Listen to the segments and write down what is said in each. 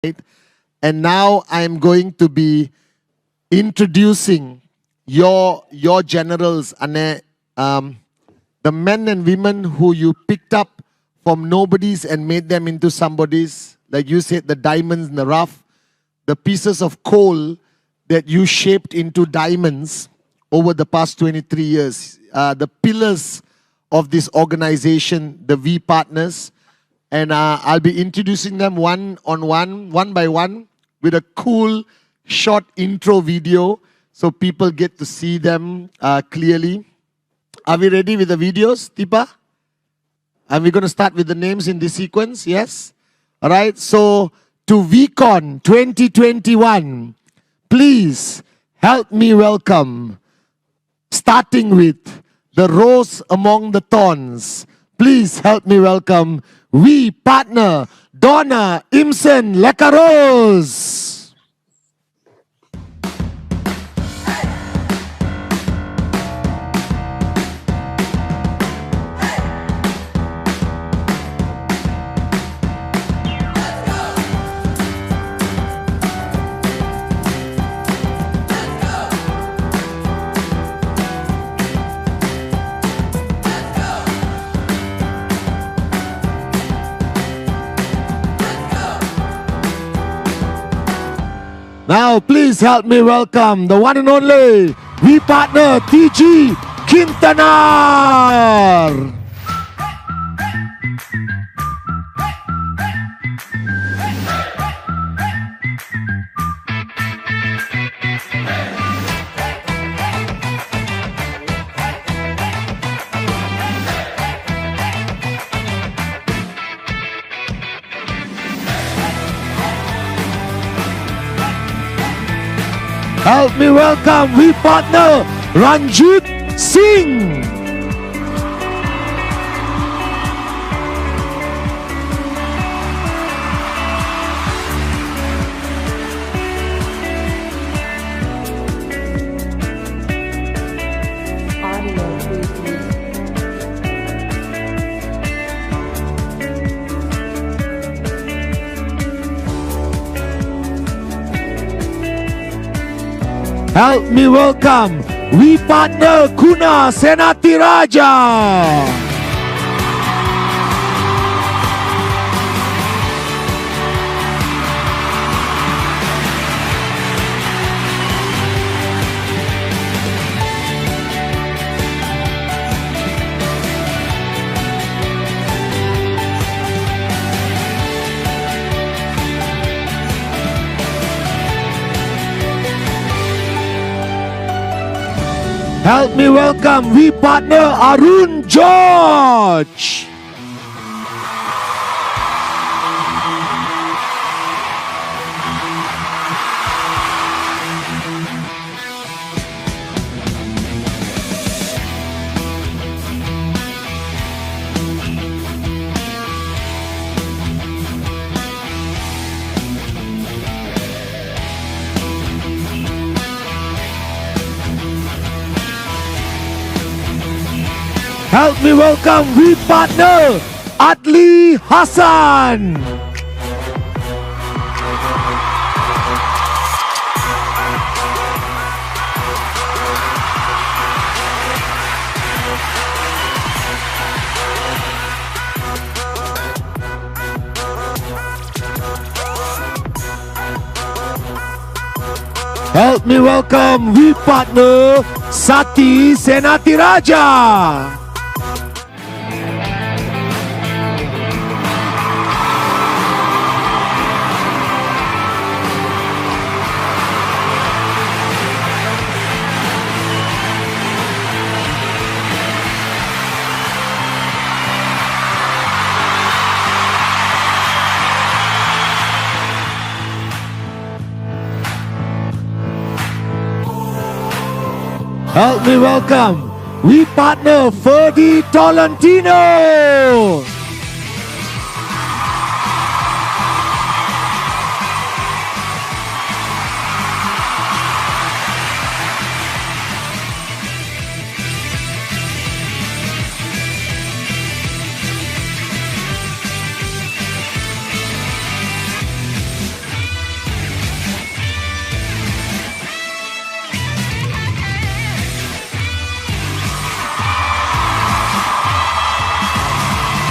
And now I am going to be introducing your generals, the men and women who you picked up from nobodies and made them into somebodies. Like you said, the diamonds in the rough, the pieces of coal that you shaped into diamonds over the past 23 years. The pillars of this organization, the VPartners. And I'll be introducing them one by one, with a cool short intro video so people get to see them clearly. Are we ready with the videos, Tipa? Are we going to start with the names in this sequence? Yes? All right. So to Vcon 2021, please help me welcome, starting with the rose among the thorns. Please help me welcome VPartner Donna Imsen Lekaros. Now, please help me welcome the one and only VPartner TG Kintanar. Help me welcome VPartner Ranjit Singh. Help me welcome VPartner Kuna Senathi Raja. Help me welcome VPartner Arun George. Help me welcome VPartner Adli Hassan. Help me welcome VPartner Sathi Senathi Raja. Help me welcome VPartner Ferdi Tolentino.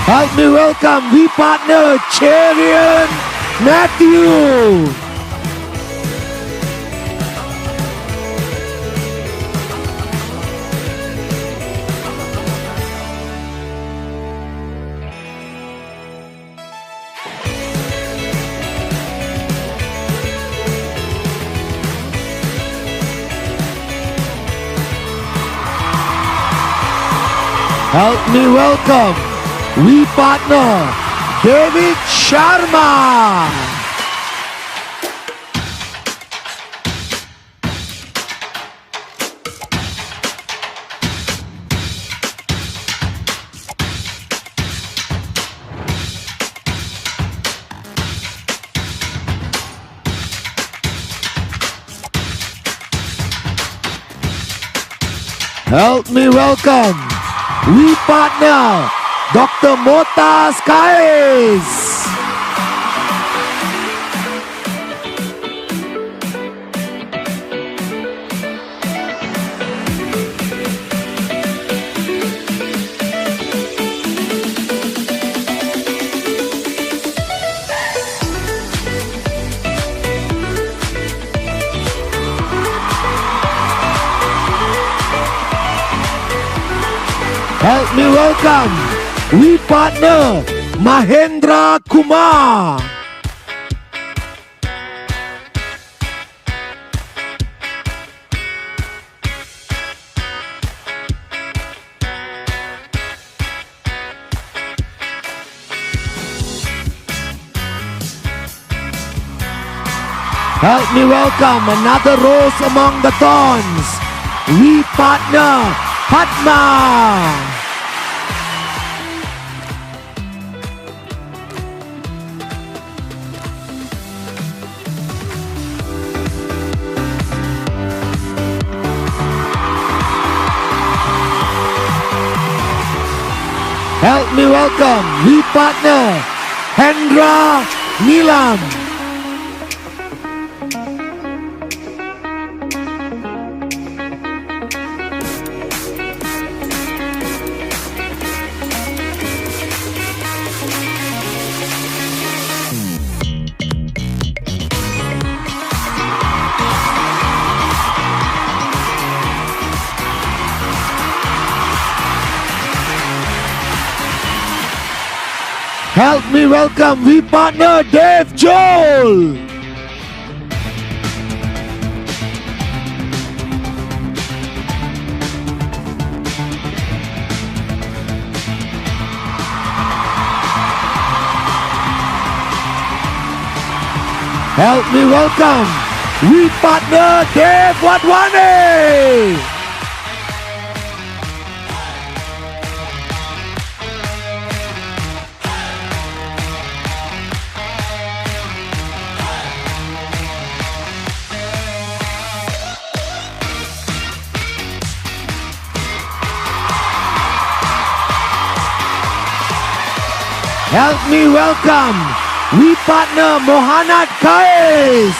Help me welcome VPartner Cherian Matthew. Help me welcome VPartner David Sharma. Help me welcome VPartner Dr. Mota Skies. Help me welcome VPartner Mahendra Kumar. Help me welcome another rose among the thorns, VPartner Padma. Help me welcome VPartner Hendra Nilam. Help me welcome VPartner Dave Joel. Help me welcome VPartner Dave Wadwane. Help me welcome VPartner Mohanad Kais.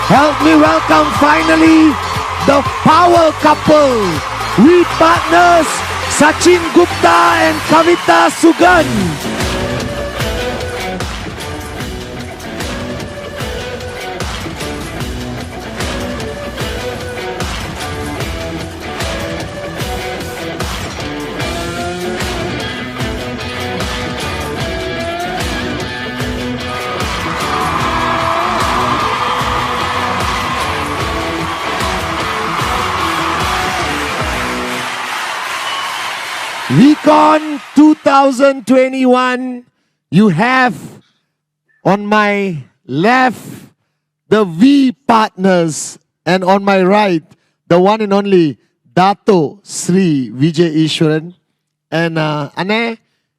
Help me welcome finally the power couple, VPartners Sachin Gupta and Kavita Sugan. Vcon 2021, you have on my left the VPartners and on my right the one and only Dato Sri Vijay Ishwaran. And Ane,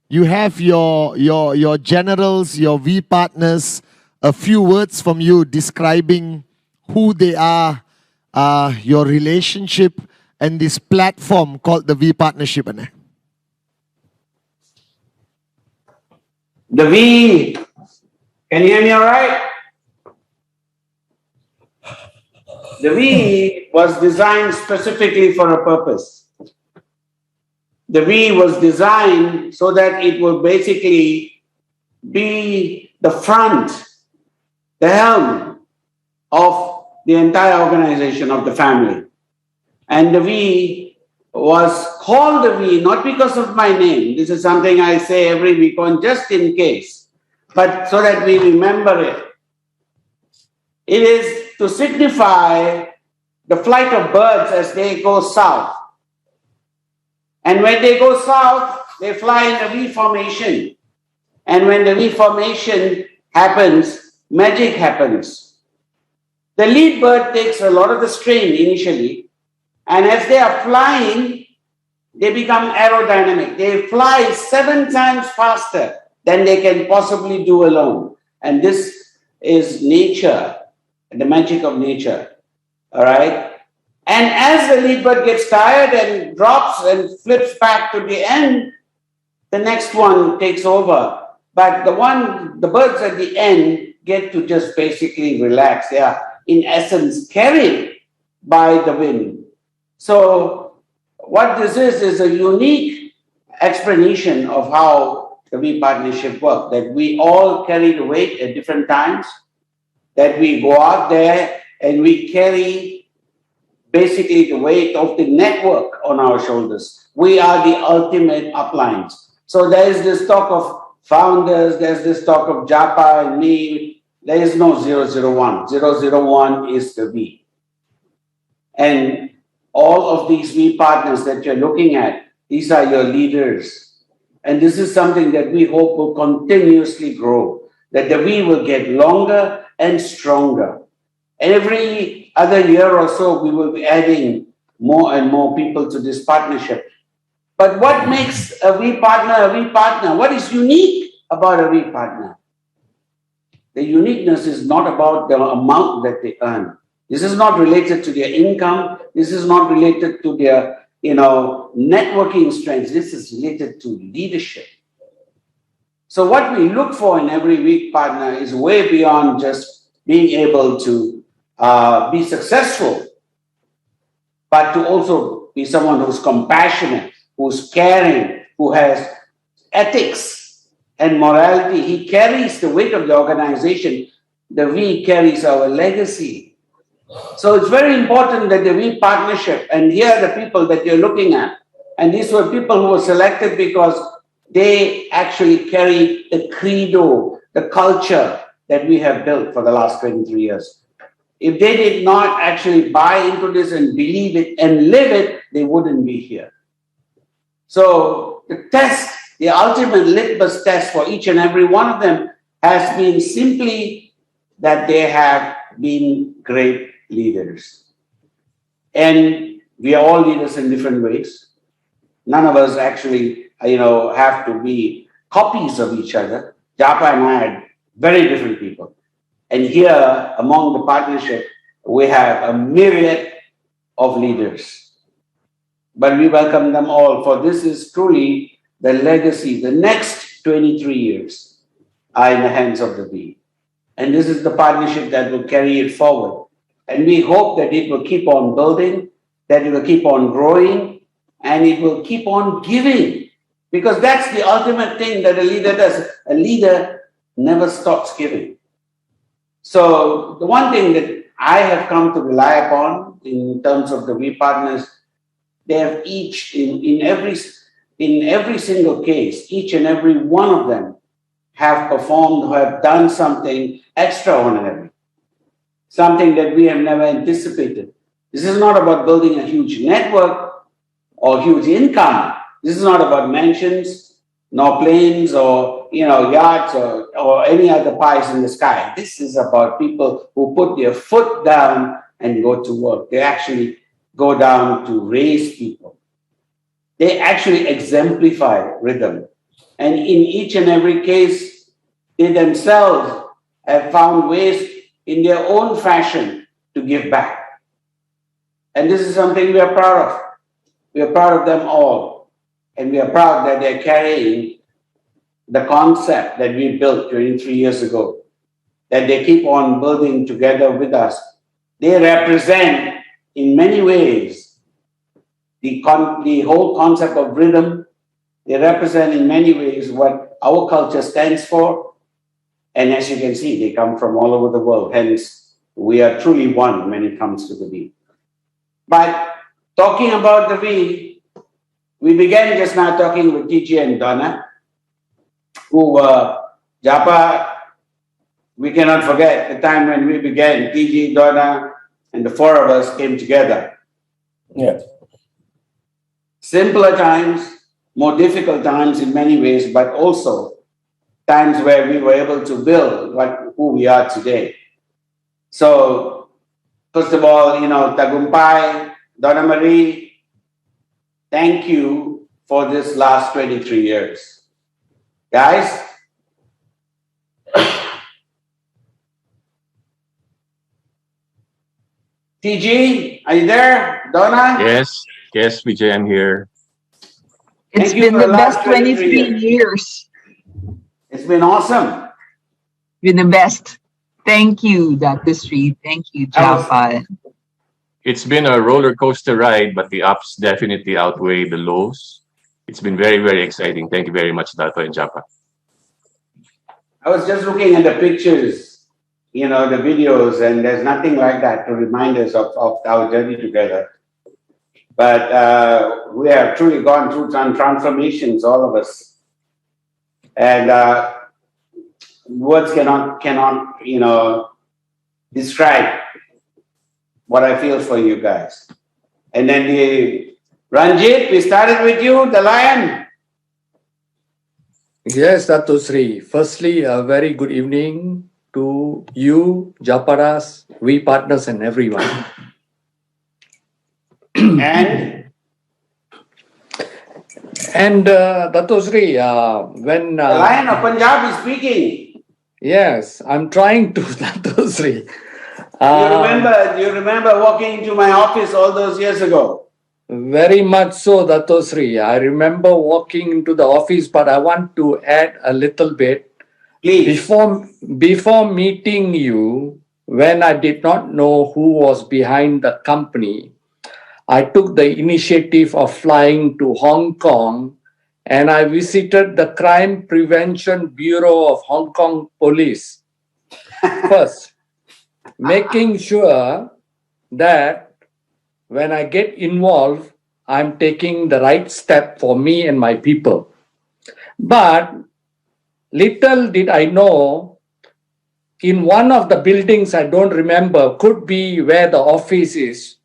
you have your generals, your VPartners, a few words from you describing who they are, your relationship, and this platform called the V Partnership? The V, can you hear me all right? The V was designed specifically for a purpose. The V was designed so that it will basically be the front, the helm of the entire organization of the family. And the V was called the V not because of my name. This is something I say every Vcon just in case, but so that we remember it. It is to signify the flight of birds as they go south. And when they go south, they fly in a V formation. And when the V formation happens, magic happens. The lead bird takes a lot of the strain initially, and as they are flying, they become aerodynamic. They fly 7 times faster than they can possibly do alone. And this is nature, the magic of nature. All right? And as the lead bird gets tired and drops and flips back to the end, the next one takes over. But the birds at the end get to just basically relax. They are, in essence, carried by the wind. So what this is a unique explanation of how the V Partnership works, that we all carry the weight at different times, that we go out there and we carry basically the weight of the network on our shoulders. We are the ultimate uplines. So there is this talk of founders, there's this talk of Japa and me. There is no 001. 001 is the V. And all of these V partners that you're looking at, these are your leaders. And this is something that we hope will continuously grow, that the V will get longer and stronger. Every other year or so, we will be adding more and more people to this partnership. But what makes a V partner a V partner? What is unique about a V partner? The uniqueness is not about the amount that they earn. This is not related to their income. This is not related to their, networking strengths. This is related to leadership. So what we look for in every V partner is way beyond just being able to be successful, but to also be someone who's compassionate, who's caring, who has ethics and morality. He carries the weight of the organization. The V carries our legacy. So it's very important that the V Partnership, and here are the people that you're looking at, and these were people who were selected because they actually carry the credo, the culture that we have built for the last 23 years. If they did not actually buy into this and believe it and live it, they wouldn't be here. So the test, the ultimate litmus test for each and every one of them has been simply that they have been great leaders. And we are all leaders in different ways. None of us actually, have to be copies of each other. Japa and I are very different people. And here, among the partnership, we have a myriad of leaders. But we welcome them all, for this is truly the legacy. The next 23 years are in the hands of the V. And this is the partnership that will carry it forward. And we hope that it will keep on building, that it will keep on growing, and it will keep on giving. Because that's the ultimate thing that a leader does. A leader never stops giving. So the one thing that I have come to rely upon in terms of the V partners, they have each, in every single case, each and every one of them have performed, have done something extraordinary, something that we have never anticipated. This is not about building a huge network or huge income. This is not about mansions, nor planes, or yachts, or any other pies in the sky. This is about people who put their foot down and go to work. They actually go down to raise people. They actually exemplify rhythm. And in each and every case, they themselves have found ways in their own fashion to give back. And this is something we are proud of. We are proud of them all. And we are proud that they're carrying the concept that we built 23 years ago, that they keep on building together with us. They represent, in many ways, the whole concept of rhythm. They represent, in many ways, what our culture stands for. And as you can see, they come from all over the world. Hence, we are truly one when it comes to the V. But talking about the V, we began just now talking with TG and Donna, who were Japa. We cannot forget the time when we began. TG, Donna, and the four of us came together. Yeah. Simpler times, more difficult times in many ways, but also times where we were able to build who we are today. So, first of all, Tagumpay, Donna Marie, thank you for this last 23 years. Guys, TG, are you there? Donna? Yes, Vijay, I'm here. It's Thank you been for the the best last 23 23 years. It's been awesome. Been the best. Thank you, Dr. Sri. Thank you, Japa. It's been a roller coaster ride, but the ups definitely outweigh the lows. It's been very, very exciting. Thank you very much, Dato and Japa. I was just looking at the pictures, the videos, and there's nothing like that to remind us of our journey together. But we have truly gone through some transformations, all of us. And words cannot describe what I feel for you guys. And then Ranjit, we started with you, the lion. Yes, Dato Sri. Firstly, a very good evening to you, Japaras, VPartners, and everyone. And Dato Sri, when the lion of Punjab is speaking. Yes, I'm trying to, Dato Sri. Do you remember walking into my office all those years ago? Very much so, Dato Sri. I remember walking into the office, but I want to add a little bit. Please. Before meeting you, when I did not know who was behind the company, I took the initiative of flying to Hong Kong, and I visited the Crime Prevention Bureau of Hong Kong Police first, making sure that when I get involved, I'm taking the right step for me and my people. But little did I know, in one of the buildings, I don't remember, could be where the office is,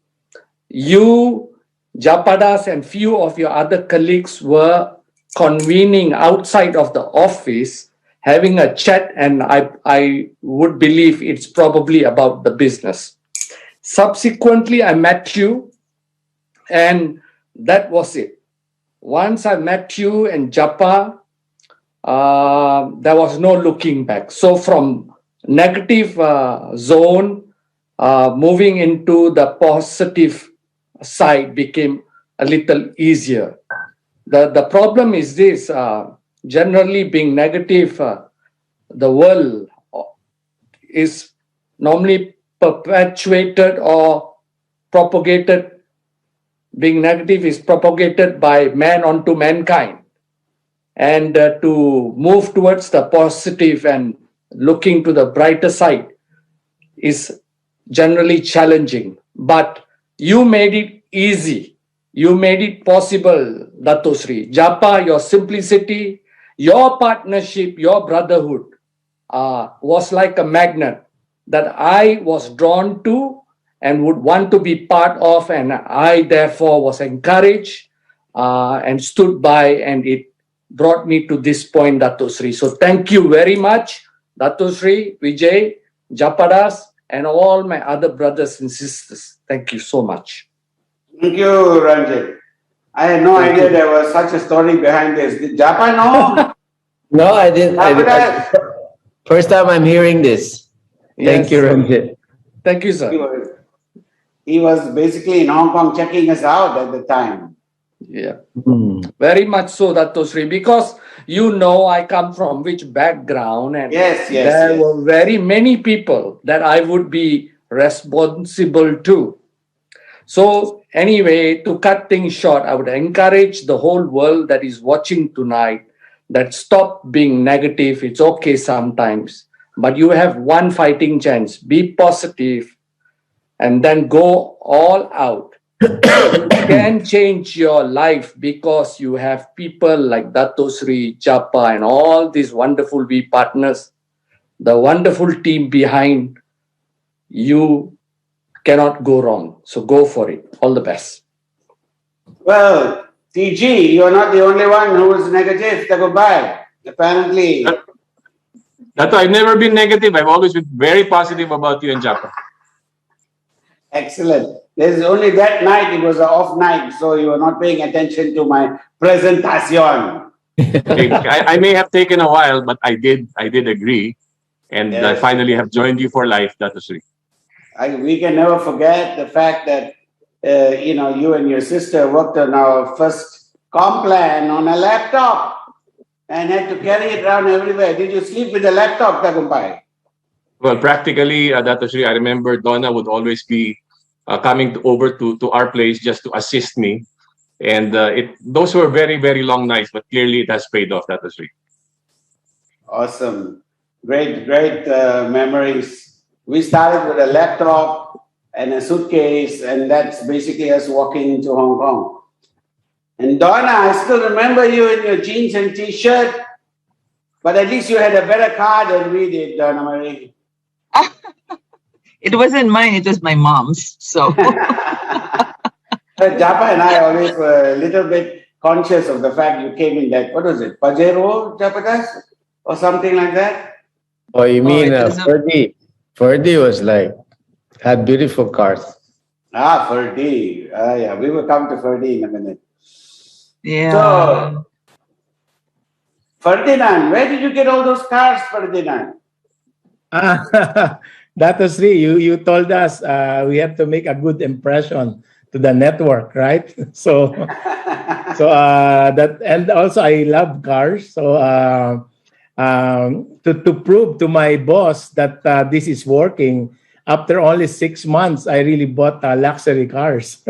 you, Japadas, and few of your other colleagues were convening outside of the office, having a chat, and I would believe it's probably about the business. Subsequently, I met you, and that was it. Once I met you and Japa, there was no looking back. So from negative zone, moving into the positive side became a little easier. The problem is this, generally being negative, the world is normally perpetuated or propagated. Being negative is propagated by man onto mankind. And to move towards the positive and looking to the brighter side is generally challenging. But you made it easy. You made it possible, Dato Sri. Japa, your simplicity, your partnership, your brotherhood was like a magnet that I was drawn to and would want to be part of, and I therefore was encouraged and stood by, and it brought me to this point, Dato Sri. So thank you very much, Dato Sri, Vijay, Japadas, and all my other brothers and sisters. Thank you so much. Thank you, Ranjit. I had no idea there was such a story behind this. Did Japa know? No, I didn't. First time I'm hearing this. Thank you, Ranjit. Thank you, sir. He was basically in Hong Kong checking us out at the time. Yeah. Very much so, Dato Sri, because you know I come from which background, and there were very many people that I would be responsible to. So anyway, to cut things short, I would encourage the whole world that is watching tonight that stop being negative. It's okay sometimes, but you have one fighting chance. Be positive and then go all out. You can change your life because you have people like Dato Sri, Japa, and all these wonderful VPartners, the wonderful team behind. You cannot go wrong. So go for it. All the best. Well, TG, you're not the only one who is negative. Goodbye. Apparently. Dato, I've never been negative. I've always been very positive about you and Japa. Excellent. There's only that night, it was an off night, so you were not paying attention to my presentation. I may have taken a while, but I did agree. And I finally have joined you for life, Dato Sri. We can never forget the fact that, you and your sister worked on our first complan on a laptop and had to carry it around everywhere. Did you sleep with the laptop, Tagumpay? Well, practically, Dato Sri, I remember Donna would always be coming over to our place just to assist me. And those were very, very long nights, but clearly it has paid off, Dato Sri. Awesome. Great memories. We started with a laptop and a suitcase, and that's basically us walking into Hong Kong. And Donna, I still remember you in your jeans and t-shirt, but at least you had a better car than we did, Donna Marie. It wasn't mine, it was my mom's. So Japa and I always were a little bit conscious of the fact you came in that, what was it, Pajero, Japadas? Or something like that? Oh, you mean Ferdi? Ferdi was had beautiful cars. Ferdi. Yeah, we will come to Ferdi in a minute. yeah. So, Ferdinand, where did you get all those cars, Ferdinand? Dato Sri, you told us we have to make a good impression to the network, right? So that, and also I love cars. So to prove to my boss that this is working, after only 6 months, I really bought luxury cars.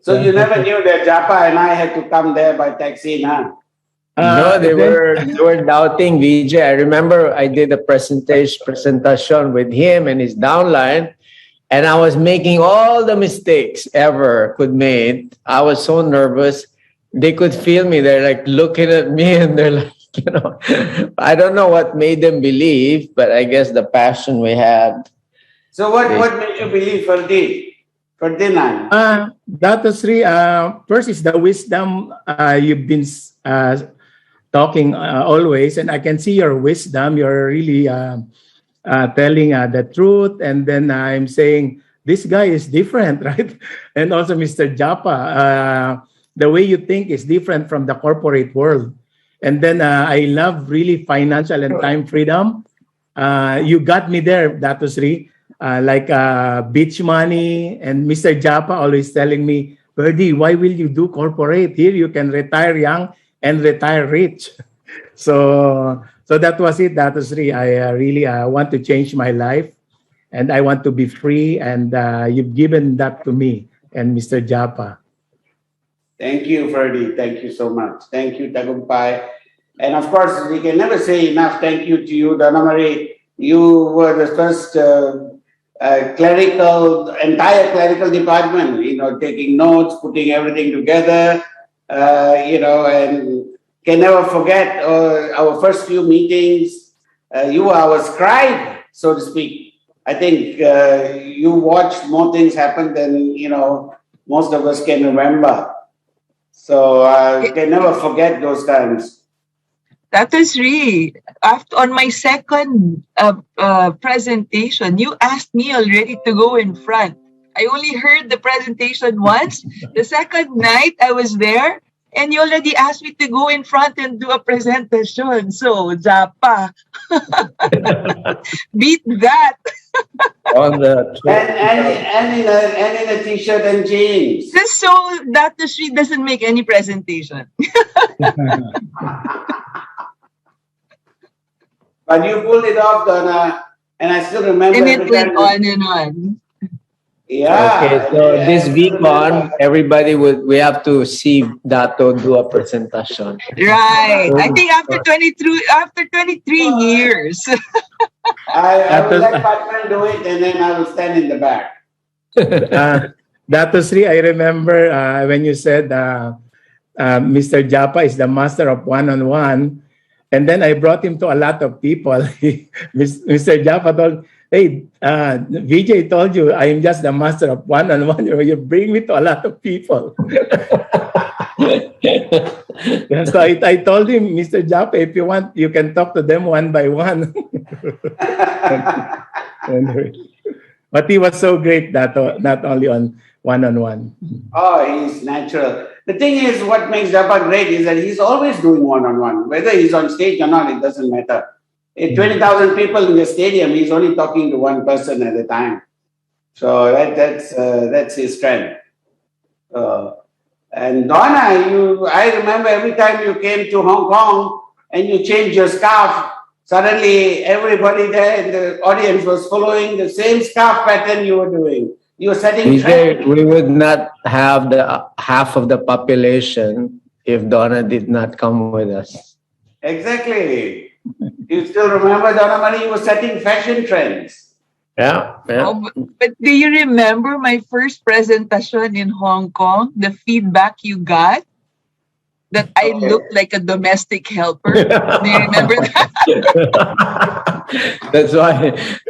So you never knew that Japa and I had to come there by taxi, huh? No, they were doubting VJ. I remember I did a presentation with him and his downline, and I was making all the mistakes ever could make. I was so nervous. They could feel me. They're like looking at me and they're like, I don't know what made them believe, but I guess the passion we had. So what made you believe, Ferdinand? Dato Sri, first is the wisdom you've been talking always, and I can see your wisdom. You're really telling the truth, and then I'm saying this guy is different, right? And also Mr. Japa, the way you think is different from the corporate world. And then I love really financial and time freedom. You got me there, Dato Sri. Beach money, and Mr. Japa always telling me, Ferdi, why will you do corporate? Here you can retire young and retire rich. So that was it, Dato Sri. I really want to change my life, and I want to be free, and you've given that to me and Mr. Japa. Thank you, Ferdi. Thank you so much. Thank you, Tagumpay. And of course, we can never say enough thank you to you, Donna Marie. You were the first entire clerical department, taking notes, putting everything together, and can never forget our first few meetings. You were our scribe, so to speak. I think you watched more things happen than, most of us can remember. So I can never forget those times. Dato Sri, on my second presentation, you asked me already to go in front. I only heard the presentation once. The second night I was there, And you already asked me to go in front and do a presentation. So, Japa, beat that. On the and in a t-shirt and jeans. Just so that the street doesn't make any presentation. But you pulled it off, Donna, and I still remember. And it went on and on. Yeah. Okay, so this Vcon, we have to see Dato do a presentation. Right. I think after 23 years. I will let Patman do it, and then I will stand in the back. Dato Sri, I remember when you said Mr. Japa is the master of one-on-one, and then I brought him to a lot of people. Mr. Japa told, hey, Vijay told you I am just the master of one-on-one. You bring me to a lot of people. So I told him, Mr. Japa, if you want, you can talk to them one by one. But he was so great that not only on one-on-one. Oh, he's natural. The thing is, what makes Japa great is that he's always doing one-on-one. Whether he's on stage or not, it doesn't matter. If 20,000 people in the stadium, he's only talking to one person at a time. So that's his strength. And Donna, I remember every time you came to Hong Kong and you changed your scarf, suddenly everybody there in the audience was following the same scarf pattern you were doing. You were setting trends. We would not have the half of the population if Donna did not come with us. Exactly. You still remember, Donna Marie, you were setting fashion trends. Yeah. Oh, but do you remember my first presentation in Hong Kong? The feedback you got? That I looked like a domestic helper. Do you remember that?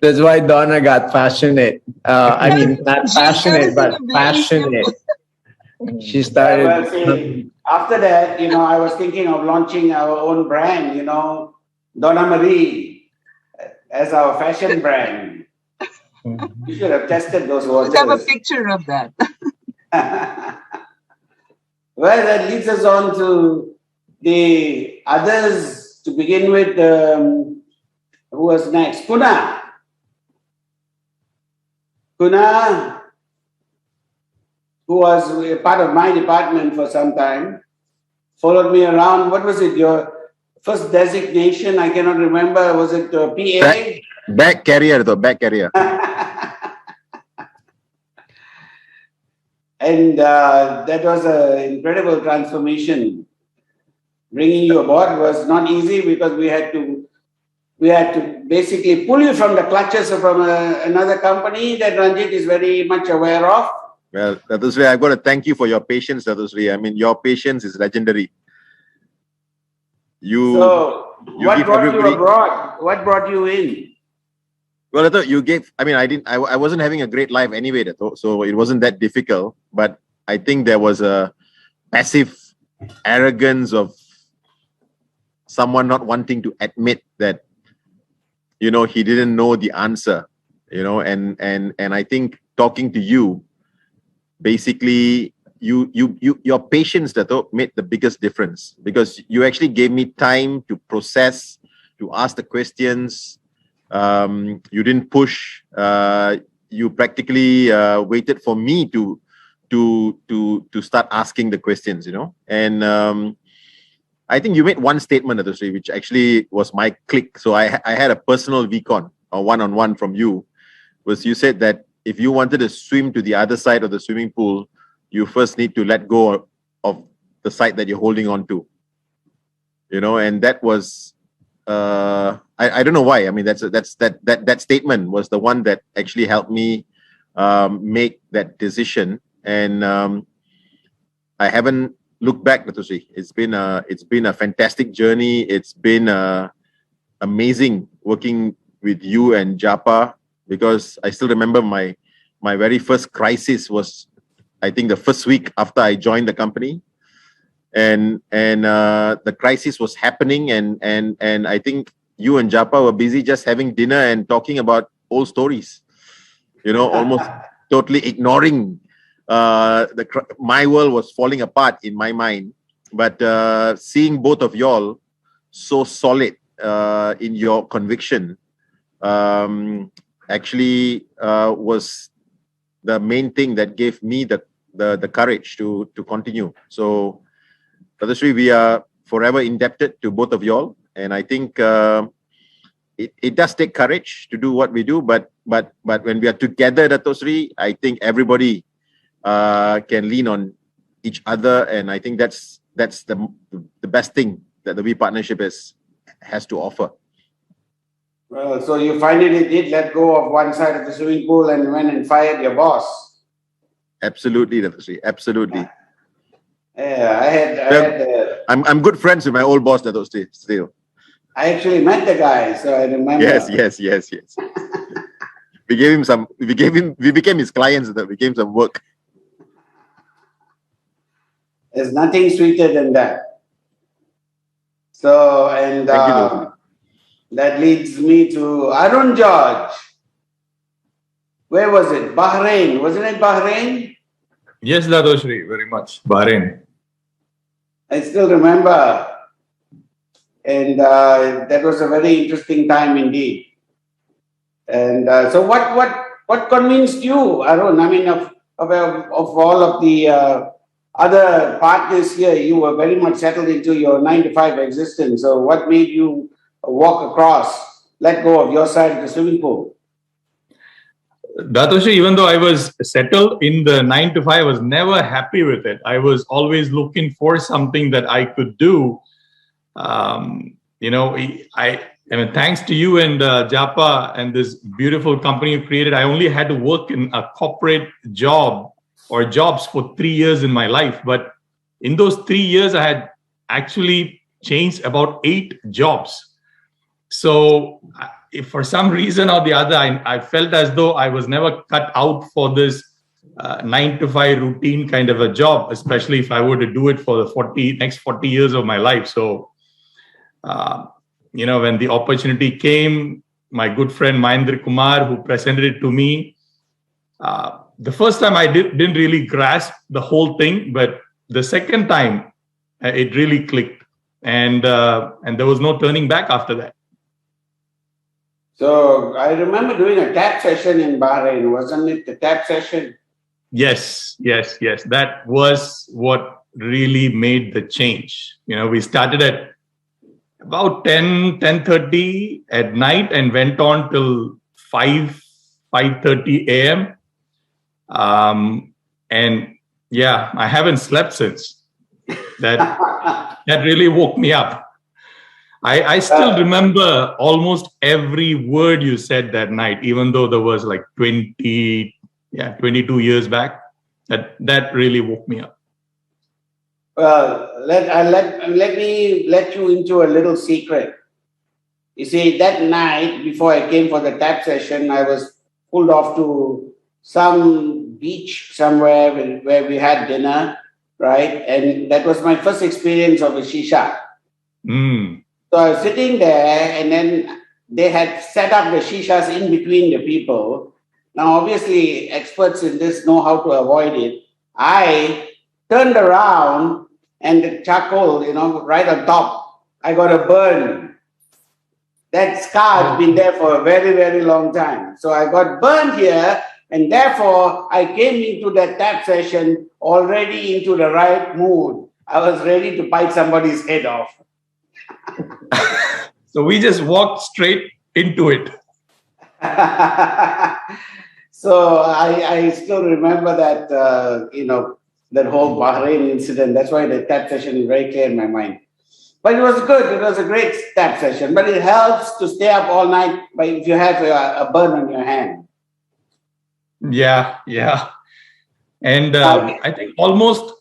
That's why Donna got passionate. I mean, not passionate, but passionate. She started. Well, see, after that, I was thinking of launching our own brand, Donna Marie as our fashion brand. You should have tested those waters. Let's have a picture of that. Well, that leads us on to the others. To begin with, who was next? Kuna, who was a part of my department for some time, followed me around. What was it? Your first designation? I cannot remember. Was it PA? Back carrier, though. Back carrier. And that was an incredible transformation. Bringing you aboard was not easy because we had to basically pull you from the clutches from another company that Ranjit is very much aware of. Well, Datusri, I've got to thank you for your patience, Datusri. I mean, your patience is legendary. What brought you abroad? What brought you in? Well, I thought you gave. I mean, I wasn't having a great life anyway, so it wasn't that difficult. But I think there was a passive arrogance of someone not wanting to admit that, he didn't know the answer, and I think talking to you, basically, your patience, Dato, made the biggest difference because you actually gave me time to process, to ask the questions. You didn't push. You practically waited for me to start asking the questions, And I think you made one statement, Datusri, which actually was my click. So I had a personal Vcon or one-on-one from you. Was you said that if you wanted to swim to the other side of the swimming pool, you first need to let go of the side that you're holding on to. And that was. I don't know why. I mean, that statement was the one that actually helped me make that decision, and I haven't looked back, Datusri. It's been a fantastic journey. It's been amazing working with you and Japa because I still remember my very first crisis was, I think, the first week after I joined the company. And the crisis was happening, and I think you and Japa were busy just having dinner and talking about old stories, almost totally ignoring my world was falling apart in my mind, But seeing both of y'all so solid in your conviction actually was the main thing that gave me the courage to continue. So, Brother Sri, we are forever indebted to both of y'all, and I think it does take courage to do what we do. But when we are together, Dato Sri, I think everybody can lean on each other, and I think that's the best thing that the V partnership has to offer. Well, so you finally did let go of one side of the swimming pool and went and fired your boss. Absolutely, Dato Sri. Absolutely. Yeah, I'm good friends with my old boss, Dato Sri, still. I actually met the guy, so I remember. Yes. We became his clients. That became some work. There's nothing sweeter than that. So, and Thank you, Dato Sri. that leads me to Arun George. Where was it? Bahrain. Wasn't it Bahrain? Yes, Dato Sri, very much. Bahrain. I still remember. And that was a very interesting time indeed. And so what convinced you, Arun? I mean, of all of the other partners here, you were very much settled into your 9-to-5 existence. So what made you walk across, let go of your side of the swimming pool? Dato Sri, even though I was settled in the 9-to-5, I was never happy with it. I was always looking for something that I could do. I mean, thanks to you and Japa and this beautiful company you created, I only had to work in a corporate job or jobs for 3 years in my life. But in those 3 years, I had actually changed about 8 jobs. So if for some reason or the other, I felt as though I was never cut out for this 9-to-5 routine kind of a job, especially if I were to do it for the next 40 years of my life. So, when the opportunity came, my good friend Mahendra Kumar, who presented it to me, the first time I didn't really grasp the whole thing, but the second time it really clicked, and there was no turning back after that. So I remember doing a tap session in Bahrain, wasn't it? The tap session? Yes. That was what really made the change. We started at about 10:30 at night and went on till 5:30 a.m. And yeah, I haven't slept since. That really woke me up. I still remember almost every word you said that night, even though there was like 22 years back. That really woke me up. Well, let me let you into a little secret. You see, that night before I came for the tap session, I was pulled off to some beach somewhere where we had dinner, right? And that was my first experience of a shisha. So I was sitting there, and then they had set up the shishas in between the people. Now, obviously, experts in this know how to avoid it. I turned around, and the charcoal, right on top, I got a burn. That scar has been there for a very, very long time. So I got burned here, and therefore I came into that tap session already into the right mood. I was ready to bite somebody's head off. So we just walked straight into it. So I still remember that, that whole Bahrain incident. That's why the tap session is very clear in my mind. But it was good. It was a great tap session. But it helps to stay up all night if you have a burn on your hand. Yeah. And I think most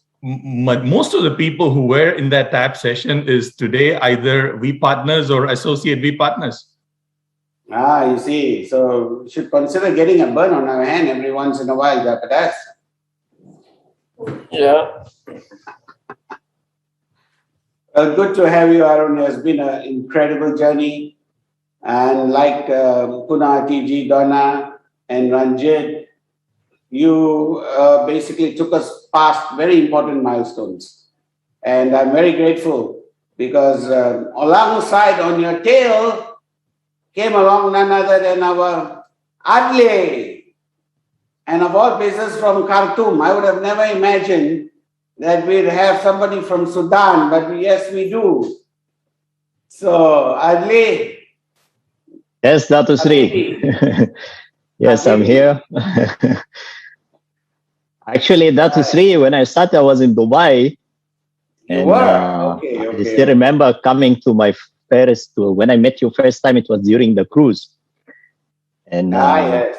of the people who were in that tap session is today either VPartners or associate VPartners. You see. So we should consider getting a burn on our hand every once in a while, Japadas. Yeah. Well, good to have you, Arun. It has been an incredible journey. And like Kuna, TG, Donna, and Ranjit, you basically took us past very important milestones. And I'm very grateful because alongside on your tail came along none other than our Adle. And of all places from Khartoum. I would have never imagined that we'd have somebody from Sudan, but yes, we do. So, Adle. Yes, Datu Sri. Yes, I'm here. Actually, Datu Sri, when I started, I was in Dubai. You were? Okay. I still remember coming to my first tour. When I met you first time, it was during the cruise. And yes.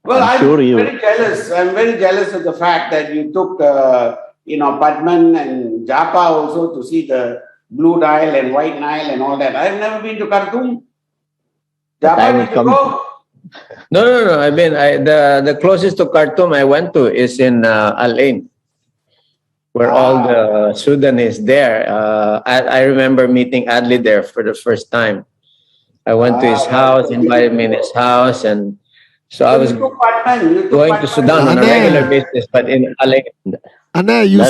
Well, I'm very jealous. I'm very jealous of the fact that you took, Padman and Japa also to see the Blue Nile and White Nile and all that. I've never been to Khartoum. Japa, did you go? No. I mean, the closest to Khartoum I went to is in Al Ain, where all the Sudanese there. I remember meeting Adli there for the first time. I went to his house, invited me in his house, and so I was going to Sudan on a regular basis, but in Al Ain. Anna, you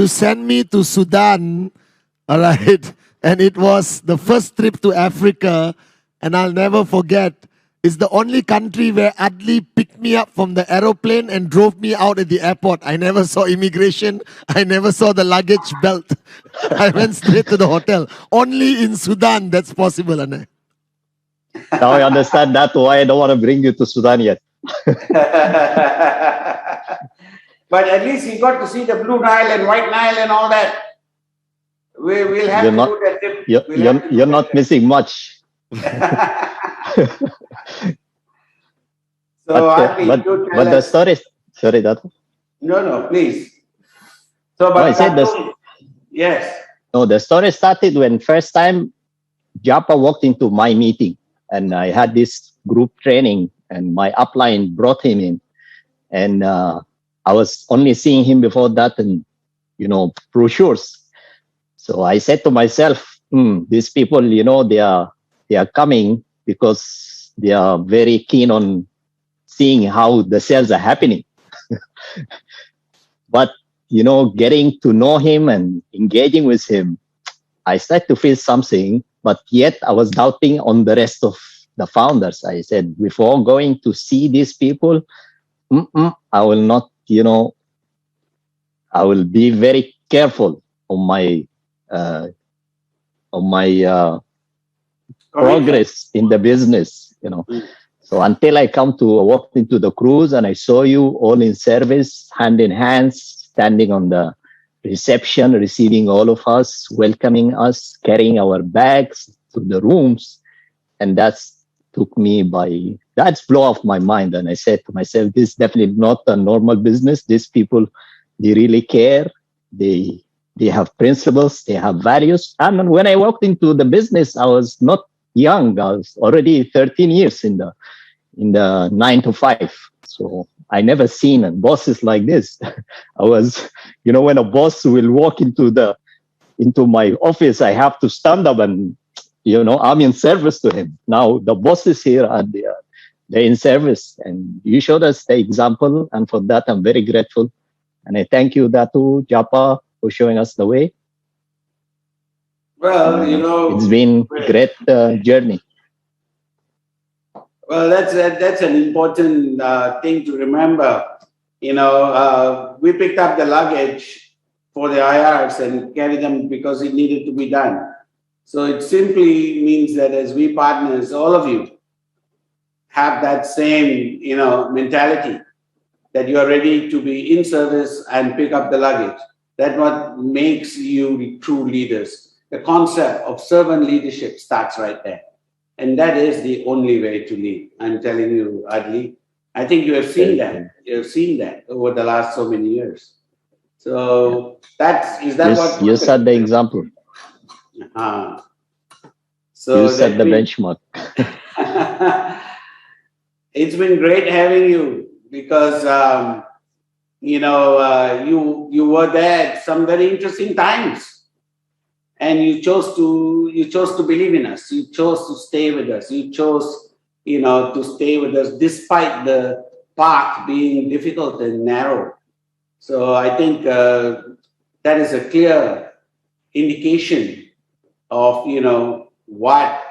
sent me to Sudan, all right, and it was the first trip to Africa, and I'll never forget. It's the only country where Adli picked me up from the aeroplane and drove me out at the airport. I never saw immigration. I never saw the luggage belt. I went straight to the hotel. Only in Sudan that's possible, Anna. Now I understand that why I don't want to bring you to Sudan yet. But at least you got to see the Blue Nile and White Nile and all that. We'll have to do that trip. You're not missing much. But the story, sorry, Dato. No, please. So, but I said this. Yes. No, the story started when first time Japa walked into my meeting, and I had this group training, and my upline brought him in, and I was only seeing him before that, and brochures. So I said to myself, these people, they are coming because they are very keen on seeing how the sales are happening. But, getting to know him and engaging with him, I started to feel something, but yet I was doubting on the rest of the founders. I said, before going to see these people, I will not, I will be very careful on my progress in the business, So until I walked into the cruise and I saw you all in service, hand in hand, standing on the reception, receiving all of us, welcoming us, carrying our bags to the rooms. And that's blow off my mind. And I said to myself, this is definitely not a normal business. These people, they really care. They have principles, they have values. And when I walked into the business, I was not young. I was already 13 years in the 9 to 5. So I never seen bosses like this. I was, when a boss will walk into my office, I have to stand up and, I'm in service to him. Now the bosses here they're in service, and you showed us the example. And for that, I'm very grateful. And I thank you, Datu, Japa, for showing us the way. Well, it's been a great journey. Well, that's an important thing to remember. We picked up the luggage for the IRs and carried them because it needed to be done. So it simply means that as VPartners, all of you have that same, mentality that you are ready to be in service and pick up the luggage. That's what makes you true leaders. The concept of servant leadership starts right there. And that is the only way to lead. I'm telling you, Adli. I think you have seen that. You have seen that over the last so many years. So what you set the example. So you set the benchmark. It's been great having you because you were there at some very interesting times, and you chose to believe in us. You chose to stay with us. You chose to stay with us despite the path being difficult and narrow. So I think that is a clear indication of, what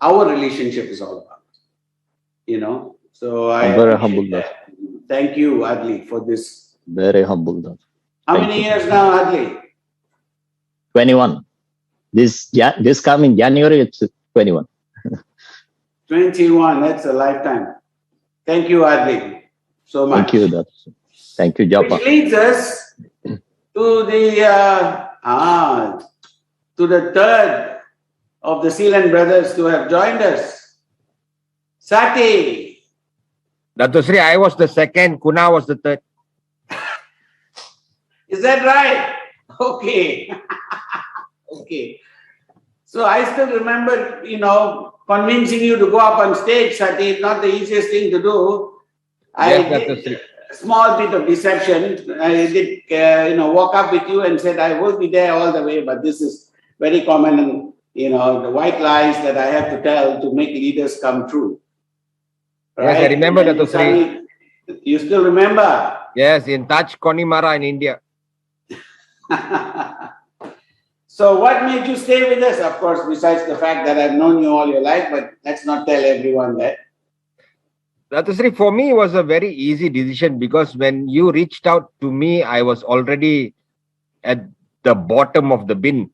our relationship is all about, So I'm very humble. that. Thank you, Adli, for this. Very humble. How many years now, Adli? 21. This coming January, it's 21. 21, that's a lifetime. Thank you, Adli, so much. Thank you, Dr. Thank you, Japa. Which leads us to the third of the Sealand brothers to have joined us. Sathi. Dr. Sri, I was the second, Kuna was the third. Is that right? Okay. Okay. So I still remember, convincing you to go up on stage, Sathi. It's not the easiest thing to do. I did a small bit of deception. I did, walk up with you and said, I will be there all the way, but this is very common, and, the white lies that I have to tell to make leaders come true. Right? Yes, I remember, Dr. Sri. You still remember? Yes, in Taj Connemara in India. So what made you stay with us? Of course, besides the fact that I've known you all your life, but let's not tell everyone that. Dr. Sri, for me, it was a very easy decision because when you reached out to me, I was already at the bottom of the bin.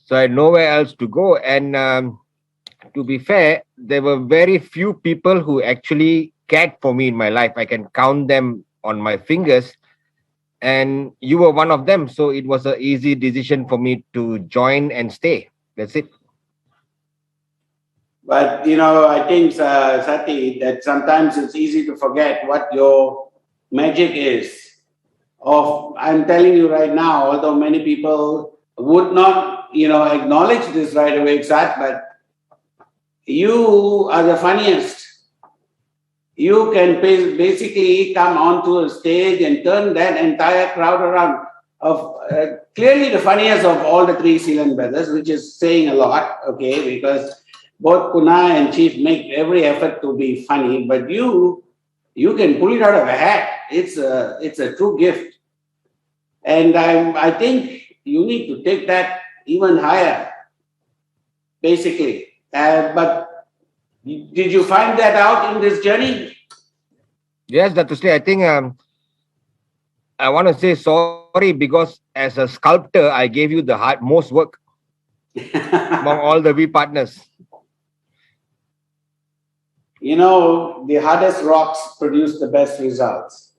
So I had nowhere else to go. And to be fair, there were very few people who actually cared for me in my life. I can count them on my fingers. And you were one of them. So it was an easy decision for me to join and stay. That's it. But, I think, Sathi, that sometimes it's easy to forget what your magic is. I'm telling you right now, although many people would not, acknowledge this right away, Sat, but you are the funniest. You can basically come onto a stage and turn that entire crowd around. Clearly the funniest of all the three Sealand brothers, which is saying a lot, okay, because both Kuna and Chief make every effort to be funny, but you can pull it out of a hat. It's a true gift. And I think you need to take that even higher, basically. But did you find that out in this journey? Yes, Dr. Sri, I think I want to say sorry because as a sculptor, I gave you the most work among all the VPartners. The hardest rocks produce the best results.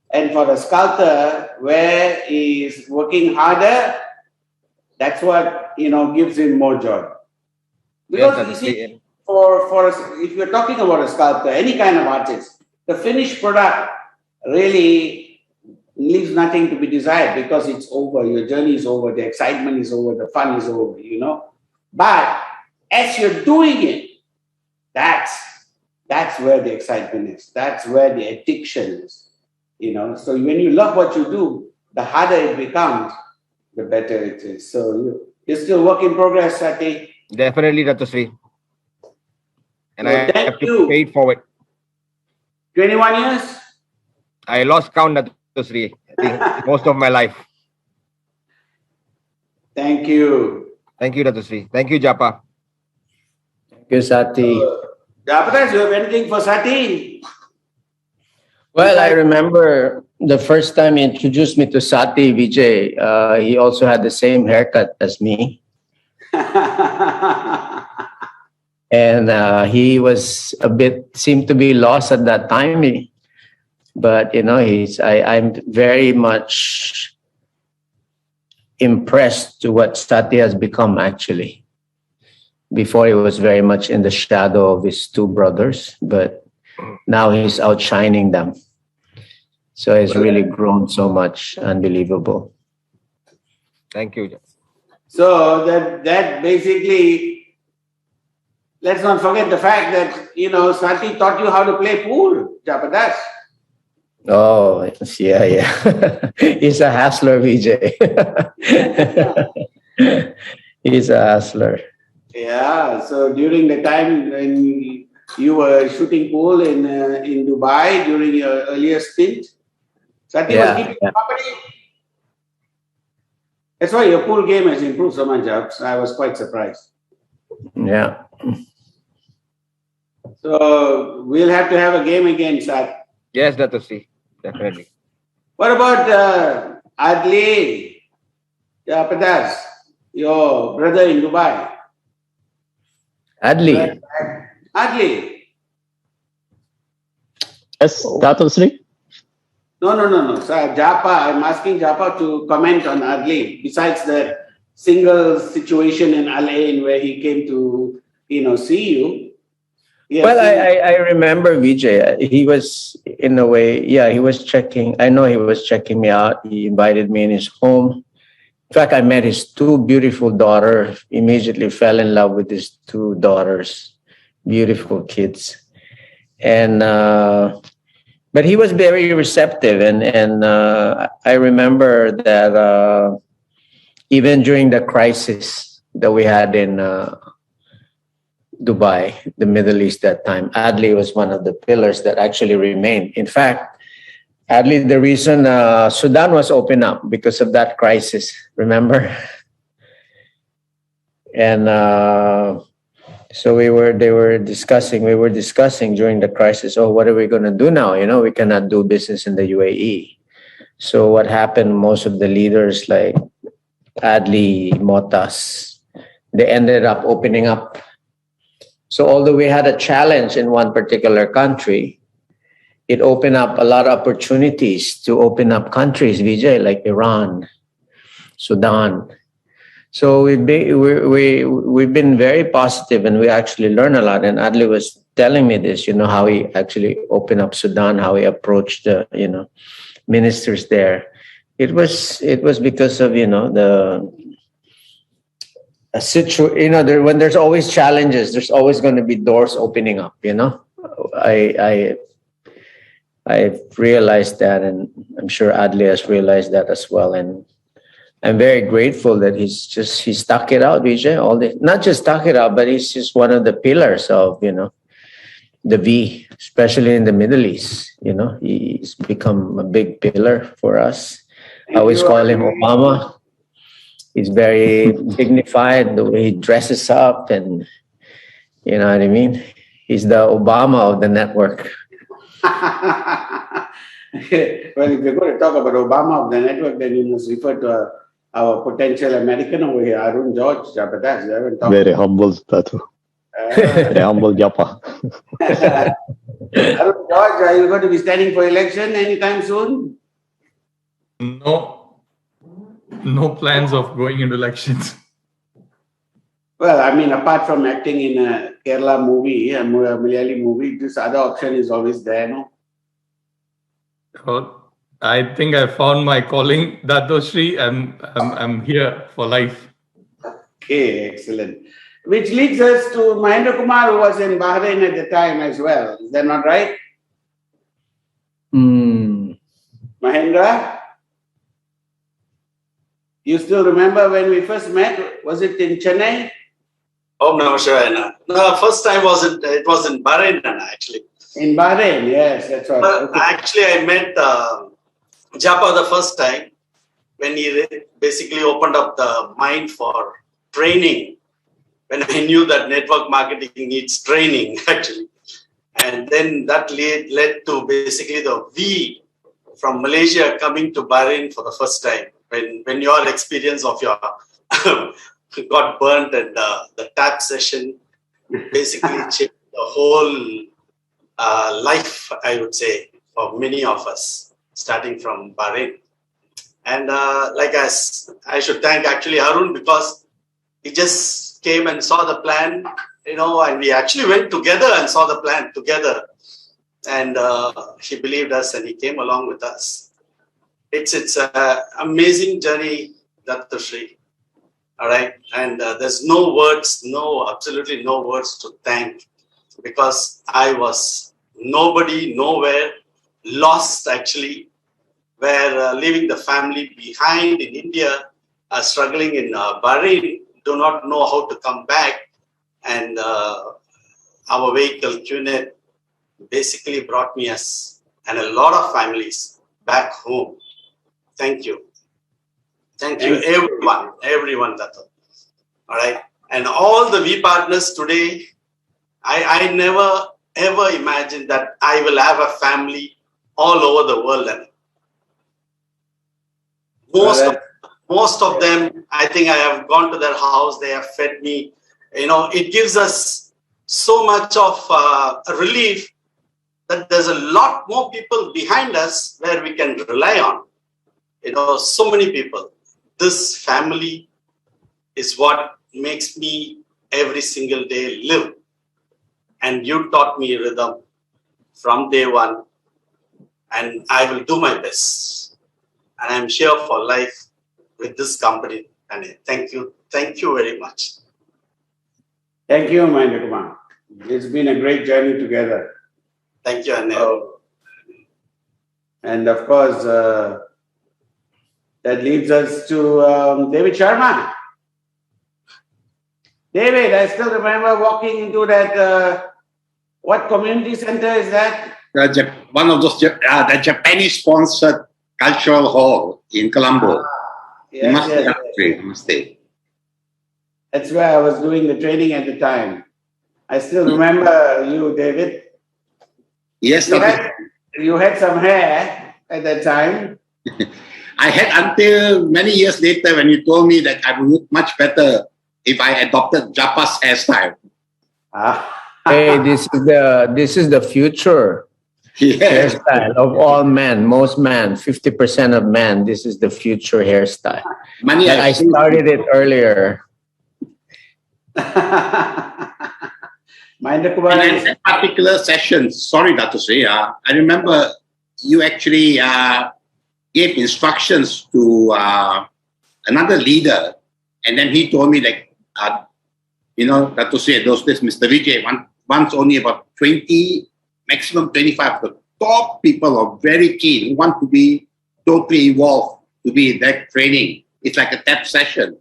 And for a sculptor, where he is working harder, that's what, gives him more joy. Because, you see, if you're talking about a sculptor, any kind of artist, the finished product really leaves nothing to be desired because it's over. Your journey is over. The excitement is over. The fun is over, But as you're doing it, that's where the excitement is. That's where the addiction is, So when you love what you do, the harder it becomes, the better it is. So you're still work in progress, Sathi. Definitely, Dr. Sri. And So I have to pay it forward. 21 years? I lost count, Dr. Sri. I think most of my life. Thank you. Thank you, Dr. Sri. Thank you, Japa. Thank you, Sathi. Japa, you have anything for Sathi? Well, I remember the first time he introduced me to Sathi Vijay. He also had the same haircut as me. And he was seemed to be lost at that time. But, I'm very much impressed to what Sathi has become, actually. Before, he was very much in the shadow of his two brothers, but now he's outshining them. So he's really grown so much. Unbelievable. Thank you. So that basically, let's not forget the fact that, Sathi taught you how to play pool, Japadas. Oh, yeah. He's a hustler, Vijay. He's a hustler. Yeah, so during the time when you were shooting pool in Dubai during your earlier stint, Sathi was keeping you company? That's why your pool game has improved so much, Jobs. I was quite surprised. Yeah. So we'll have to have a game again, Sat. Yes, Dr. Sri, definitely. What about Adli Padas, your brother in Dubai? Adli. Adli. Yes, Dato Sri. No. Sir, Japa, I'm asking Japa to comment on Adli, besides the single situation in Al Ain where he came to, see you. Yes. Well, I remember Vijay. He was, in a way, he was checking. I know he was checking me out. He invited me in his home. In fact, I met his two beautiful daughters, immediately fell in love with his two daughters, beautiful kids. And, but he was very receptive. And I remember that even during the crisis that we had in Dubai, the Middle East that time, Adli was one of the pillars that actually remained. In fact, Adli, the reason Sudan was opened up because of that crisis, remember? And so we were discussing during the crisis, oh, what are we going to do now? We cannot do business in the UAE. So what happened, most of the leaders like Adli, Motas, they ended up opening up. So although we had a challenge in one particular country, it opened up a lot of opportunities to open up countries, Vijay, like Iran, Sudan. So we've been very positive, and we actually learned a lot. And Adli was telling me this, how he actually opened up Sudan, how he approached the, ministers there. It was because of, when there's always challenges, there's always going to be doors opening up, I've realized that, and I'm sure Adli has realized that as well. And I'm very grateful that he stuck it out, Vijay, not just stuck it out, but he's just one of the pillars of, the V, especially in the Middle East. He's become a big pillar for us. I always call him Obama. He's very dignified, the way he dresses up, and you know what I mean? He's the Obama of the network. Well, if you're going to talk about Obama of the network, then you must refer to our potential American over here, Arun George Japadas. Very humble, Tatu. Very humble, Japa. Arun George, are you going to be standing for election anytime soon? No plans of going into elections. Well, I mean, apart from acting in a Kerala movie, a Malayali movie, this other option is always there, no? Well, I think I found my calling, Dato Sri, and I'm here for life. Okay, excellent. Which leads us to Mahendra Kumar, who was in Bahrain at the time as well. Is that not right? Mahendra? You still remember when we first met? Was it in Chennai? Oh, no, sure. No, first time it was in Bahrain, actually. In Bahrain, yes, that's right. Okay. Actually, I met Japa the first time when he basically opened up the mind for training, when I knew that network marketing needs training, actually. And then that led to basically the V from Malaysia coming to Bahrain for the first time. When your experience of your got burnt and the tap session basically changed the whole life, I would say, for many of us, starting from Bahrain. And I should thank actually Arun, because he just came and saw the plan, and we actually went together and saw the plan together. And he believed us and he came along with us. It's an amazing journey, Dr. Sri. All right. And there's absolutely no words to thank, because I was nobody, nowhere, lost actually, where leaving the family behind in India, struggling in Bahrain, do not know how to come back. And our vehicle, Qnet, basically brought me and a lot of families back home. Thank you. Thank you, everyone, Dato. All right. And all the V partners today, I never ever imagined that I will have a family all over the world. And most of them, I think I have gone to their house, they have fed me. It gives us so much of relief that there's a lot more people behind us where we can rely on. So many people. This family is what makes me every single day live. And you taught me rhythm from day one, and I will do my best. And I'm sure for life with this company. And thank you very much. Thank you, Mahendra Kumar. It's been a great journey together. Thank you, Anil. And of course, that leads us to David Sharma. David, I still remember walking into that, what community center is that? One of those, the Japanese-sponsored cultural hall in Colombo. Namaste. That's where I was doing the training at the time. I still remember you, David. Yes, you had some hair at that time. I had until many years later when you told me that I would look much better if I adopted Japa's hairstyle. Hey, this is the future hairstyle of all men, most men, 50% of men. This is the future hairstyle. I started it earlier. In that particular session, sorry to say, I remember you actually gave instructions to another leader, and then he told me like, to say those days, Mr. Vijay, once only about 20, maximum 25 of the top people are very keen, want to be totally involved, to be in that training. It's like a tap session.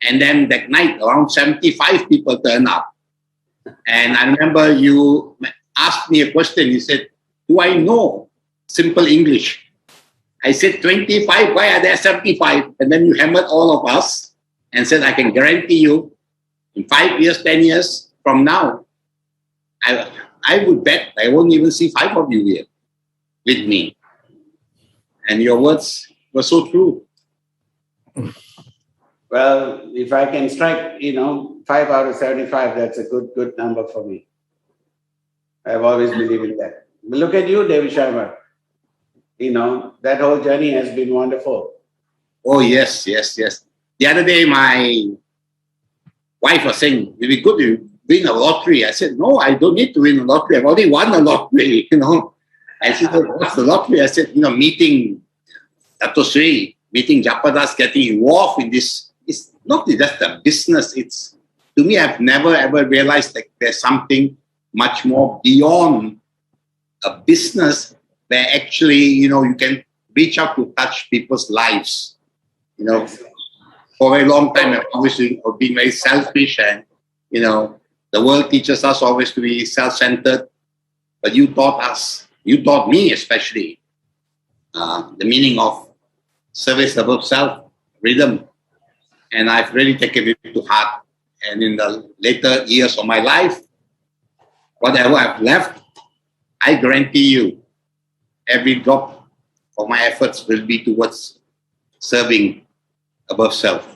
And then that night, around 75 people turned up. And I remember you asked me a question. You said, do I know simple English? I said, 25, why are there 75? And then you hammered all of us and said, I can guarantee you, in 5 years, 10 years from now, I would bet I won't even see 5 of you here with me. And your words were so true. Well, if I can strike, 5 out of 75, that's a good number for me. I've always believed in that. But look at you, David Sharma. That whole journey has been wonderful. Oh, yes. The other day, my wife was saying, it'd be good to win a lottery. I said, no, I don't need to win a lottery. I've already won a lottery, And she said, what's the lottery? I said, meeting Dato Sri, meeting Japadas, getting involved in this. It's not just a business. It's, to me, I've never ever realized that there's something much more beyond a business where actually, you can reach out to touch people's lives. For a long time, I've always been very selfish and, the world teaches us always to be self-centered. But you taught me especially, the meaning of service above self, rhythm. And I've really taken it to heart. And in the later years of my life, whatever I've left, I guarantee you, every drop of my efforts will be towards serving above self.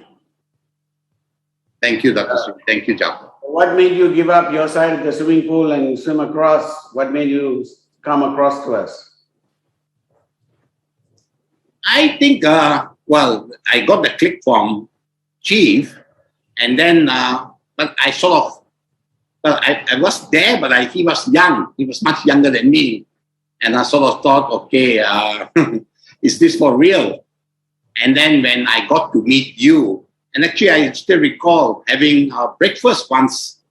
Thank you, Dr. Sri. Thank you, Japa. What made you give up your side of the swimming pool and swim across? What made you come across to us? I think, I got the click from Chief, and then, but I sort of, I was there, but he was young. He was much younger than me. And I sort of thought, okay, is this for real? And then when I got to meet you, and actually I still recall having breakfast once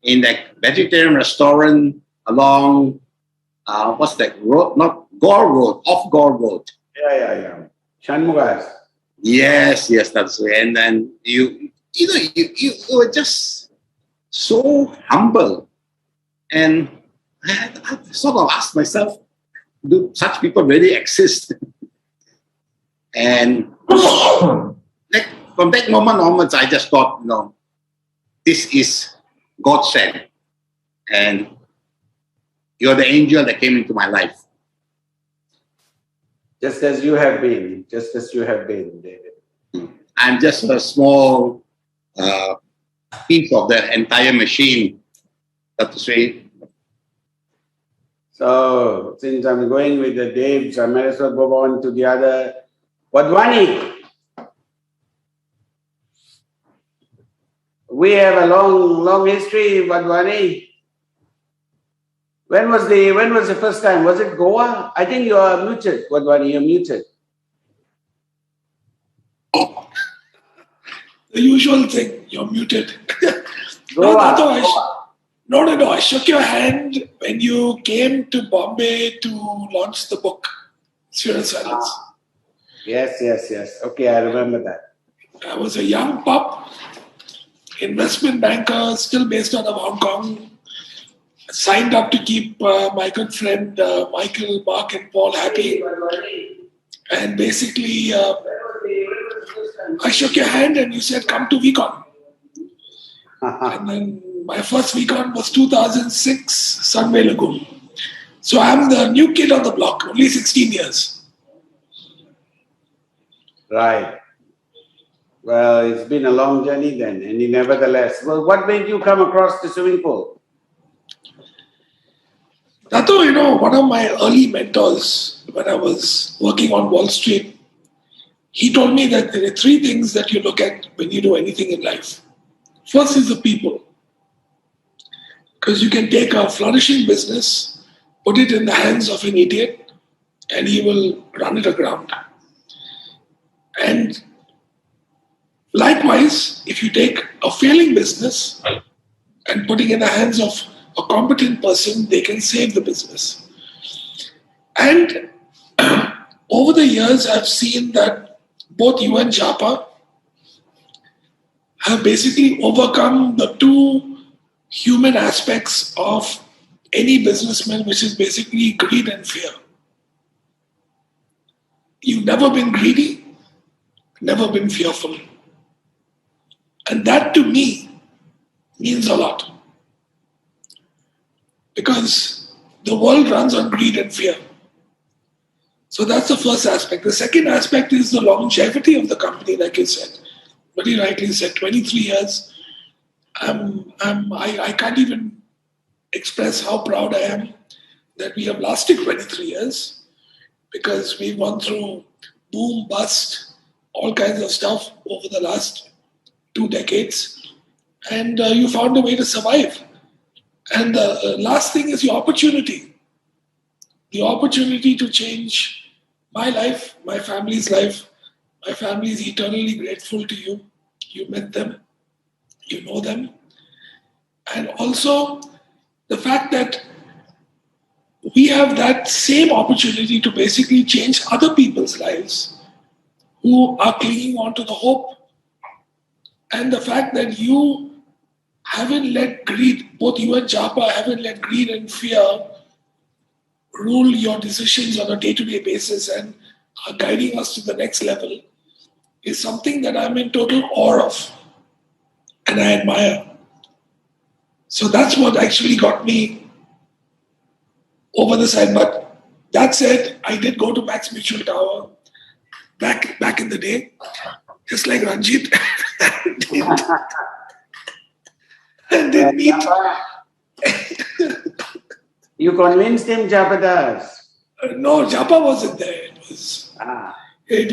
in that vegetarian restaurant along, what's that road? Not Gore Road, off Gore Road. Yeah. Shanmugas. Yes, that's right. And then you were just so humble. And I sort of asked myself, do such people really exist? And from that moment onwards, I just thought, this is God sent. And you're the angel that came into my life. Just as you have been, David. I'm just a small piece of the entire machine, Dr. Sri. So, since I'm going with the Daves, I might as well go on to the other. Wadhwani. We have a long history, Wadhwani. When was the first time? Was it Goa? I think you are muted, Wadhwani, you're muted. The usual thing, you're muted. Goa. No. I shook your hand when you came to Bombay to launch the book, Sphere of Silence. Yes. Okay, I remember that. I was a young pup, investment banker, still based out of Hong Kong. Signed up to keep my good friend Michael, Mark, and Paul happy. And basically, I shook your hand and you said, come to Vcon. And then my first Vcon was 2006, Sunway Lagoon. So I'm the new kid on the block, only 16 years. Right. Well, it's been a long journey then, and nevertheless. Well, what made you come across the swimming pool? Dato, one of my early mentors, when I was working on Wall Street, he told me that there are three things that you look at when you do anything in life. First is the people. Because you can take a flourishing business, put it in the hands of an idiot, and he will run it aground. And likewise, if you take a failing business and putting it in the hands of a competent person, they can save the business. And over the years, I've seen that both you and Japa have basically overcome the two human aspects of any businessman, which is basically greed and fear. You've never been greedy, never been fearful. And that to me means a lot. Because the world runs on greed and fear. So that's the first aspect. The second aspect is the longevity of the company, like you said. Very rightly said, 23 years. I can't even express how proud I am that we have lasted 23 years because we've gone through boom, bust, all kinds of stuff over the last 2 decades. And you found a way to survive. And the last thing is your opportunity. The opportunity to change my life, my family's life. My family is eternally grateful to you. You met them. You know them. And also the fact that we have that same opportunity to basically change other people's lives who are clinging on to the hope. And the fact that you haven't let greed, both you and Japa haven't let greed and fear rule your decisions on a day-to-day basis and are guiding us to the next level is something that I'm in total awe of and I admire. So that's what actually got me over the side. But that said, I did go to Max Mutual Tower back in the day, just like Ranjit. And then meet. You convinced him, Japa does? No, Japa wasn't there. It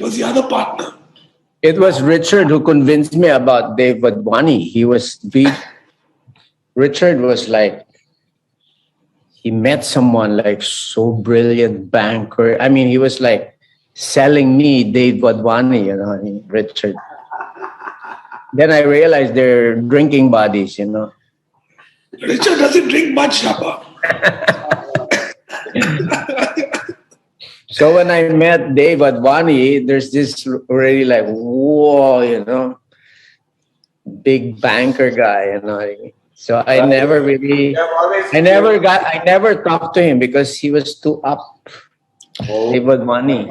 was the other partner. It was Richard who convinced me about Dave Wadhwani. Richard was like, he met someone like so brilliant banker. I mean, he was like selling me Dave Wadhwani, Richard. Then I realized they're drinking buddies, Richard doesn't drink much, Japa. So when I met Dave Wadhwani, there's this already like, whoa, big banker guy, So I never talked to him because he was too up. It was money.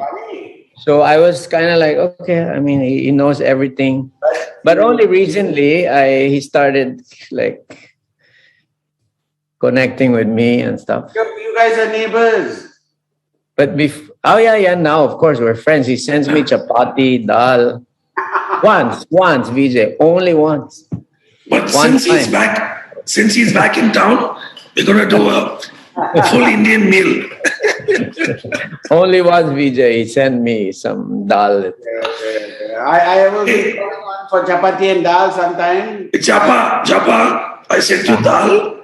So I was kind of like, okay, I mean, he knows everything. But only recently, he started like connecting with me and stuff. You guys are neighbors. But oh yeah, now of course we're friends. He sends me chapati, dal. Once, Vijay, only once. But since he's back in town, we're gonna do a full Indian meal. Only once, Vijay, he sent me some dal. I will be going on for chapati and dal sometime. Japa, I sent you dal.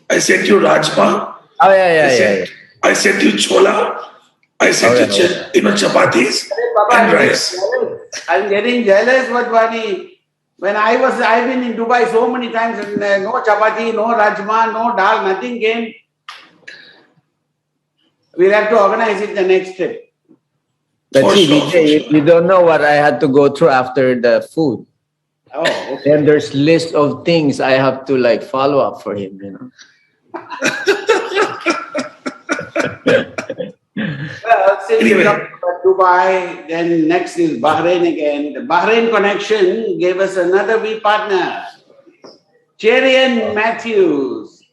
I sent you rajma. Oh yeah. I sent you chola. I sent you chapatis and rice. I'm getting jealous, Wadwani. When I've been in Dubai so many times, and no chapati, no rajma, no dal, nothing came. We'll have to organize it the next trip. But see, Vijay, you don't know what I had to go through after the food. Oh, okay. Then there's list of things I have to like follow up for him, Well, since you're talking about Dubai, then next is Bahrain again. The Bahrain connection gave us another VPartner. Cherian Matthews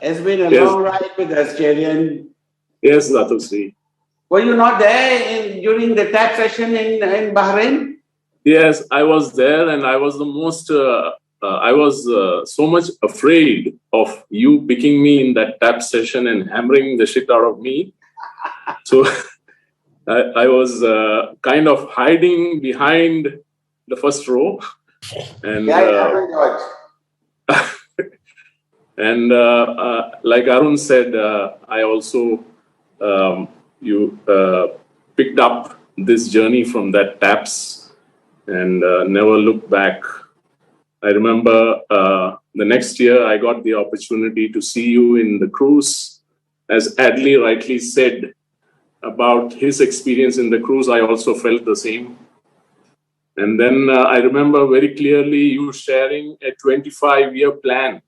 has been a long ride with us, Cherian. Yes, Dato Sri. Were you not there during the tap session in Bahrain? Yes, I was there, and I was the most. I was so much afraid of you picking me in that tap session and hammering the shit out of me. So I was kind of hiding behind the first row, and and like Arun said, I also you picked up this journey from that taps and never looked back. I remember the next year I got the opportunity to see you in the cruise. As Adley rightly said about his experience in the cruise, I also felt the same. And then I remember very clearly you sharing a 25-year plan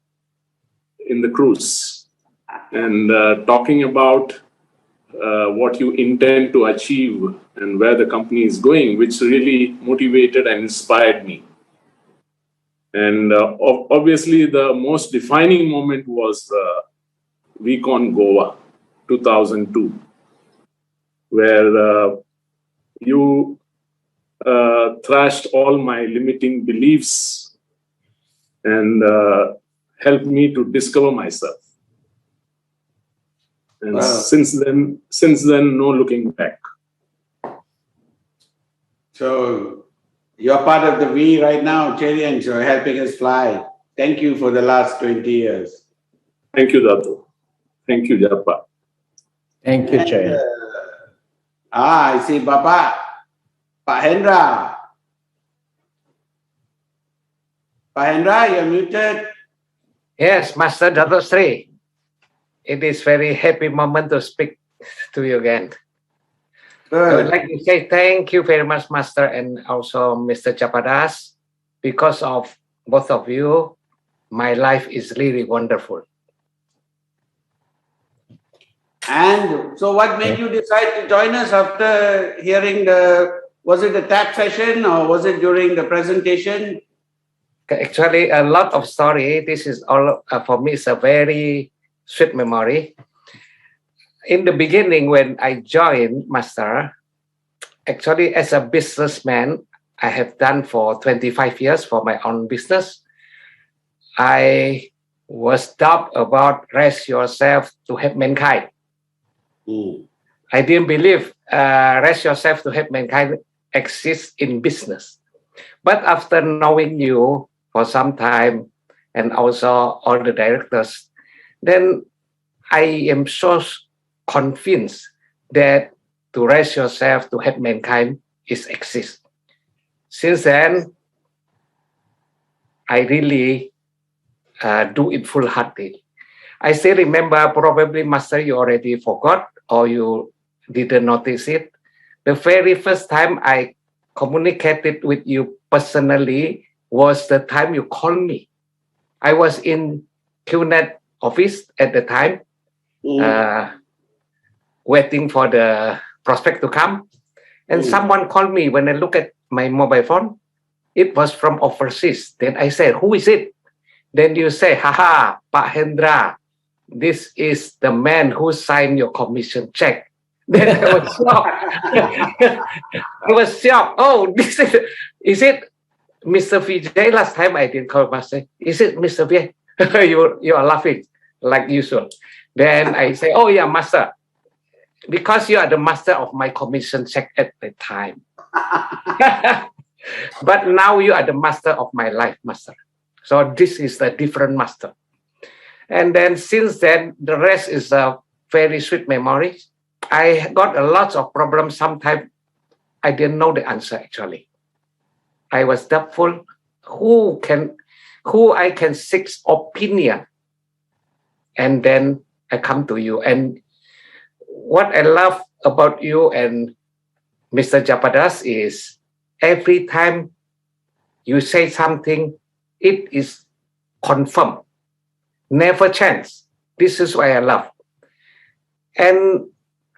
in the cruise and talking about what you intend to achieve and where the company is going, which really motivated and inspired me. And obviously, the most defining moment was Vcon Goa 2002, where you thrashed all my limiting beliefs and helped me to discover myself. And since then, no looking back. So you're part of the V right now, Cherian, so helping us fly. Thank you for the last 20 years. Thank you, Dato. Thank you, Japa. Thank you, Cherian. I see Papa. Pahendra. Pahendra, you're muted. Yes, Master Dato Sri. It is very happy moment to speak to you again. I would like to say thank you very much, Master, and also Mr. Chapadas. Because of both of you, my life is really wonderful. And so what made you decide to join us after hearing was it the tap session or was it during the presentation? Actually, a lot of story. This is all, for me, it's a very sweet memory. In the beginning, when I joined Master, actually as a businessman, I have done for 25 years for my own business. I was taught about raise yourself to help mankind. I didn't believe raise yourself to help mankind exists in business. But after knowing you for some time and also all the directors, then I am so convinced that to raise yourself to help mankind is exist. Since then, I really do it full-heartedly. I still remember, probably Master, you already forgot or you didn't notice it. The very first time I communicated with you personally was the time you called me. I was in Qnet office at the time. waiting for the prospect to come. And someone called me. When I look at my mobile phone, it was from overseas. Then I said, who is it? Then you say, haha, Pak Hendra, this is the man who signed your commission check. Then I was shocked. I was shocked. Oh, this is it Mr. Vijay? Last time I didn't call Master. Is it Mr. Vijay? you are laughing like usual. Then I say, oh yeah, Master. Because you are the master of my commission check at the time. But now you are the master of my life, Master. So this is a different master. And then since then, the rest is a very sweet memory. I got a lot of problems. Sometimes I didn't know the answer actually. I was doubtful who I can seek opinion. And then I come to you. And what I love about you and Mr. Japadas is every time you say something, it is confirmed, never change. This is why I love. And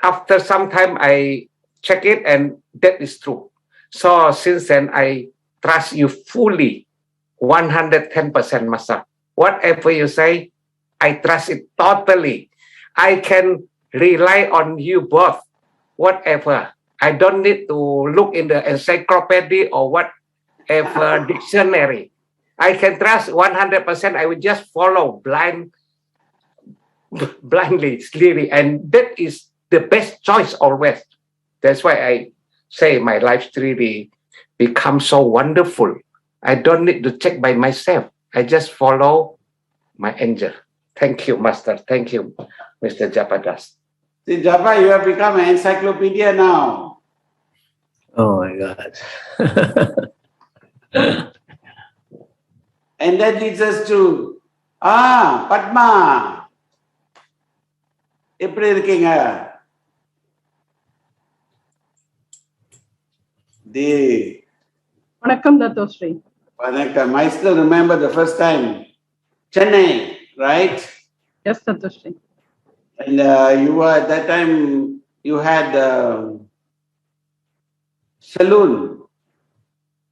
after some time, I check it and that is true. So since then, I trust you fully, 110%, Master. Whatever you say, I trust it totally. I can rely on you both, whatever. I don't need to look in the encyclopedia or whatever dictionary. I can trust 100%. I will just follow blindly, clearly. And that is the best choice always. That's why I say my life really becomes so wonderful. I don't need to check by myself. I just follow my angel. Thank you, Master. Thank you, Mr. Japadas. See, Japa, you have become an encyclopedia now. Oh my God. And that leads us to, Padma. எப்படி இருக்கீங்க? Vanakkam, Dattosri. Vanakkam. I still remember the first time, Chennai, right? Yes, Dattosri. And you were, at that time, you had saloon.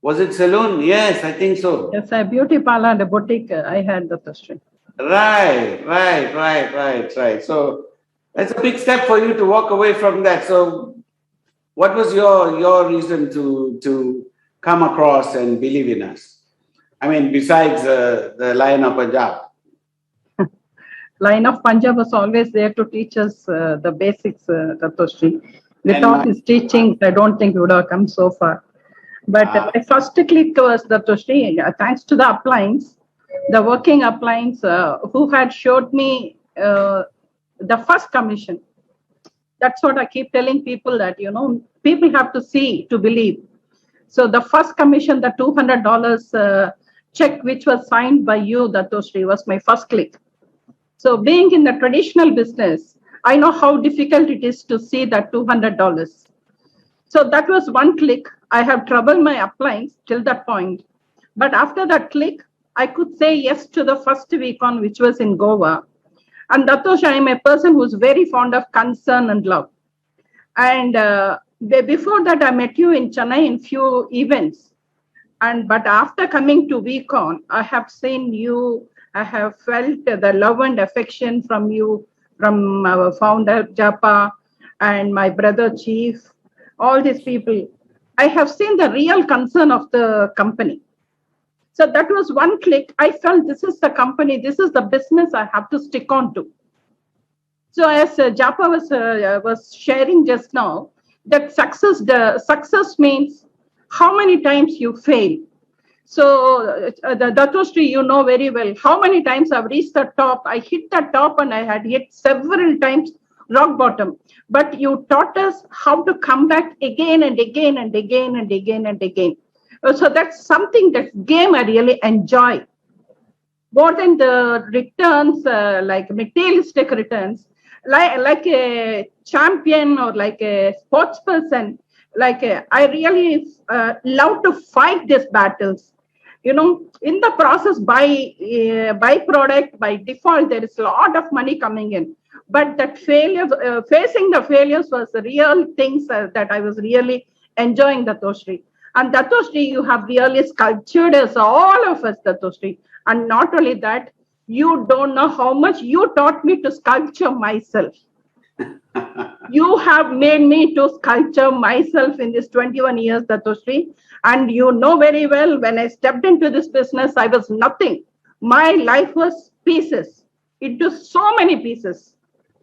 Was it saloon? Yes, I think so. Yes, a beauty parlor and a boutique I had, Dattosri. Right. So that's a big step for you to walk away from that. So what was your reason to come across and believe in us? I mean, besides the Lion of Punjab. Lion of Punjab was always there to teach us the basics, Dattosri. Without his teachings, I don't think we would have come so far. But my first click was Dattosri, thanks to the uplines, the working uplines who had showed me the first commission. That's what I keep telling people that, people have to see to believe. So the first commission, the $200 check, which was signed by you, Dattosri, was my first click. So being in the traditional business, I know how difficult it is to see that $200. So that was one click. I have troubled my uplines till that point. But after that click, I could say yes to the first Vcon, which was in Goa. And Dattosri, I am a person who's very fond of concern and love. And before that, I met you in Chennai in few events. But after coming to Vcon, I have seen you. I have felt the love and affection from you, from our founder, Japa, and my brother, Chief, all these people. I have seen the real concern of the company. So that was one click. I felt this is the company, this is the business I have to stick on to. So as Japa was sharing just now, that success means how many times you fail. So the Dattosri, you know very well how many times I've reached the top. I hit the top and I had hit several times rock bottom. But you taught us how to come back again and again and again and again and again. So that's something, that game I really enjoy. More than the returns, like materialistic returns, like a champion or like a sports person, I really love to fight these battles. In the process, by product, by default, there is a lot of money coming in. But that failures, facing the failures was the real things that I was really enjoying, Datoshri. And Datoshri, you have really sculptured us, all of us, Datoshri. And not only that, you don't know how much you taught me to sculpture myself. You have made me to sculpture myself in these 21 years, Datoshri. And you know very well, when I stepped into this business, I was nothing. My life was pieces. It was so many pieces.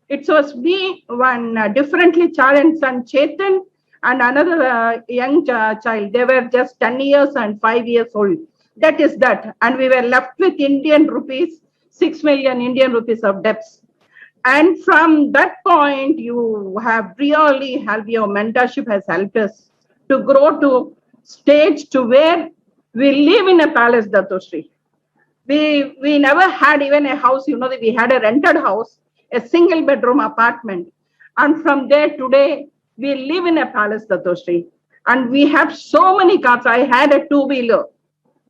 It was me, one differently challenged son, Chetan, and another young child. They were just 10 years and 5 years old. That is that. And we were left with Indian rupees, 6 million Indian rupees of debts. And from that point, you have really helped, your mentorship has helped us to grow to stage to where we live in a palace, Datoshri. We never had even a house, we had a rented house, a single bedroom apartment. And from there today, we live in a palace, Datoshri. And we have so many cars. I had a two-wheeler,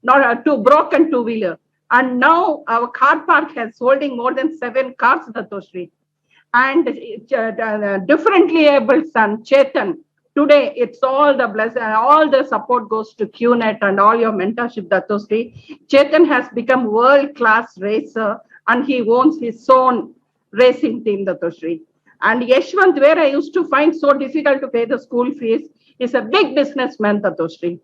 not a broken two-wheeler. And now our car park has holding more than 7 cars, Datoshri. And differently able son, Chetan, today it's all the blessing, all the support goes to Qnet and all your mentorship, Datoshri. Chetan has become world-class racer and he owns his own racing team, Datoshri. And Yeshwant, where I used to find so difficult to pay the school fees, is a big businessman, Datoshri.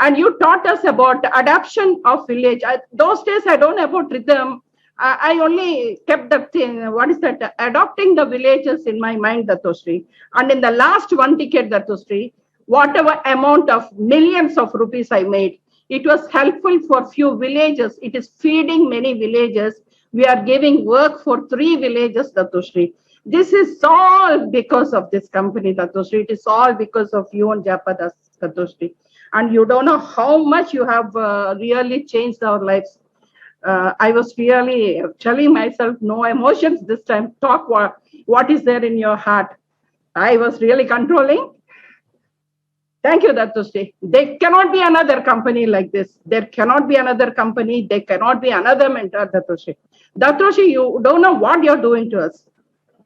And you taught us about adoption of village. Those days I don't know about rhythm. I only kept that thing, what is that, adopting the villages in my mind, Datoshri. And in the last 1 decade, Datoshri, whatever amount of millions of rupees I made, it was helpful for few villages. It is feeding many villages. We are giving work for 3 villages, Datoshri. This is all because of this company, Datoshri. It is all because of you and Japadas, Datoshri. And you don't know how much you have really changed our lives. I was really telling myself, no emotions this time. Talk what is there in your heart. I was really controlling. Thank you, Datoshri. There cannot be another company like this. There cannot be another company. There cannot be another mentor, Datoshri. Datoshri, you don't know what you're doing to us.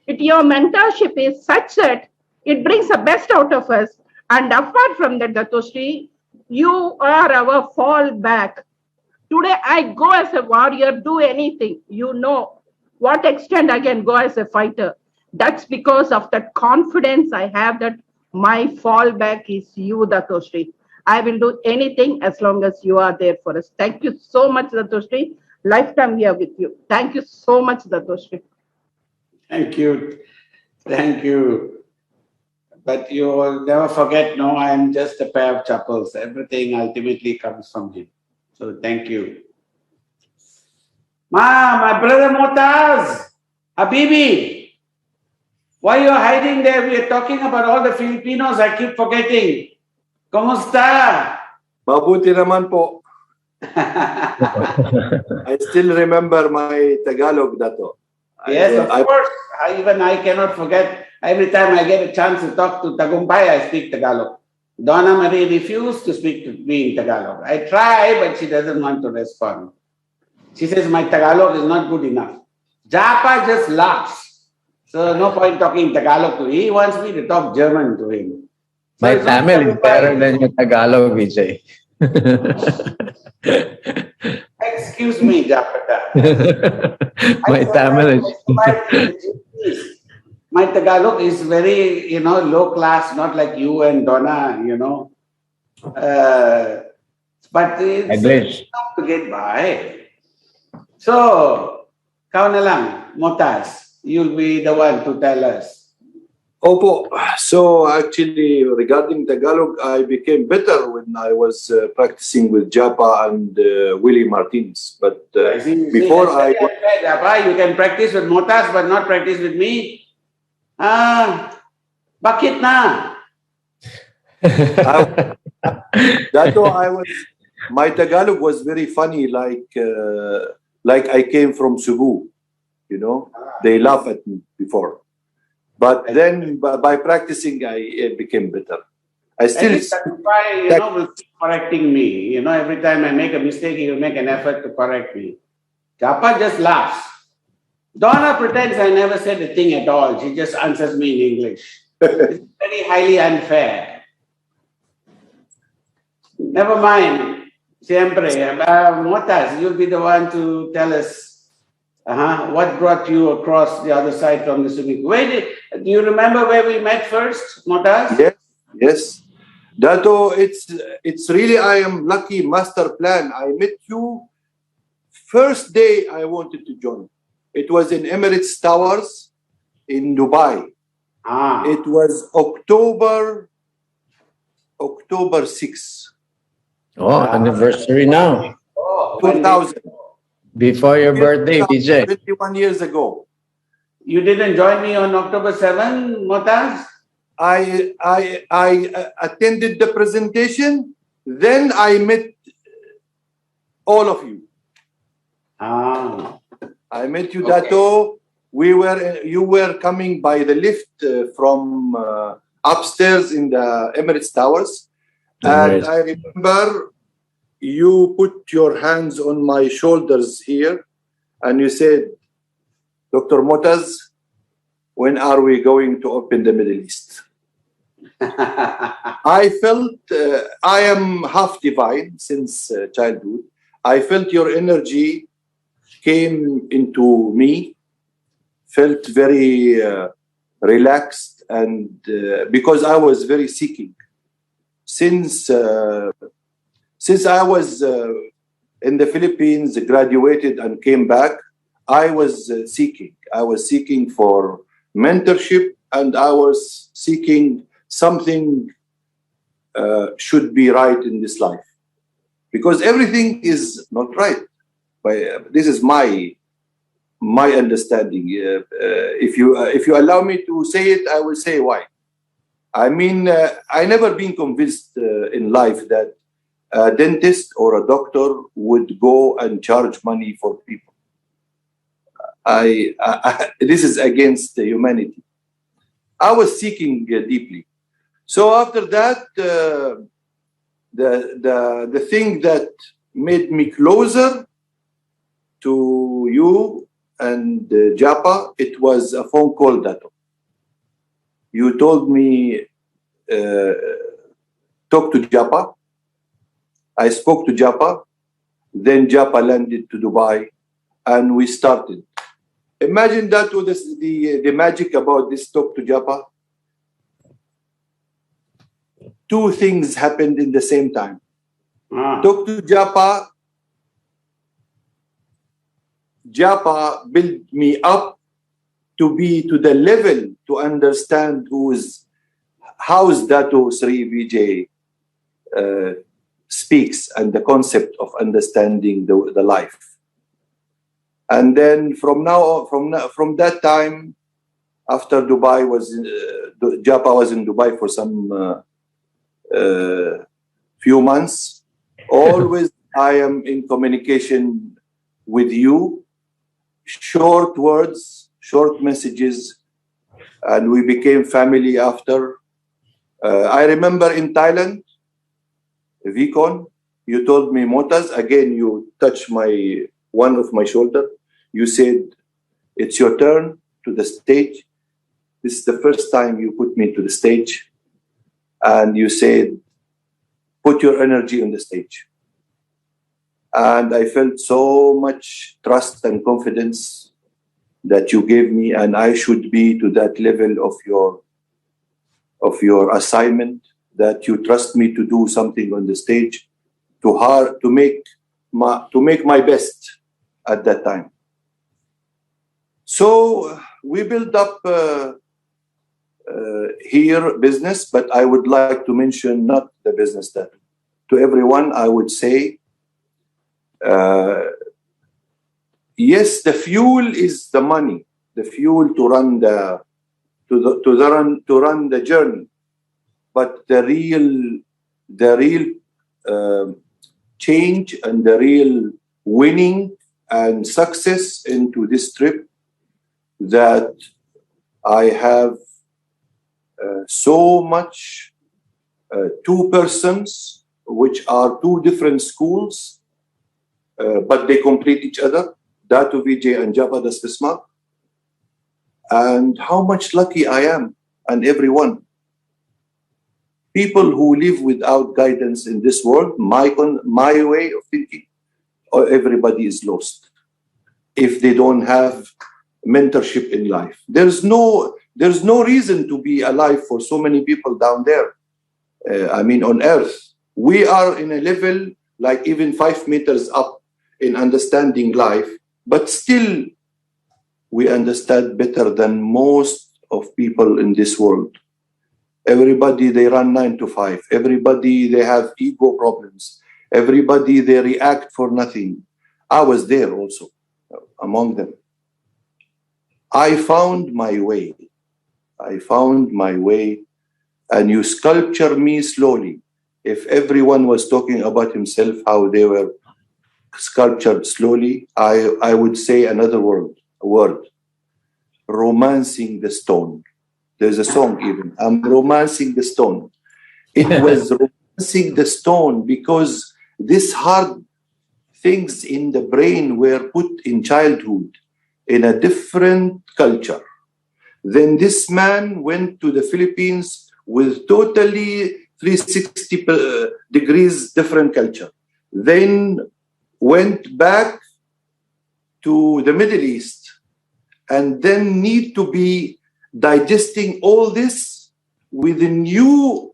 Your mentorship is such that it brings the best out of us. And apart from that, Datoshri, you are our fallback. Today, I go as a warrior, do anything. You know what extent I can go as a fighter. That's because of that confidence I have that my fallback is you, Datoshri. I will do anything as long as you are there for us. Thank you so much, Datoshri. Lifetime here with you. Thank you so much, Datoshri. Thank you. Thank you. But you will never forget, no, I am just a pair of chappals. Everything ultimately comes from him. So thank you. My brother Motaz, Habibi, why you are hiding there? We are talking about all the Filipinos. I keep forgetting. Kumusta? Mabuti naman po. I still remember my Tagalog, Dato. Yes, of course. Even I cannot forget. Every time I get a chance to talk to Tagumpay, I speak Tagalog. Donna Marie refused to speak to me in Tagalog. I try, but she doesn't want to respond. She says my Tagalog is not good enough. Japa just laughs. So no point talking Tagalog to him. He wants me to talk German to him. So my Tamil is better than your Tagalog, Vijay. Excuse me, Japata. My Tamil is... My Tagalog is very, low class, not like you and Donna, But it's enough to get by. So, kau na lang, Motas, you'll be the one to tell us. Opo. So actually, regarding Tagalog, I became better when I was practicing with Japa and Willie Martinez. But before you can practice with Motas, but not practice with me. Bakit na? My Tagalog was very funny, like I came from Cebu, They laugh at me before. But then by practicing, I became better. I still... will keep correcting me. Every time I make a mistake, he will make an effort to correct me. Japa just laughs. Donna pretends I never said a thing at all. She just answers me in English. It's very highly unfair. Never mind. Siempre. Motas, you'll be the one to tell us what brought you across the other side from the swimming pool. Do you remember where we met first, Motas? Yes, yes. Dato, it's really, I am lucky master plan. I met you first day I wanted to join. It was in Emirates Towers in Dubai. It was October 6. Oh, anniversary now. 2000. Before your birthday, VJ. 21 years ago. You didn't join me on October 7, Motas? I attended the presentation, then I met all of you. I met you, Dato. You were coming by the lift from upstairs in the Emirates Towers. And I remember you put your hands on my shoulders here and you said, Dr. Motas, when are we going to open the Middle East? I felt, I am half divine since childhood. I felt your energy came into me, felt very relaxed, and because I was very seeking. Since I was in the Philippines, graduated and came back, I was seeking. I was seeking for mentorship, and I was seeking something should be right in this life, because everything is not right. This is my understanding. If you allow me to say it, I will say why. I mean, I never been convinced in life that a dentist or a doctor would go and charge money for people. This is against humanity. I was seeking deeply. So after that, the thing that made me closer to you and Japa, it was a phone call, Dato. You told me, talk to Japa. I spoke to Japa. Then Japa landed to Dubai, and we started. Imagine that was the magic about this talk to Japa. Two things happened in the same time. Talk to Japa. Japa built me up to be to the level to understand how Dato Sri Vijay speaks and the concept of understanding the life. And then from that time, after Dubai Japa was in Dubai for some few months. Always I am in communication with you. Short words, short messages, and we became family after. I remember in Thailand, Vcon, you told me, Motas, again you touched one of my shoulder. You said, it's your turn to the stage. This is the first time you put me to the stage. And you said, put your energy on the stage. And I felt so much trust and confidence that you gave me, and I should be to that level of your assignment, that you trust me to do something on the stage, to make my best at that time. So we built up here business, but I would like to mention not the business that. To everyone, I would say, yes, the fuel is the money, the fuel to run the journey, but the real change and the real winning and success into this trip, that I have so much two persons which are two different schools, but they complete each other, Dato Vijay and Japa Das Visma. and how much lucky I am and everyone. People who live without guidance in this world, my way of thinking, or everybody is lost if they don't have mentorship in life. There's no reason to be alive for so many people down there. On earth, we are in a level like even 5 meters up in understanding life, but still we understand better than most of people in this world. Everybody, they run 9 to 5. Everybody, they have ego problems. Everybody, they react for nothing. I was there also among them. I found my way. And you sculpture me slowly. If everyone was talking about himself, how they were sculptured slowly, I would say another word, romancing the stone. There's a song even, I'm romancing the stone. It was romancing the stone because these hard things in the brain were put in childhood in a different culture. Then this man went to the Philippines with totally 360 degrees different culture. Then went back to the Middle East and then need to be digesting all this with a new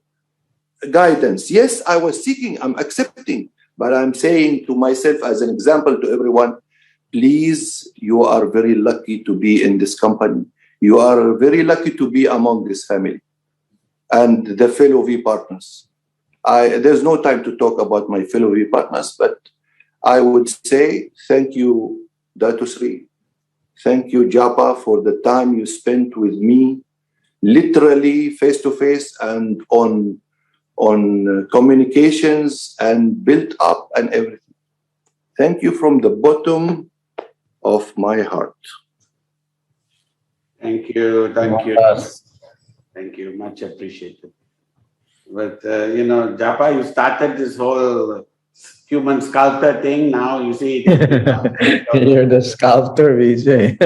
guidance. Yes, I was seeking, I'm accepting, but I'm saying to myself as an example to everyone, please, you are very lucky to be in this company. You are very lucky to be among this family and the fellow VPartners. There's no time to talk about my fellow VPartners, but I would say thank you, Dato Sri. Thank you, Japa, for the time you spent with me, literally face-to-face and on communications and built up and everything. Thank you from the bottom of my heart. Thank you. Thank you. Much appreciated. But, Japa, you started this whole human sculptor thing. Now you see You're the sculptor, Vijay.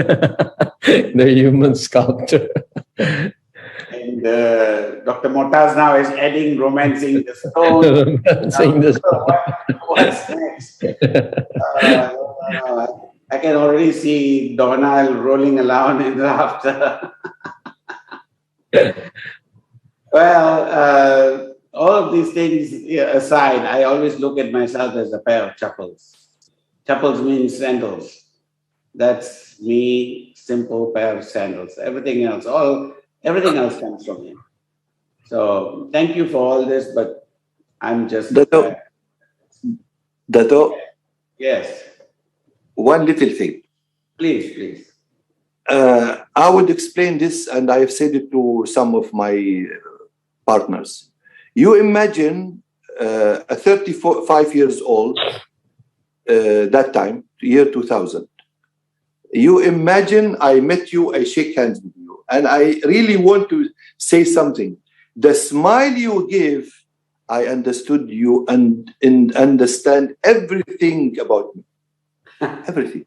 The human sculptor. And Dr. Motas now is adding romancing the stone. Romancing the stone. What's next? I can already see Donald rolling around in laughter. Well, all of these things aside, I always look at myself as a pair of chappals. Chappals means sandals. That's me, simple pair of sandals. Everything else comes from him. So thank you for all this, but I'm just... Dato? Yes. One little thing. Please. I would explain this, and I have said it to some of my partners. You imagine a 35 years old, that time, year 2000. You imagine I met you, I shake hands with you, and I really want to say something. The smile you give, I understood you and understand everything about me. Everything.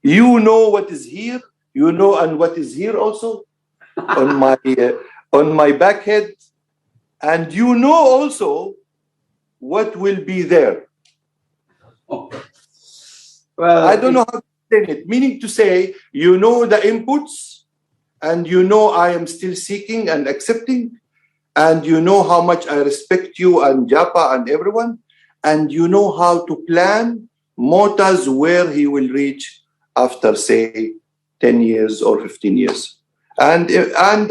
You know what is here, you know, and what is here also on my back head, and you know also what will be there. Oh. Well, I don't know how to explain it. Meaning to say, you know the inputs, and you know I am still seeking and accepting, and you know how much I respect you and Japa and everyone, and you know how to plan Motas where he will reach after, say, 10 years or 15 years. And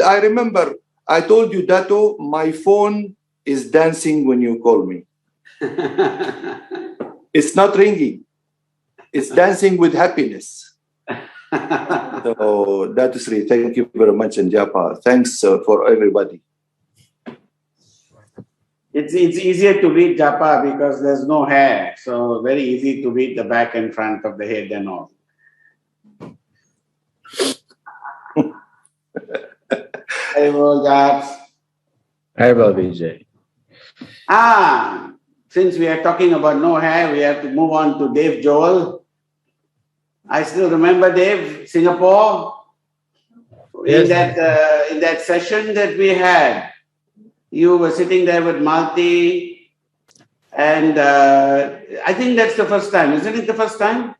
I remember, I told you, Dato, my phone is dancing when you call me. It's not ringing. It's dancing with happiness. So, Dato Sri, thank you very much, and Japa. Thanks for everybody. It's easier to read Japa because there's no hair. So very easy to read the back and front of the head and all. Hey, Japs. Hi, Vijay. Since we are talking about no hair, we have to move on to Dave Joel. I still remember Dave, Singapore. in that session that we had, you were sitting there with Malti, and I think that's the first time, isn't it? The first time?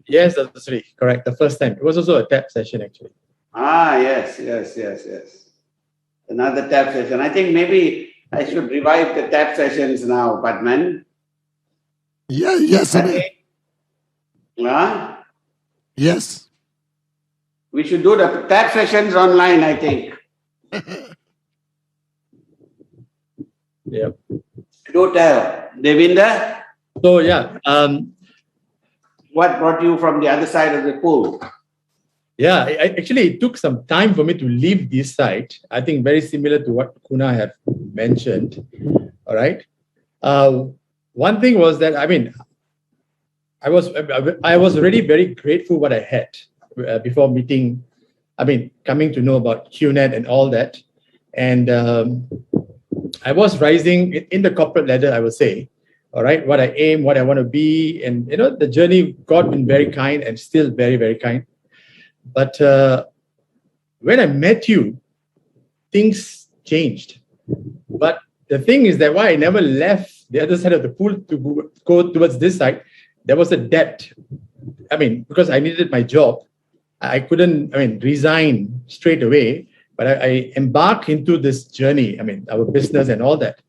Yes, that's right. Correct. The first time. It was also a tap session, actually. Ah, yes. Another tap session. I think maybe I should revive the tap sessions now, Padman. Yeah, yes. Huh? Yes. We should do the tap sessions online, I think. Yeah. Do tell. Devinda? So, yeah. What brought you from the other side of the pool? Yeah, actually, it took some time for me to leave this site. I think very similar to what Kuna had mentioned. All right. One thing was that, I mean, I was already very grateful what I had before meeting, coming to know about Qnet and all that. And I was rising in the corporate ladder, I would say. All right, what I aim, what I want to be. And, the journey, God been very kind and still very, very kind. But when I met you, things changed. But the thing is that why I never left the other side of the pool to go towards this side, there was a debt. Because I needed my job, I couldn't, resign straight away. But I embarked into this journey, our business and all that.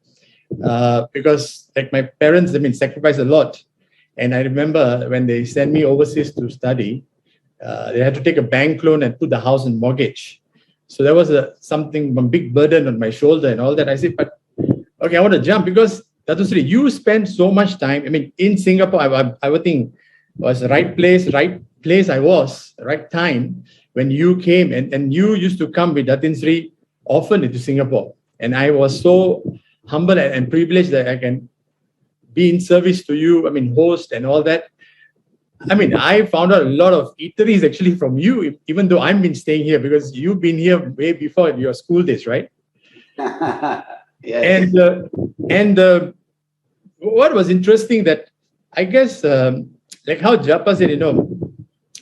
Because like my parents, sacrificed a lot. And I remember when they sent me overseas to study, they had to take a bank loan and put the house in mortgage. So there was a big burden on my shoulder and all that. I said, but okay, I want to jump because Datusri, you spend so much time. In Singapore, I would think was the right place I was, right time when you came and you used to come with Datinsri often into Singapore. And I was so humble and privileged that I can be in service to you, host and all that. I found out a lot of eateries actually from you, even though I've been staying here because you've been here way before your school days, right? Yes. And what was interesting that I guess, like how Japa said,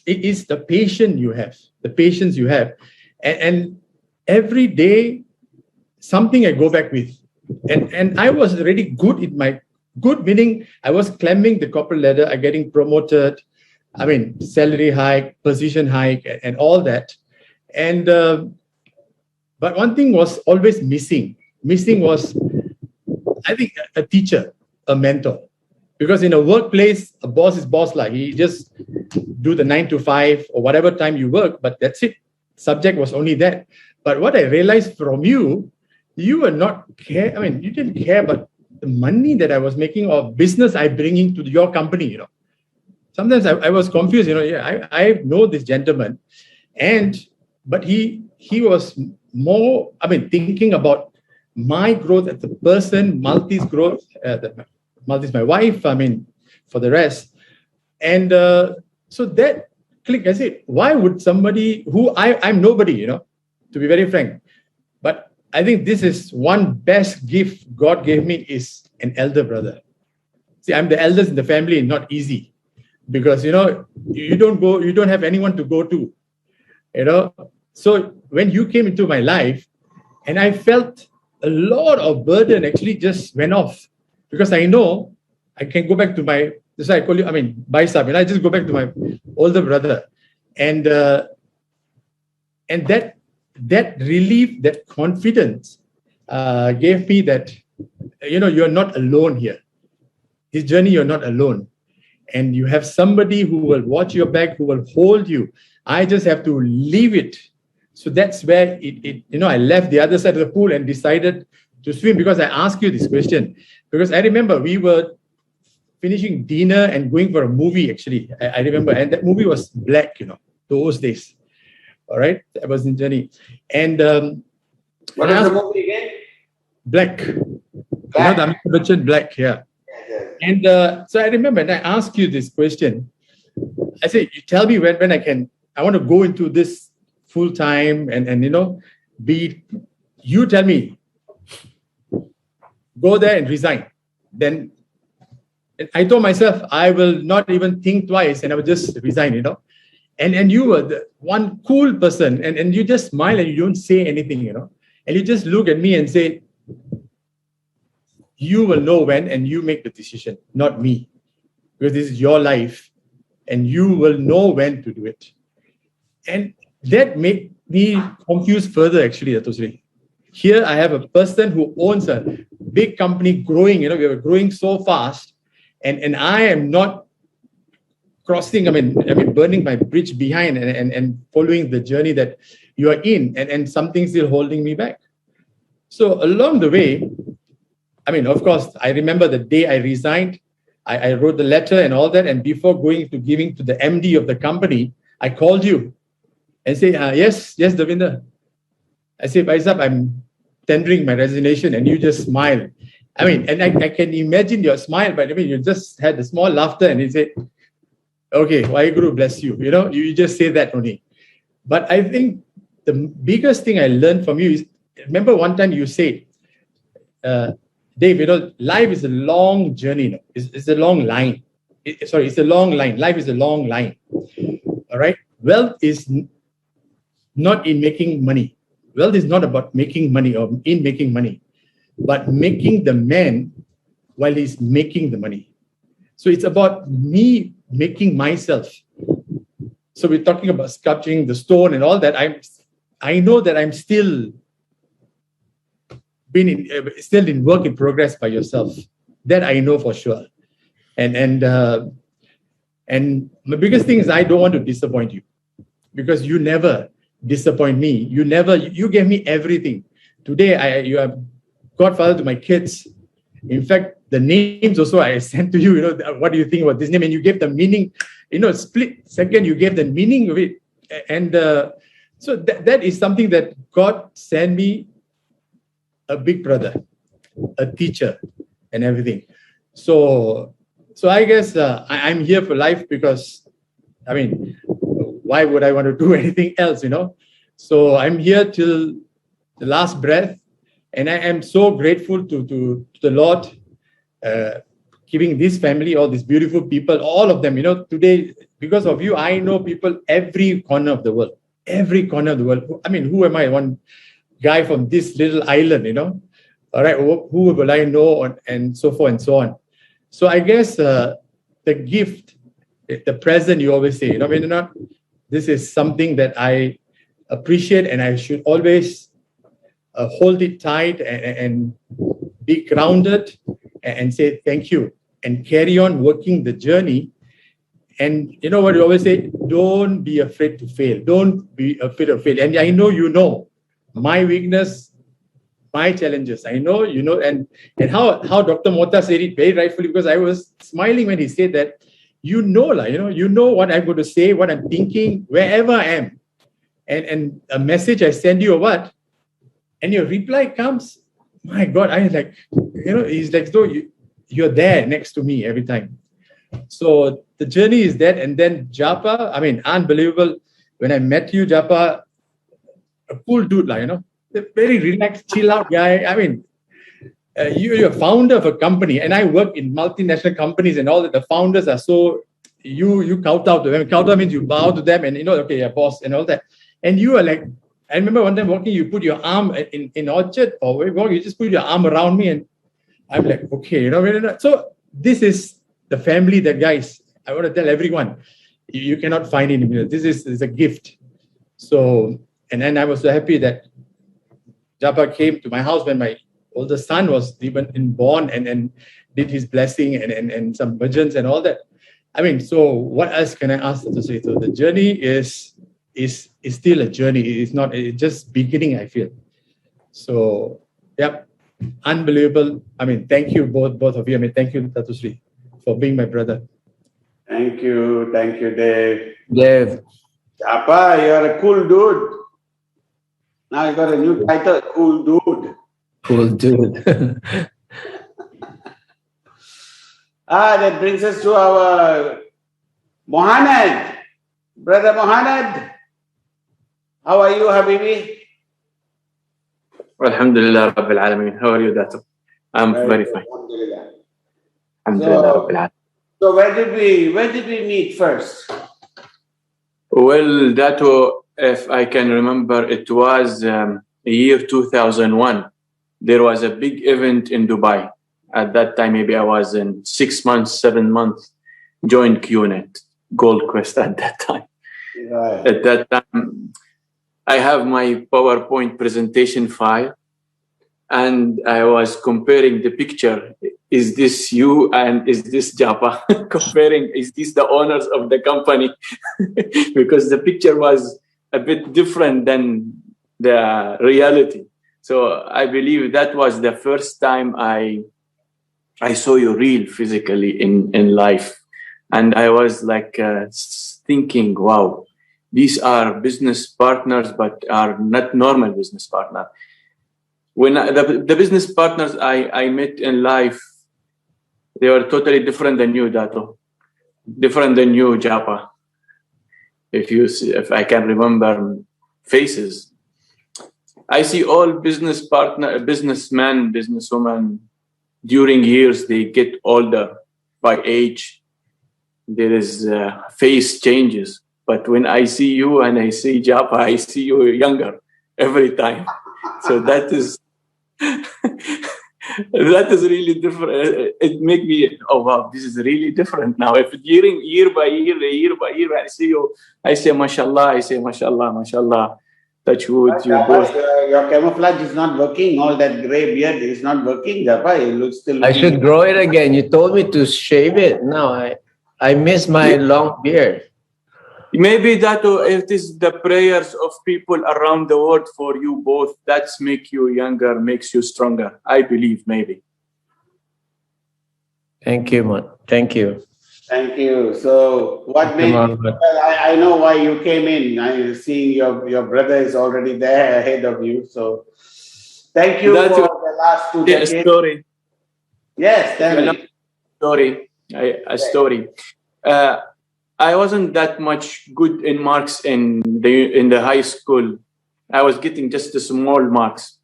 it is the patience you have. And every day, something I go back with. And I was already good in my good meaning I was climbing the corporate ladder, getting promoted, salary hike, position hike, and all that. And but one thing was always missing. Missing was, I think, a teacher, a mentor. Because in a workplace, a boss is boss like he just do the 9 to 5 or whatever time you work, but that's it. Subject was only that. But what I realized from you, you were not care. You didn't care about the money that I was making or business I bringing to your company. Sometimes I was confused. I know this gentleman, but he was more. Thinking about my growth as a person, Malti's growth. Malti's my wife. For the rest, and so that click. I said, why would somebody who I'm nobody, to be very frank, but I think this is one best gift God gave me is an elder brother. See, I'm the eldest in the family, not easy because, you don't have anyone to go to, So when you came into my life and I felt a lot of burden actually just went off because I know I can go back to my, that's why I call you, Baisab, and I just go back to my older brother. And that relief, that confidence gave me that, you're not alone here. This journey, you're not alone. And you have somebody who will watch your back, who will hold you. I just have to leave it. So that's where I left the other side of the pool and decided to swim because I asked you this question. Because I remember we were finishing dinner and going for a movie, actually. I remember. And that movie was Black, those days. All right, that was in journey, and what was the movie again? Black. The Amitabh Bachchan Black, yeah. And so I remember, and I asked you this question. I said, "You tell me when I want to go into this full time, and be. You tell me, go there and resign. Then I told myself I will not even think twice, and I will just resign. And you were the one cool person, and you just smile and you don't say anything, and you just look at me and say, you will know when, and you make the decision, not me, because this is your life and you will know when to do it. And that made me confused further, actually, Dato' Here I have a person who owns a big company growing, we are growing so fast, and I am not crossing, burning my bridge behind and following the journey that you are in, and something still holding me back. So along the way, of course, I remember the day I resigned, I wrote the letter and all that, and before going to giving to the MD of the company, I called you and say, yes, Davinder. I say, Paisap, I'm tendering my resignation, and you just smile. And I can imagine your smile, but you just had a small laughter, and you said, okay, Waheguru bless you. You just say that only. But I think the biggest thing I learned from you is, remember one time you said, Dave, life is a long journey. It's a long line. It's a long line. Life is a long line. All right. Wealth is not in making money. Wealth is not about making money or in making money, but making the man while he's making the money. So it's about me making myself. So we're talking about sculpturing the stone and all that. I know that I'm still in work in progress by yourself. That I know for sure. And my biggest thing is I don't want to disappoint you, because you never disappoint me. You gave me everything. Today you are godfather to my kids. In fact, the names also I sent to you, what do you think about this name? And you gave the meaning, split second, you gave the meaning of it. And so that is something that God sent me, a big brother, a teacher, and everything. So I guess I'm here for life, because, why would I want to do anything else, So I'm here till the last breath. And I am so grateful to the Lord, giving this family, all these beautiful people, all of them, today, because of you, I know people every corner of the world. Every corner of the world. Who am I? One guy from this little island, all right, who will I know, and so forth and so on. So I guess the gift, the present, you always say, this is something that I appreciate, and I should always hold it tight and be grounded and say thank you and carry on working the journey. And you know what you always say, don't be afraid to fail. Don't be afraid of fail. And I know my weakness, my challenges. I know, and how Dr. Mota said it very rightfully, because I was smiling when he said that, you know what I'm going to say, what I'm thinking, wherever I am. And a message I send you or what, and your reply comes, my God, I like, it's like though you're there next to me every time. So the journey is that. And then Japa, unbelievable. When I met you, Japa, a cool dude, a very relaxed, chill out guy. You're a founder of a company, and I work in multinational companies and all that. The founders are so, you kowtow to them. Kowtow means you bow to them and, okay, you're boss and all that. And you are like, I remember one time walking, you put your arm in Orchard or where you walk, you just put your arm around me, and I'm like, okay, So this is the family that, guys, I want to tell everyone, you cannot find it. This is a gift. So, and then I was so happy that Japa came to my house when my older son was even born and did his blessing and some bhajans and all that. So what else can I ask to say? So the journey is still a journey. It's not, it's just beginning, I feel. So, yep, unbelievable. Thank you both of you. Thank you, Dato' Sri, for being my brother. Thank you, Dave. Dave. Japa, you're a cool dude. Now you got a new title, cool dude. Cool dude. That brings us to our Mohanad. Brother Mohanad, how are you, Habibi? Alhamdulillah Rabbil Alameen. How are you, Dato? I'm very fine. Alhamdulillah Rabbil Alameen. So where did we meet first? Well, that was, if I can remember, it was year 2001. There was a big event in Dubai. At that time, maybe I was in 6 months, 7 months, joined Qnet, Gold Quest at that time. Right. At that time, I have my PowerPoint presentation file, and I was comparing the picture. Is this you and is this Japa? Comparing, is this the owners of the company? Because the picture was a bit different than the reality. So I believe that was the first time I saw you real physically in life. And I was like thinking, wow, these are business partners, but are not normal business partners. When the business partners I met in life, they were totally different than you, Dato. Different than you, Japa. If I can remember faces. I see all businessmen, businesswomen, during years, they get older by age. There is face changes. But when I see you and I see Japa, I see you younger every time. So that is that is really different. It makes me, oh wow, this is really different now. If year by year, I see you, I say mashallah, mashallah. Touch wood, you both. Your camouflage is not working. All that gray beard is not working, Japa. It looks still. I should grow it again. You told me to shave it. No, I miss my long beard. Maybe that it is the prayers of people around the world for you both. That's make you younger, makes you stronger. I believe maybe. Thank you, man. Thank you. Thank you. So what made you, I know why you came in. I see your brother is already there ahead of you. So thank you That's for the last 2 decades. Story. Yes, tell me. A story. I wasn't that much good in marks in the high school. I was getting just the small marks.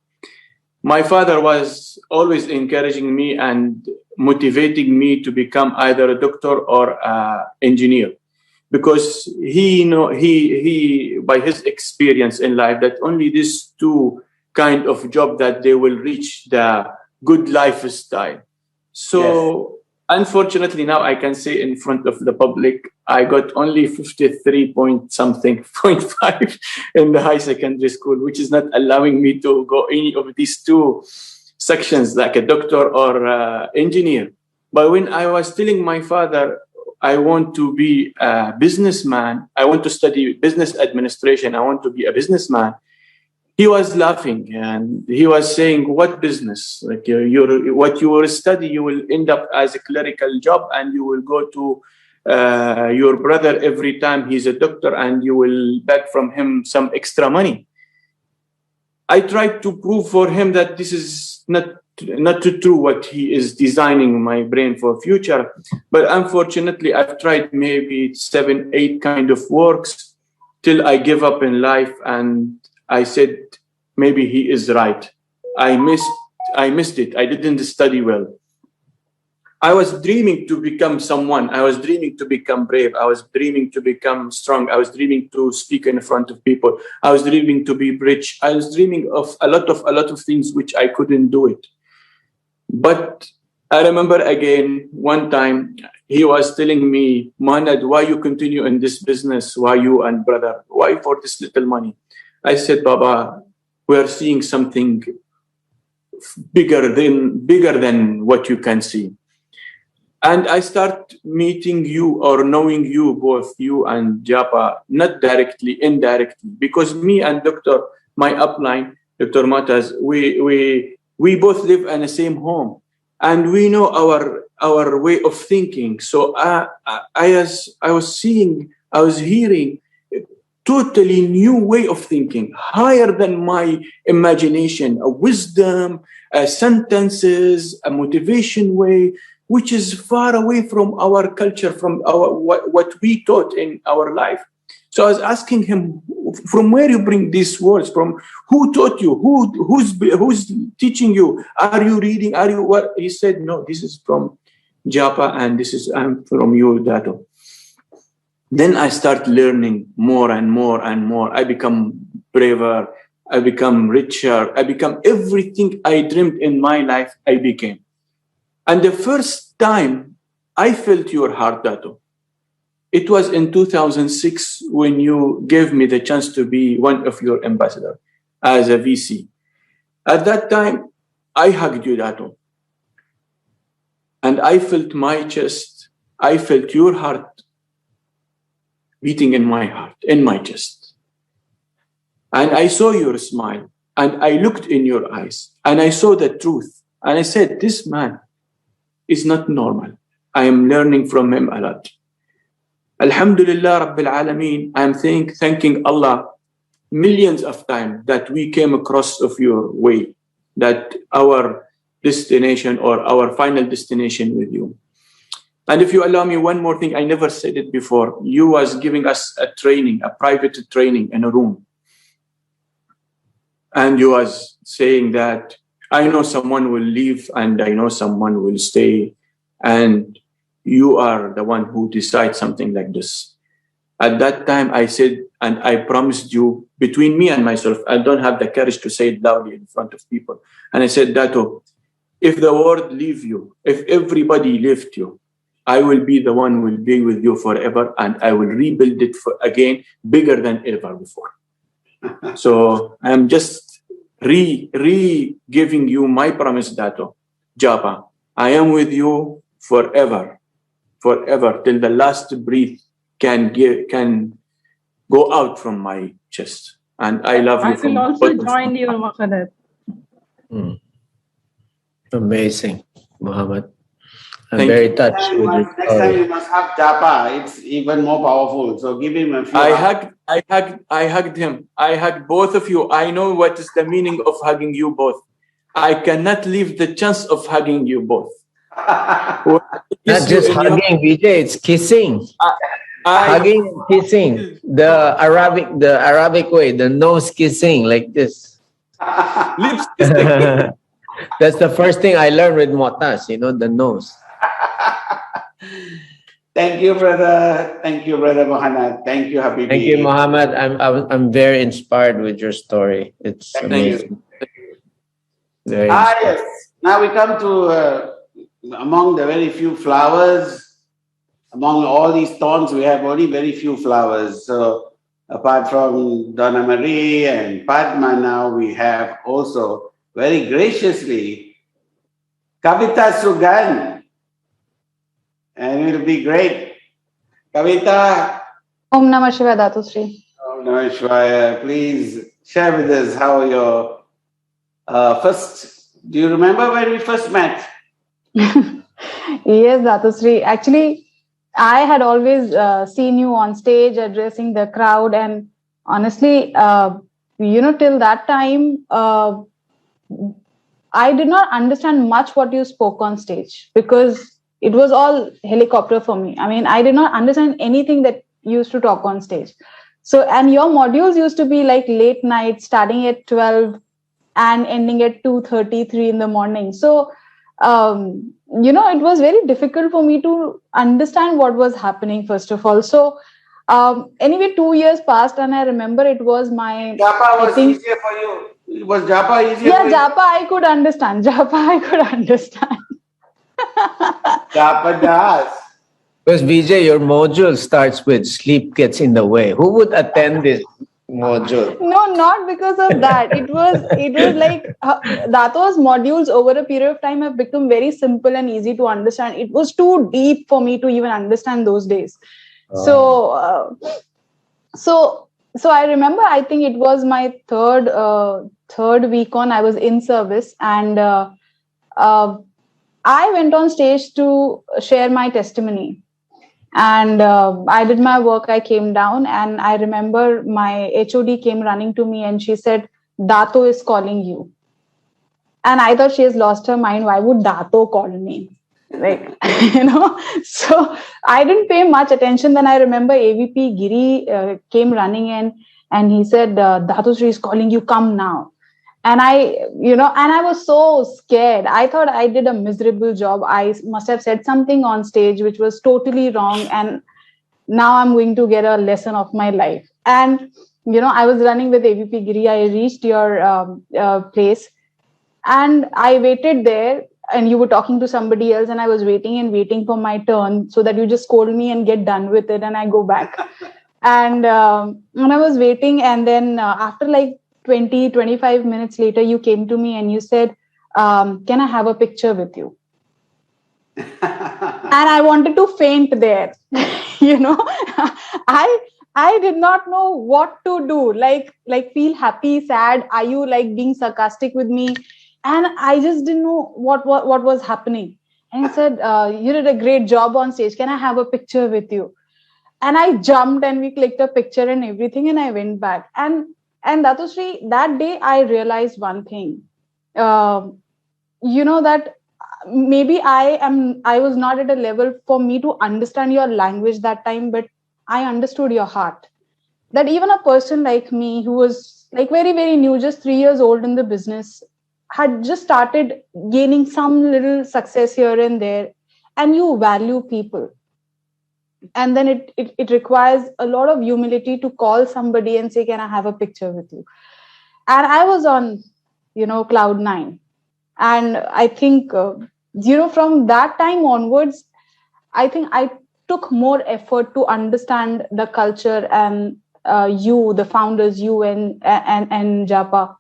My father was always encouraging me and motivating me to become either a doctor or an engineer, because he by his experience in life that only these two kind of job that they will reach the good lifestyle. So. Yes. Unfortunately, now I can say in front of the public, I got only 53.5 in the high secondary school, which is not allowing me to go any of these two sections, like a doctor or engineer. But when I was telling my father, I want to be a businessman, I want to study business administration, I want to be a businessman, he was laughing and he was saying, what business? Like what you will study, you will end up as a clerical job and you will go to your brother every time he's a doctor and you will beg from him some extra money. I tried to prove for him that this is not true what he is designing my brain for future. But unfortunately, I've tried maybe 7, 8 kind of works till I give up in life, and I said, maybe he is right. I missed it. I didn't study well. I was dreaming to become someone. I was dreaming to become brave. I was dreaming to become strong. I was dreaming to speak in front of people. I was dreaming to be rich. I was dreaming of a lot of things which I couldn't do it. But I remember again, one time he was telling me, Manad, why you continue in this business? Why you and brother? Why for this little money? I said, Baba, we are seeing something bigger than what you can see. And I start meeting you or knowing you, both you and Japa, not directly, indirectly, because me and my upline, Dr. Matas, we both live in the same home, and we know our way of thinking. So I was hearing totally new way of thinking, higher than my imagination, a wisdom, sentences, a motivation way, which is far away from our culture, from what we taught in our life. So I was asking him, from where you bring these words from? Who taught you? Who's teaching you? Are you reading? Are you what? He said, no, this is from Japa, and this is from you, Dato. Then I start learning more and more and more. I become braver. I become richer. I become everything I dreamed in my life, I became. And the first time I felt your heart, Dato, it was in 2006 when you gave me the chance to be one of your ambassadors as a VC. At that time, I hugged you, Dato. And I felt my chest. I felt your heart beating in my heart, in my chest. And I saw your smile. And I looked in your eyes. And I saw the truth. And I said, this man is not normal. I am learning from him a lot. Alhamdulillah Rabbil Alameen, I am thanking Allah millions of times that we came across of your way, that our destination or our final destination with you. And if you allow me one more thing, I never said it before. You was giving us a training, a private training in a room. And you was saying that I know someone will leave and I know someone will stay. And you are the one who decides something like this. At that time, I said, and I promised you, between me and myself, I don't have the courage to say it loudly in front of people. And I said, Dato, if the world leave you, if everybody left you, I will be the one who will be with you forever, and I will rebuild it again, bigger than ever before. So I'm just re-giving you my promise, Dato. Japa, I am with you forever, forever, till the last breath can go out from my chest. And I love you. I will also join you, Muhammad. Amazing, Muhammad. I'm Thank very you. touched with your Next time you must have Japa. It's even more powerful. So give him a few. I hugged him. I hugged both of you. I know what is the meaning of hugging you both. I cannot leave the chance of hugging you both. Not just hugging, Vijay, it's kissing. Hugging and kissing. The Arabic way, the nose kissing like this. Lips kissing. That's the first thing I learned with Motas, the nose. Thank you, brother. Thank you, brother Muhammad. Thank you, Habibi. Thank you, Muhammad. I'm very inspired with your story. It's amazing. Very yes. Now we come to among the very few flowers. Among all these thorns, we have only very few flowers. So apart from Donna Marie and Padma, now we have also very graciously Kavita Sugan. And it will be great. Kavita. Om Namah Shivaya, Datu Sri. Om Namah Shivaya. Please share with us how your do you remember when we first met? Yes, Datu Sri. Actually, I had always seen you on stage addressing the crowd, and honestly, till that time, I did not understand much what you spoke on stage because it was all helicopter for me. I mean, I did not understand anything that you used to talk on stage. So, and your modules used to be like late night, starting at 12 and ending at 2:30, 3 in the morning. So, it was very difficult for me to understand what was happening, first of all. So, anyway, 2 years passed, and I remember it was my... Japa was easier for you. Was Japa easier for you? Yeah, Japa I could understand. Japa does. Because Vijay, your module starts with sleep gets in the way. Who would attend this module? No, not because of that. It was like Dato's modules over a period of time have become very simple and easy to understand. It was too deep for me to even understand those days. So I remember, I think it was my third Vcon. I was in service, and I went on stage to share my testimony. And I did my work. I came down, and I remember my HOD came running to me, and she said, "Dato is calling you." And I thought she has lost her mind. Why would Dato call me? Like, so I didn't pay much attention. Then I remember AVP Giri came running in, and he said, "Dato Sri is calling you, come now." And I was so scared. I thought I did a miserable job. I must have said something on stage which was totally wrong. And now I'm going to get a lesson of my life. And, I was running with AVP Giri. I reached your place and I waited there, and you were talking to somebody else, and I was waiting and waiting for my turn so that you just scold me and get done with it and I go back. And when I was waiting, and then after like 20-25 minutes later, you came to me and you said, can I have a picture with you? And I wanted to faint there. I did not know what to do, like feel happy, sad. Are you like being sarcastic with me? And I just didn't know what was happening. And he said, you did a great job on stage. Can I have a picture with you? And I jumped and we clicked a picture and everything, and I went back. And Datushree, that day I realized one thing, that maybe I was not at a level for me to understand your language that time, but I understood your heart. That even a person like me, who was like very, very new, just 3 years old in the business, had just started gaining some little success here and there, and you value people. And then it requires a lot of humility to call somebody and say, can I have a picture with you? And I was on, cloud 9. And I think, from that time onwards, I think I took more effort to understand the culture and you, the founders, you and Japa.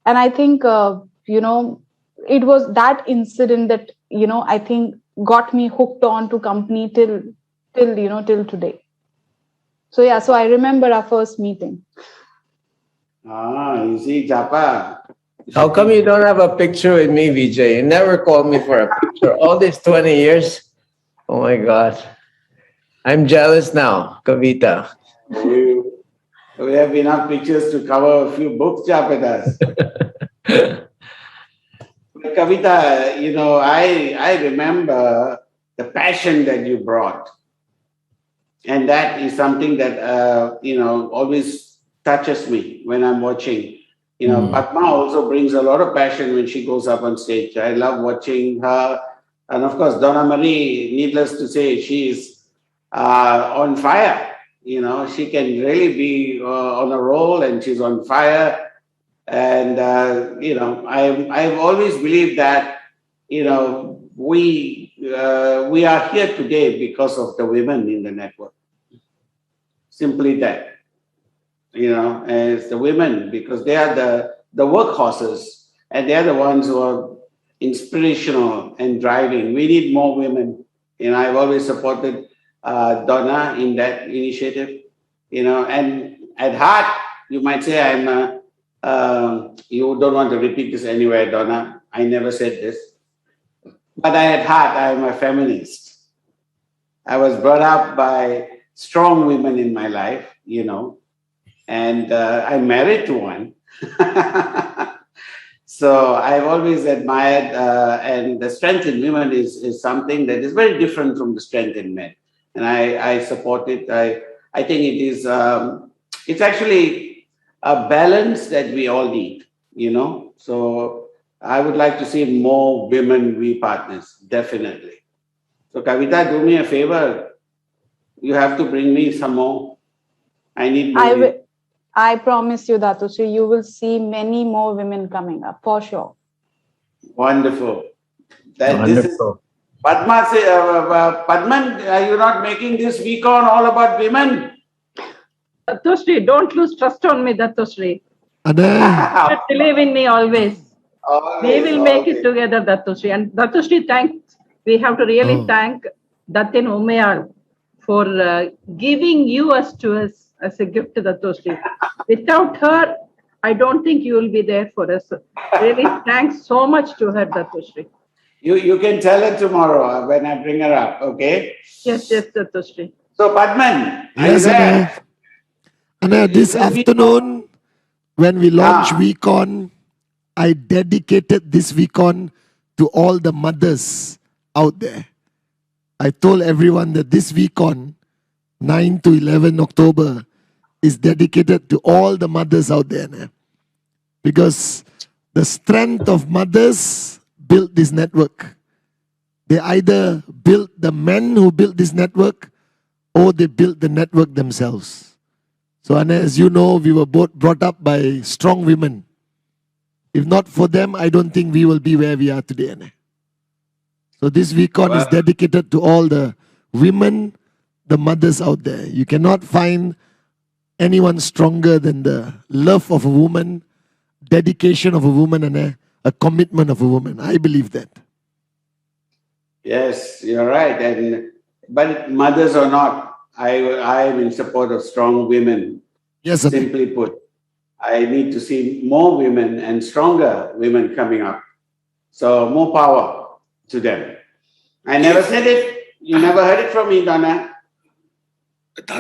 And I think, it was that incident that, I think got me hooked on to company till today. So yeah, so I remember our first meeting. You see, Japa. How come you don't have a picture with me, Vijay? You never called me for a picture all these 20 years. Oh my God. I'm jealous now, Kavita. We have enough pictures to cover a few books, Japa does. But Kavita, I remember the passion that you brought. And that is something that, always touches me when I'm watching. Padma also brings a lot of passion when she goes up on stage. I love watching her. And of course, Donna Marie, needless to say, she's on fire. She can really be on a roll, and she's on fire. And, I've always believed that, we are here today because of the women in the network. Simply that. As the women, because they are the workhorses, and they're the ones who are inspirational and driving. We need more women. I've always supported Donna in that initiative. And at heart, you might say you don't want to repeat this anywhere, Donna. I never said this. But at heart, I'm a feminist. I was brought up by strong women in my life, and I'm married to one. So I've always admired, and the strength in women is something that is very different from the strength in men. And I support it. I think it is, it's actually a balance that we all need, So I would like to see more women VPartners, definitely. So Kavita, do me a favor. You have to bring me some more. I need more. I promise you, Datushree, you will see many more women coming up, for sure. Wonderful. Wonderful. This is Padma, Padman, are you not making this Vcon all about women? Datushree, don't lose trust on me, Datushree. Believe in me always. We will make it together, Datushree. And Datushree, we have to really thank Datin Umayal for giving you as a gift to Datushree. Without her, I don't think you will be there for us. Really, thanks so much to her, Datushree. You can tell her tomorrow when I bring her up, okay? Yes, Datushree. So, Padman, yes, Anna, this afternoon, when we launched Vcon, I dedicated this Vcon to all the mothers out there. I told everyone that this Vcon, 9 to 11 October, is dedicated to all the mothers out there. Because the strength of mothers built this network. They either built the men who built this network, or they built the network themselves. So, and as you know, we were both brought up by strong women. If not for them, I don't think we will be where we are today. So this Vcon is dedicated to all the women, the mothers out there. You cannot find anyone stronger than the love of a woman, dedication of a woman, and a commitment of a woman. I believe that. Yes, you're right. But mothers or not, I am in support of strong women. Yes, simply put, I need to see more women and stronger women coming up. So more power to them. I never said it. You never heard it from me, Donna.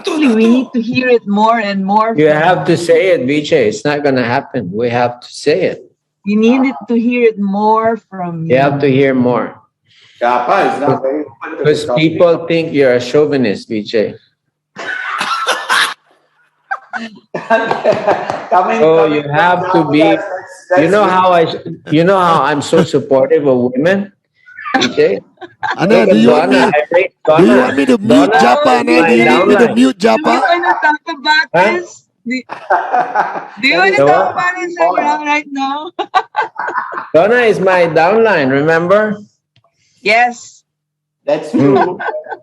We need to hear it more and more. You have to say it, Vijay. It's not going to happen. We have to say it. We need to hear it more from you. You have to hear more. Japa is not very open to because people think you're a chauvinist, Vijay. So you have to be. You know how I'm so supportive of women, Vijay. Anna, do you want me to mute Japa? Anna, do you need me to mute Japa? Do you want to talk about this? Do you want to talk about Instagram right now? Donna is my downline, remember? Yes. That's true.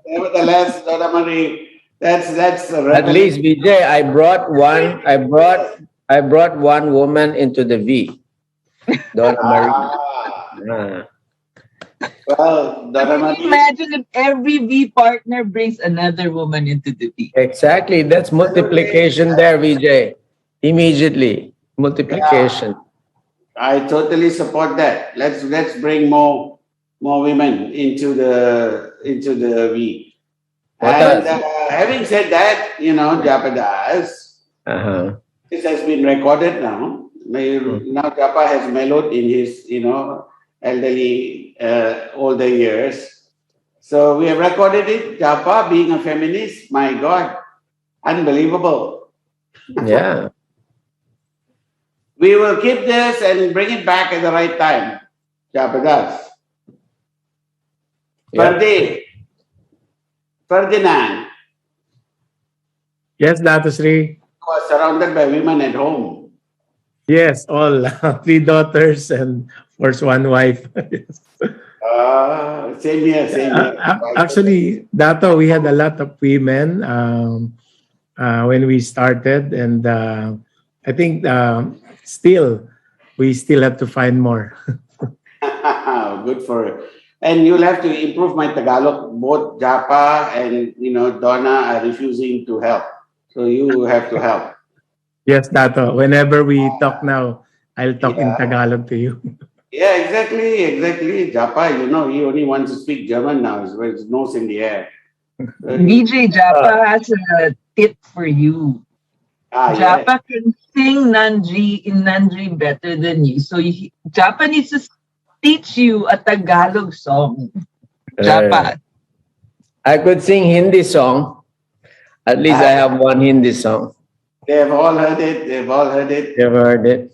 Nevertheless, Donna Marie, that's at least Vijay, I brought one woman into the V. Donna Marie. Well, Donna Marie. Imagine if every V partner brings another woman into the V. Exactly. That's multiplication there, Vijay. Immediately. Multiplication. I totally support that. Let's bring more women into the V. And having said that, Japa does. This has been recorded now. Now Japa has mellowed in his, elderly, older years. So we have recorded it. Japa being a feminist, my God, unbelievable. Yeah. We will keep this and bring it back at the right time. Japa does. Ferdinand. Yes, Datusri. Was surrounded by women at home. Yes, all 3 daughters and of course 1 wife. Same here. Actually, Dato, we had a lot of women when we started, and I think we still have to find more. Good for it. And you'll have to improve my Tagalog. Both Japa and Donna are refusing to help, so you have to help. Yes, Dato. Whenever we talk now, I'll talk in Tagalog to you. Yeah, exactly. Japa, he only wants to speak German now. His nose in the air. VJ Japa has a tip for you. Japa can sing in Nandri better than you. So Japa needs to teach you a Tagalog song. Japa. I could sing Hindi song. At least I have one Hindi song. They've all heard it. They've heard it.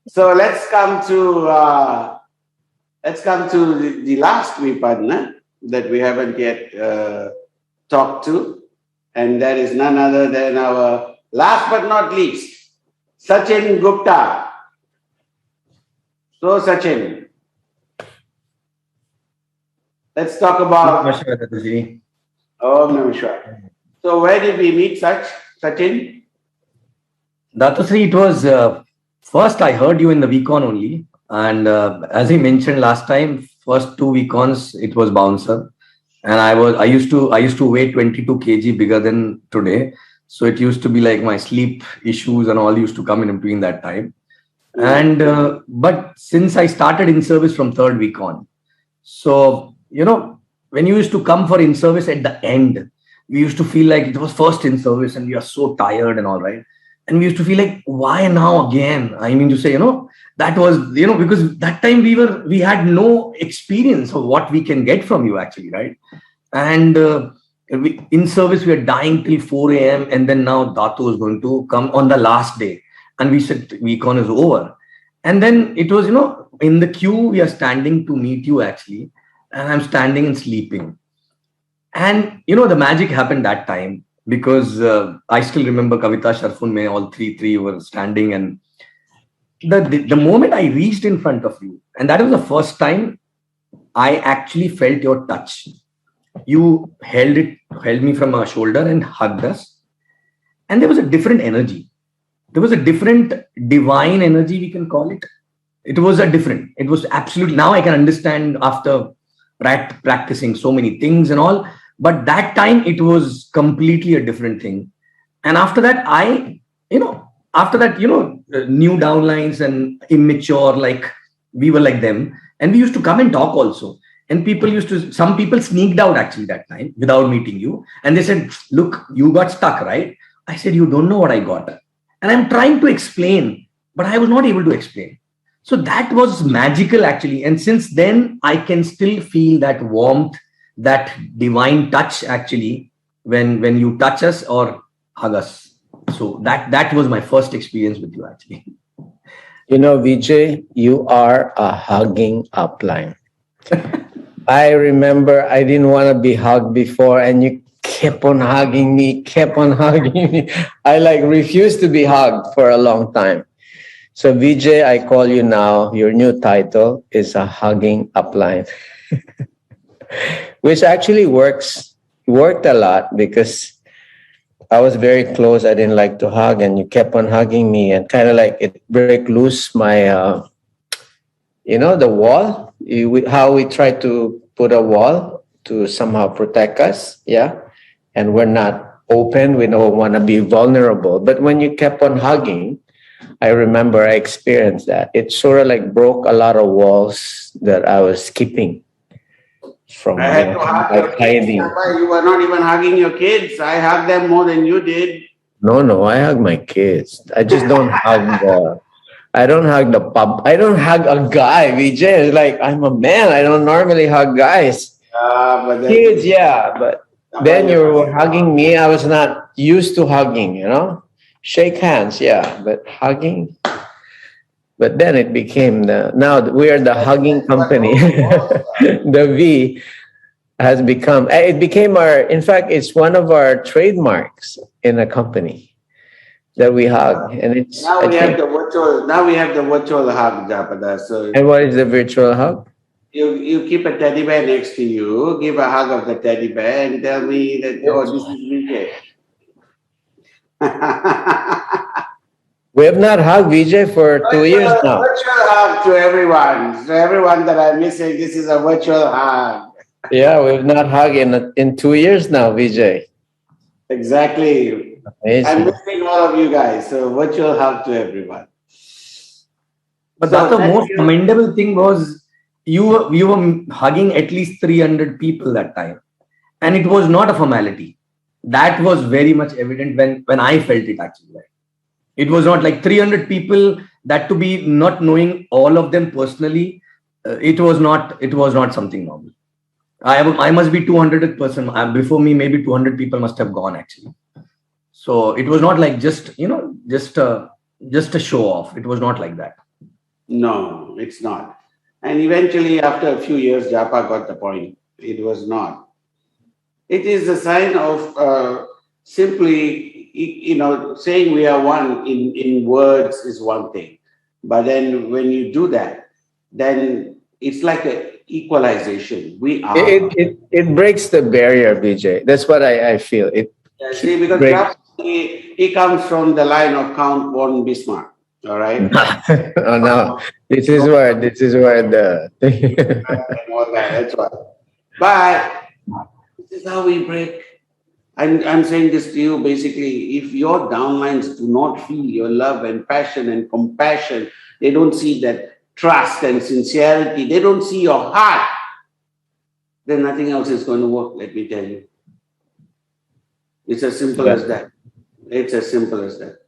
So let's come to the last VPartner that we haven't yet talked to, and that is none other than our last but not least, Sachin Gupta. So Sachin, let's talk about. Om Namah Shivaya. So where did we meet, Sachin? Datusri, it was first I heard you in the Vcon only, and as I mentioned last time, first 2 Vcons it was bouncer, and I used to weigh 22 kg bigger than today, so it used to be like my sleep issues and all used to come in between that time, and but since I started in service from 3rd Vcon, so when you used to come for in service at the end, we used to feel like it was first in service and we are so tired and all, right? And we used to feel like, why now again? I mean to say, that was, because that time we had no experience of what we can get from you actually, right? And in service, we are dying till 4 a.m. And then now Dato is going to come on the last day. And we said, Vcon is over. And then it was, in the queue, we are standing to meet you actually. And I'm standing and sleeping. And the magic happened that time because I still remember Kavita, Sharfun, may all three were standing, and the moment I reached in front of you, and that was the first time I actually felt your touch. You held me from our shoulder and hugged us, and there was a different energy. There was a different divine energy, we can call it. It was absolutely, now I can understand after practicing so many things and all, but that time it was completely a different thing. And after that, new downlines and immature, like we were like them, and we used to come and talk also. And some people sneaked out actually that time without meeting you, and they said, look, you got stuck, right? I said, you don't know what I got. And I'm trying to explain, but I was not able to explain. So that was magical actually. And since then, I can still feel that warmth, that divine touch actually, when you touch us or hug us. So that was my first experience with you actually. Vijay, you are a hugging upline. I remember I didn't want to be hugged before, and you kept on hugging me. I refused to be hugged for a long time. So Vijay, I call you now, your new title is a hugging upline, which actually worked a lot because I was very close. I didn't like to hug, and you kept on hugging me, and kind of like it break loose my, the wall, how we try to put a wall to somehow protect us. Yeah. And we're not open. We don't want to be vulnerable. But when you kept on hugging, I remember I experienced that. It sort of broke a lot of walls that I was keeping from hiding. You were not even hugging your kids. I hugged them more than you did. No, I hug my kids. I just don't hug I don't hug the pub. I don't hug a guy, Vijay. It's like, I'm a man. I don't normally hug guys. Kids, yeah, but then you were hugging me. I was not used to hugging, Shake hands, yeah, but hugging. But then it became now we are the hugging company. The V has become, it became in fact, it's one of our trademarks in a company that we hug. And it's now we have the virtual hug, Japada. So and what is the virtual hug? You keep a teddy bear next to you, give a hug of the teddy bear, and tell me that, this is Vijay. We have not hugged Vijay for 2 years now. Virtual hug to everyone. So everyone that I'm missing, this is a virtual hug. Yeah, we've not hugged in 2 years now, Vijay. Exactly. Amazing. I'm missing all of you guys. So virtual hug to everyone. But the most commendable thing was you were hugging at least 300 people that time. And it was not a formality. That was very much evident when I felt it actually. It was not like 300 people, that to be not knowing all of them personally, it was not something normal. I must be 200th person. Before me, maybe 200 people must have gone actually. So it was not like just a show off. It was not like that. No, it's not. And eventually, after a few years, Japa got the point. It was not. It is a sign of simply, saying we are one in words is one thing. But then when you do that, then it's like an equalization. We are. It breaks the barrier, Vijay. That's what I feel. See, because Japa, he comes from the line of Count von Bismarck. All right. Oh no! This is where the that's why. But this is how we break. I'm saying this to you basically. If your downlines do not feel your love and passion and compassion, they don't see that trust and sincerity, they don't see your heart, then nothing else is going to work. Let me tell you. It's as simple as that. It's as simple as that.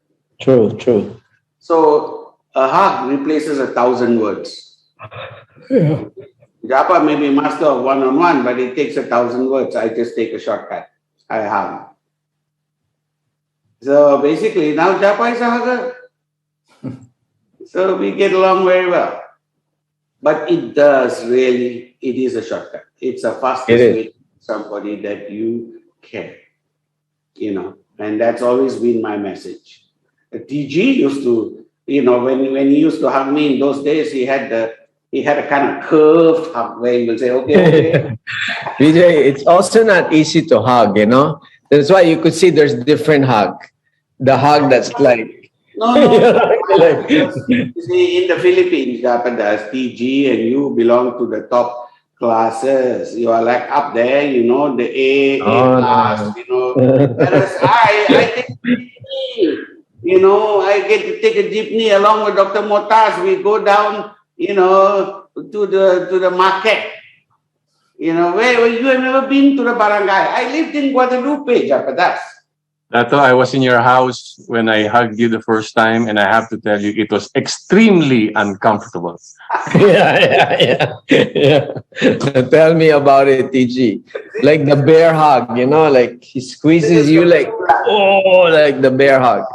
True. So a hug replaces 1,000 words. Yeah. Japa may be master of one-on-one, but it takes 1,000 words. I just take a shortcut. I hug. So basically, now Japa is a hugger. So we get along very well. But it is a shortcut. It's a fastest way. somebody that you care, and that's always been my message. TG used to, when he used to hug me in those days, he had a kind of curved hug where he will say, okay. Vijay, it's also not easy to hug, That's why you could see there's different hug. The hug that's like... No. You see, in the Philippines, Japanese, TG and you belong to the top classes. You are like up there, the A class, Whereas I take a jeepney, I get to take a jeepney along with Dr. Motas. We go down, to the market. Where you have never been to the barangay. I lived in Guadalupe, Japadas. Dato, I was in your house when I hugged you the first time, and I have to tell you, it was extremely uncomfortable. Yeah. Tell me about it, TG. Like the bear hug, like he squeezes you like the bear hug.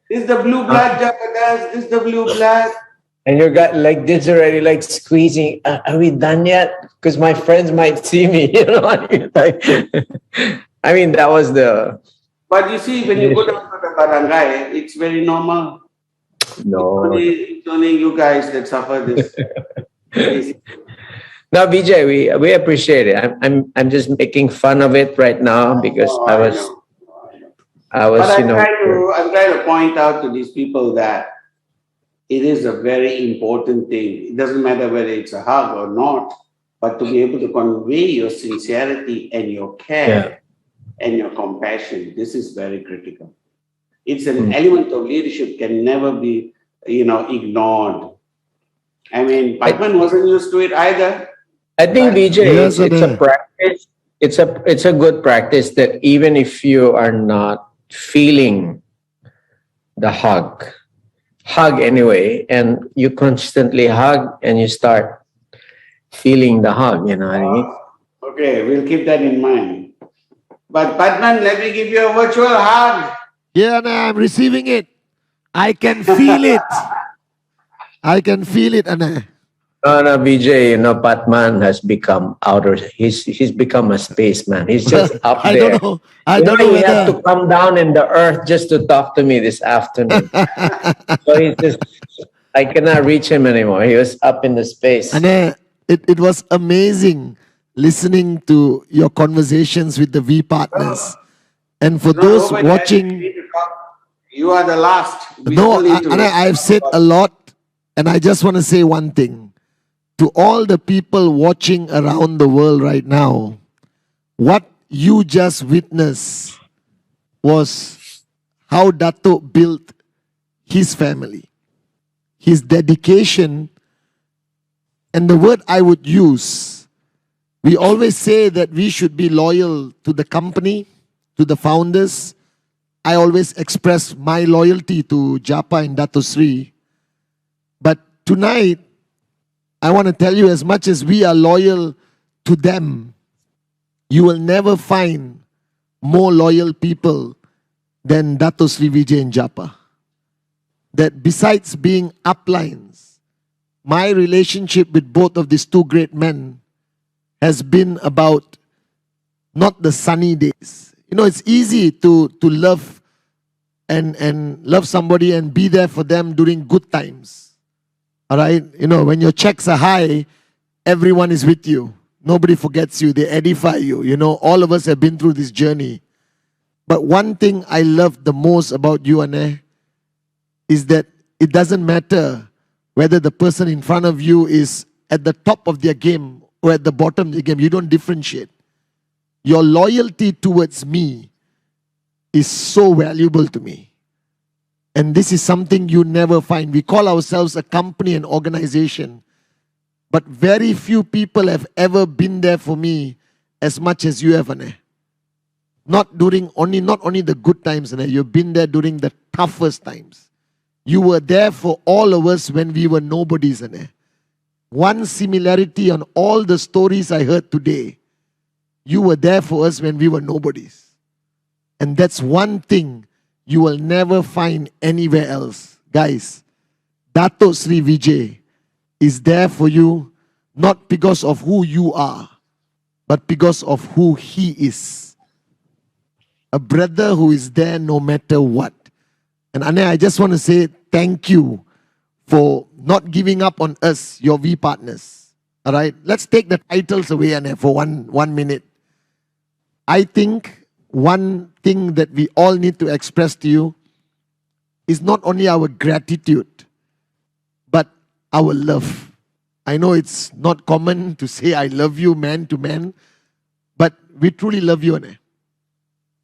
This is the blue blood, Japadas. This is the blue blood. And you got like this already, like squeezing. Are we done yet? Because my friends might see me. I mean, that was the. But you see, when you go down to the barangay, it's very normal. No. It's only you guys that suffer this. No, Vijay, we appreciate it. I'm just making fun of it right now because I was. But I'm trying to point out to these people that it is a very important thing. It doesn't matter whether it's a hug or not, but to be able to convey your sincerity and your care and your compassion, this is very critical. It's an element of leadership can never be, ignored. I mean, Patman wasn't used to it either. I think, Vijay, it's a practice. It's a good practice that even if you are not feeling the hug anyway, and you constantly hug and you start feeling the hug, you know what I mean? Okay, we'll keep that in mind. But Padman, let me give you a virtual hug. Yeah, no, I'm receiving it. I can feel it. I can feel it, Anna. No, Vijay, Patman has become he's become a spaceman. He's just up I there. don't know. I don't know He whether... had to come down in the earth just to talk to me this afternoon. So he's just, I cannot reach him anymore. He was up in the space. Anna, it was amazing listening to your conversations with the VPartners. And for those watching... You are the last. Anna, I've said a lot, and I just want to say one thing. To all the people watching around the world right now, what you just witnessed was how Dato built his family, his dedication, and the word I would use, we always say that we should be loyal to the company, to the founders. I always express my loyalty to Japa and Dato Sri. But tonight, I want to tell you, as much as we are loyal to them, you will never find more loyal people than Dato Sri Vijay and Japa. That besides being uplines, my relationship with both of these two great men has been about not the sunny days. It's easy to love and love somebody and be there for them during good times. All right, when your checks are high, everyone is with you. Nobody forgets you. They edify you. All of us have been through this journey. But one thing I love the most about you, Anne, is that it doesn't matter whether the person in front of you is at the top of their game or at the bottom of the game. You don't differentiate. Your loyalty towards me is so valuable to me. And this is something you never find. We call ourselves a company and organization, but very few people have ever been there for me as much as you have, Anne. Not only the good times, Anne. You've been there during the toughest times. You were there for all of us when we were nobodies, Anne. One similarity on all the stories I heard today, you were there for us when we were nobodies. And that's one thing you will never find anywhere else. Guys, Dato Sri Vijay is there for you, not because of who you are, but because of who he is. A brother who is there no matter what. And Ane, I just want to say thank you for not giving up on us, your VPartners. All right, let's take the titles away, Ane, for one minute. I think one thing that we all need to express to you is not only our gratitude, but our love. I know it's not common to say I love you man to man, but we truly love you, Ane.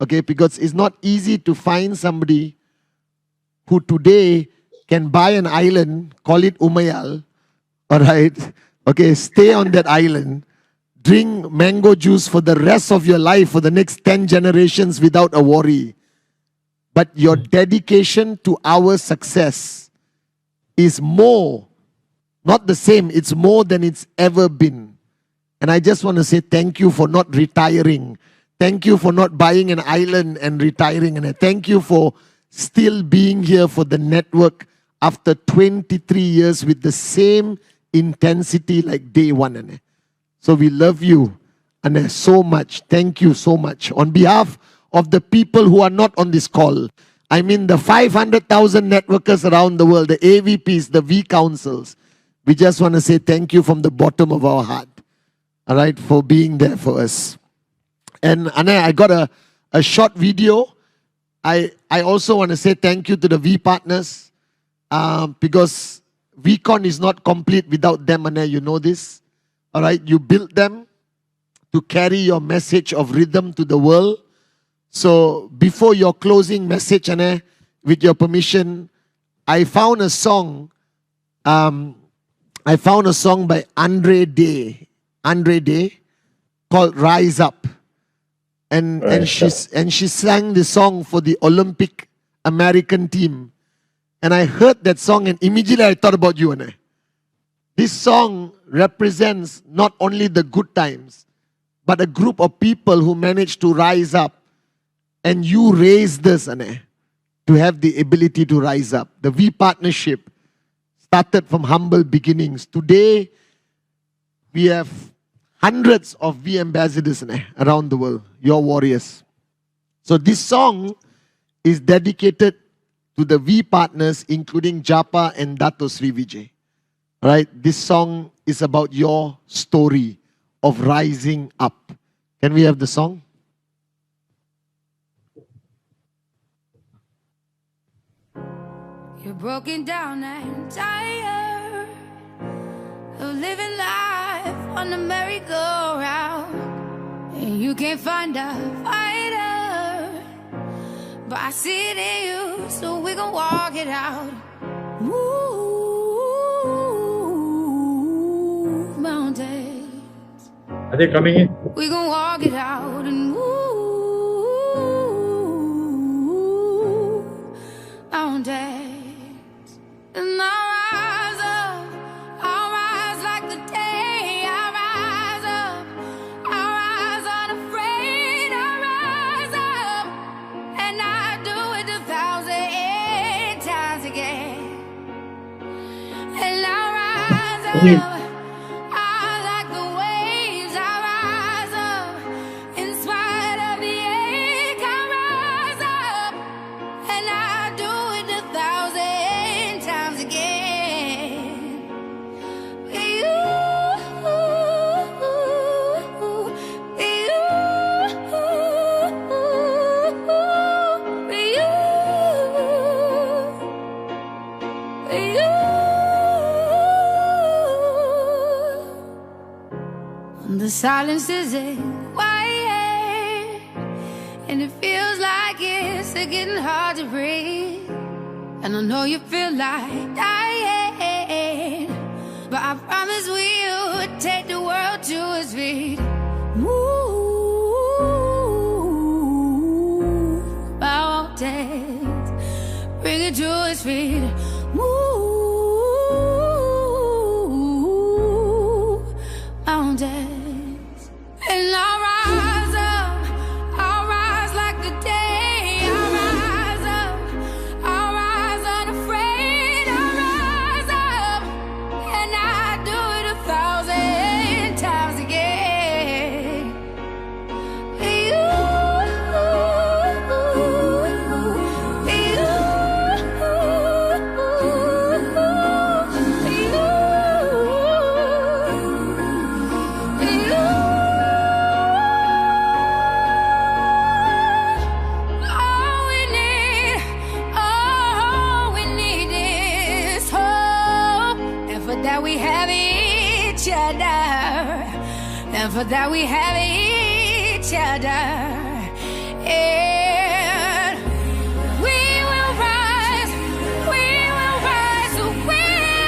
Okay, because it's not easy to find somebody who today can buy an island, call it Umayal, all right, okay, stay on that island, drink mango juice for the rest of your life, for the next 10 generations without a worry. But your dedication to our success is more, not the same, it's more than it's ever been. And I just want to say thank you for not retiring. Thank you for not buying an island and retiring. And thank you for still being here for the network after 23 years with the same intensity like day one, Ane. So we love you, Ane, so much. Thank you so much. On behalf of the people who are not on this call, I mean the 500,000 networkers around the world, the AVPs, the V councils, we just want to say thank you from the bottom of our heart, all right, for being there for us. And Ane, I got a short video. I also want to say thank you to the VPartners because Vcon is not complete without them, Ane, you know this. All right, you built them to carry your message of rhythm to the world. So before your closing message, Ane, with your permission, I found a song. I found a song by Andre Day called "Rise Up," and she sang the song for the Olympic American team. And I heard that song, and immediately I thought about you, Ane. This song represents not only the good times, but a group of people who managed to rise up. And you raised us, Ane, to have the ability to rise up. The V partnership started from humble beginnings. Today, we have hundreds of V ambassadors, Ane, around the world, your warriors. So this song is dedicated to the V partners, including Japa and Dato Sri Vijay. Right? This song is about your story of rising up. Can we have the song? You're broken down and tired of living life on the merry-go-round, and you can't find a fighter, but I see it in you, so we gon' walk it out. Move mountains. Are they coming in? We gon' walk it out and move mountains. And I'll rise like the day. I'll rise unafraid. I'll rise up, and I do it 1,000 times again. And I'll rise up. The silence isn't quiet, and it feels like it's getting hard to breathe. And I know you feel like dying, but I promise we'll take the world to its feet. Move mountains, bring it to its feet. Move mountains. And I'll rise up, I'll rise like the day. I'll rise unafraid. I'll rise up, and I do it 1,000 times again. have each other. And for that we have each other. And we will rise, we will rise, we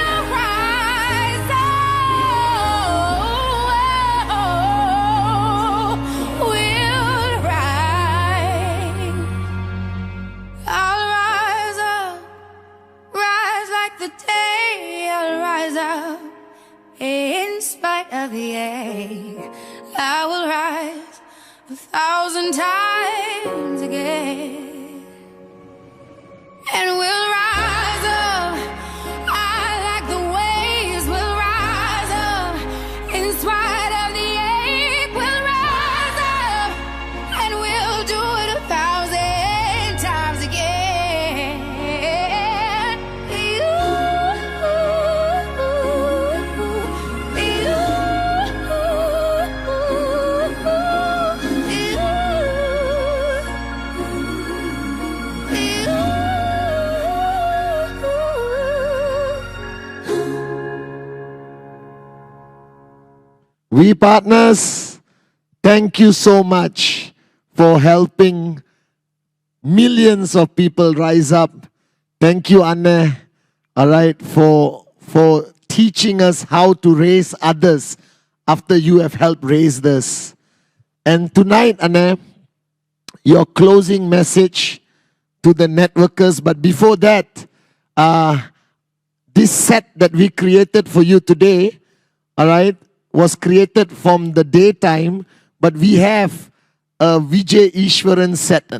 will rise. Oh, we'll rise. I'll rise up, rise like the day. I'll rise up in spite of the ache. I will rise 1,000 times again. And we'll rise up, I like the waves. We'll rise up in spite of the ache. We'll rise up and we'll do it 1,000 times again. VPartners, thank you so much for helping millions of people rise up. Thank you, Anne, all right, for teaching us how to raise others after you have helped raise us. And tonight, Anne, your closing message to the networkers. But before that, this set that we created for you today, all right, was created from the daytime, but we have a Vijay Ishwaran set.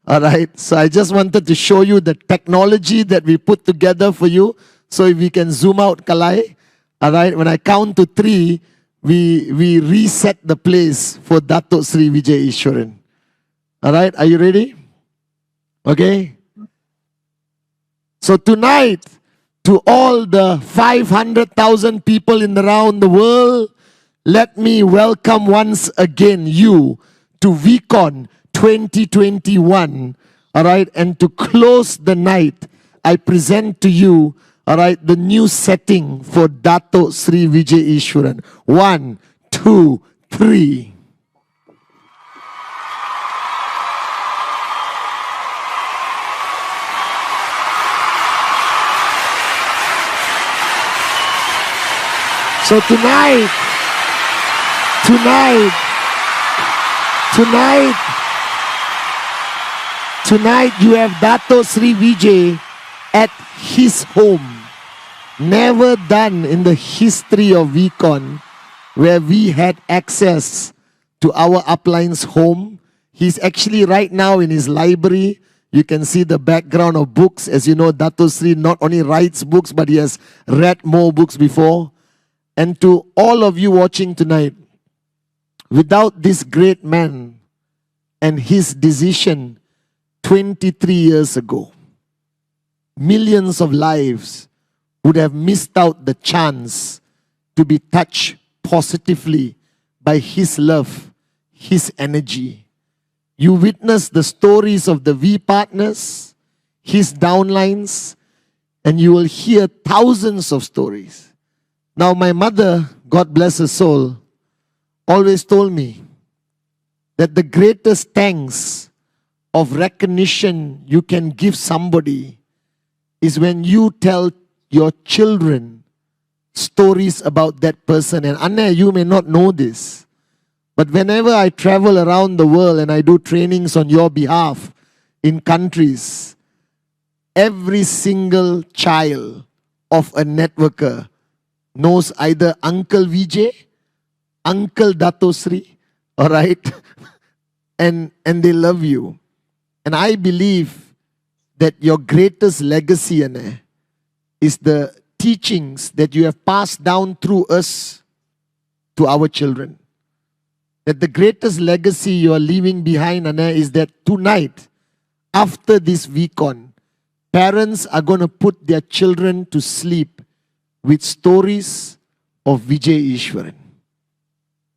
All right, so I just wanted to show you the technology that we put together for you. So if we can zoom out, Kalai. All right, when I count to 3, we reset the place for Dato Sri Vijay Ishwaran. All right, are you ready? Okay. So tonight, to all the 500,000 people around the world, let me welcome once again you to Vcon 2021. All right, and to close the night, I present to you, all right, the new setting for Dato Sri Vijay Ishwaran. 1, 2, 3. So tonight you have Dato Sri Vijay at his home. Never done in the history of Vcon where we had access to our upline's home. He's actually right now in his library. You can see the background of books. As you know, Dato Sri not only writes books, but he has read more books before. And to all of you watching tonight, without this great man and his decision 23 years ago, millions of lives would have missed out the chance to be touched positively by his love, his energy. You witness the stories of the VPartners, his downlines, and you will hear thousands of stories. Now, my mother, God bless her soul, always told me that the greatest thanks of recognition you can give somebody is when you tell your children stories about that person. And Anna, you may not know this, but whenever I travel around the world and I do trainings on your behalf in countries, every single child of a networker knows either Uncle Vijay, Uncle Dato Sri, all right? and they love you. And I believe that your greatest legacy, Anne, is the teachings that you have passed down through us to our children. That the greatest legacy you are leaving behind, Anne, is that tonight, after this Vcon, parents are going to put their children to sleep with stories of Vijay Ishwaran.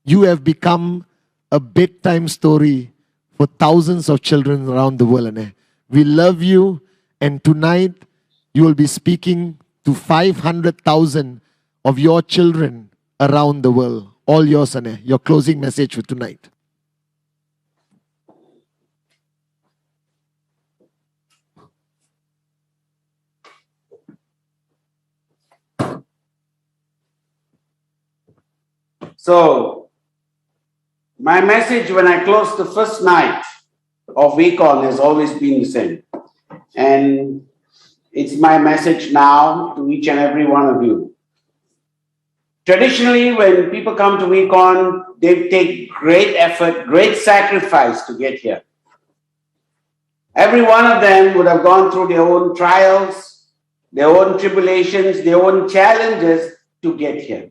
You have become a bedtime story for thousands of children around the world. Anne. We love you, and tonight you will be speaking to 500,000 of your children around the world? All yours, Ane. Your closing message for tonight. So, my message when I closed the first night of Vcon has always been the same. And it's my message now to each and every one of you. Traditionally, when people come to Vcon, they take great effort, great sacrifice to get here. Every one of them would have gone through their own trials, their own tribulations, their own challenges to get here.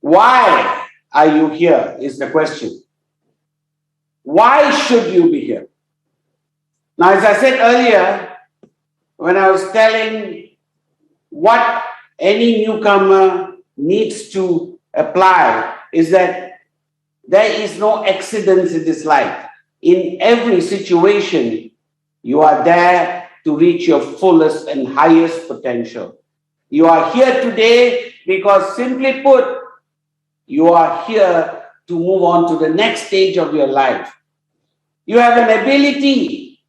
Why are you here is the question. Why should you be here? Now, as I said earlier, when I was telling what any newcomer needs to apply is that there is no accidents in this life. In every situation, you are there to reach your fullest and highest potential. You are here today because, simply put, you are here to move on to the next stage of your life. You have an ability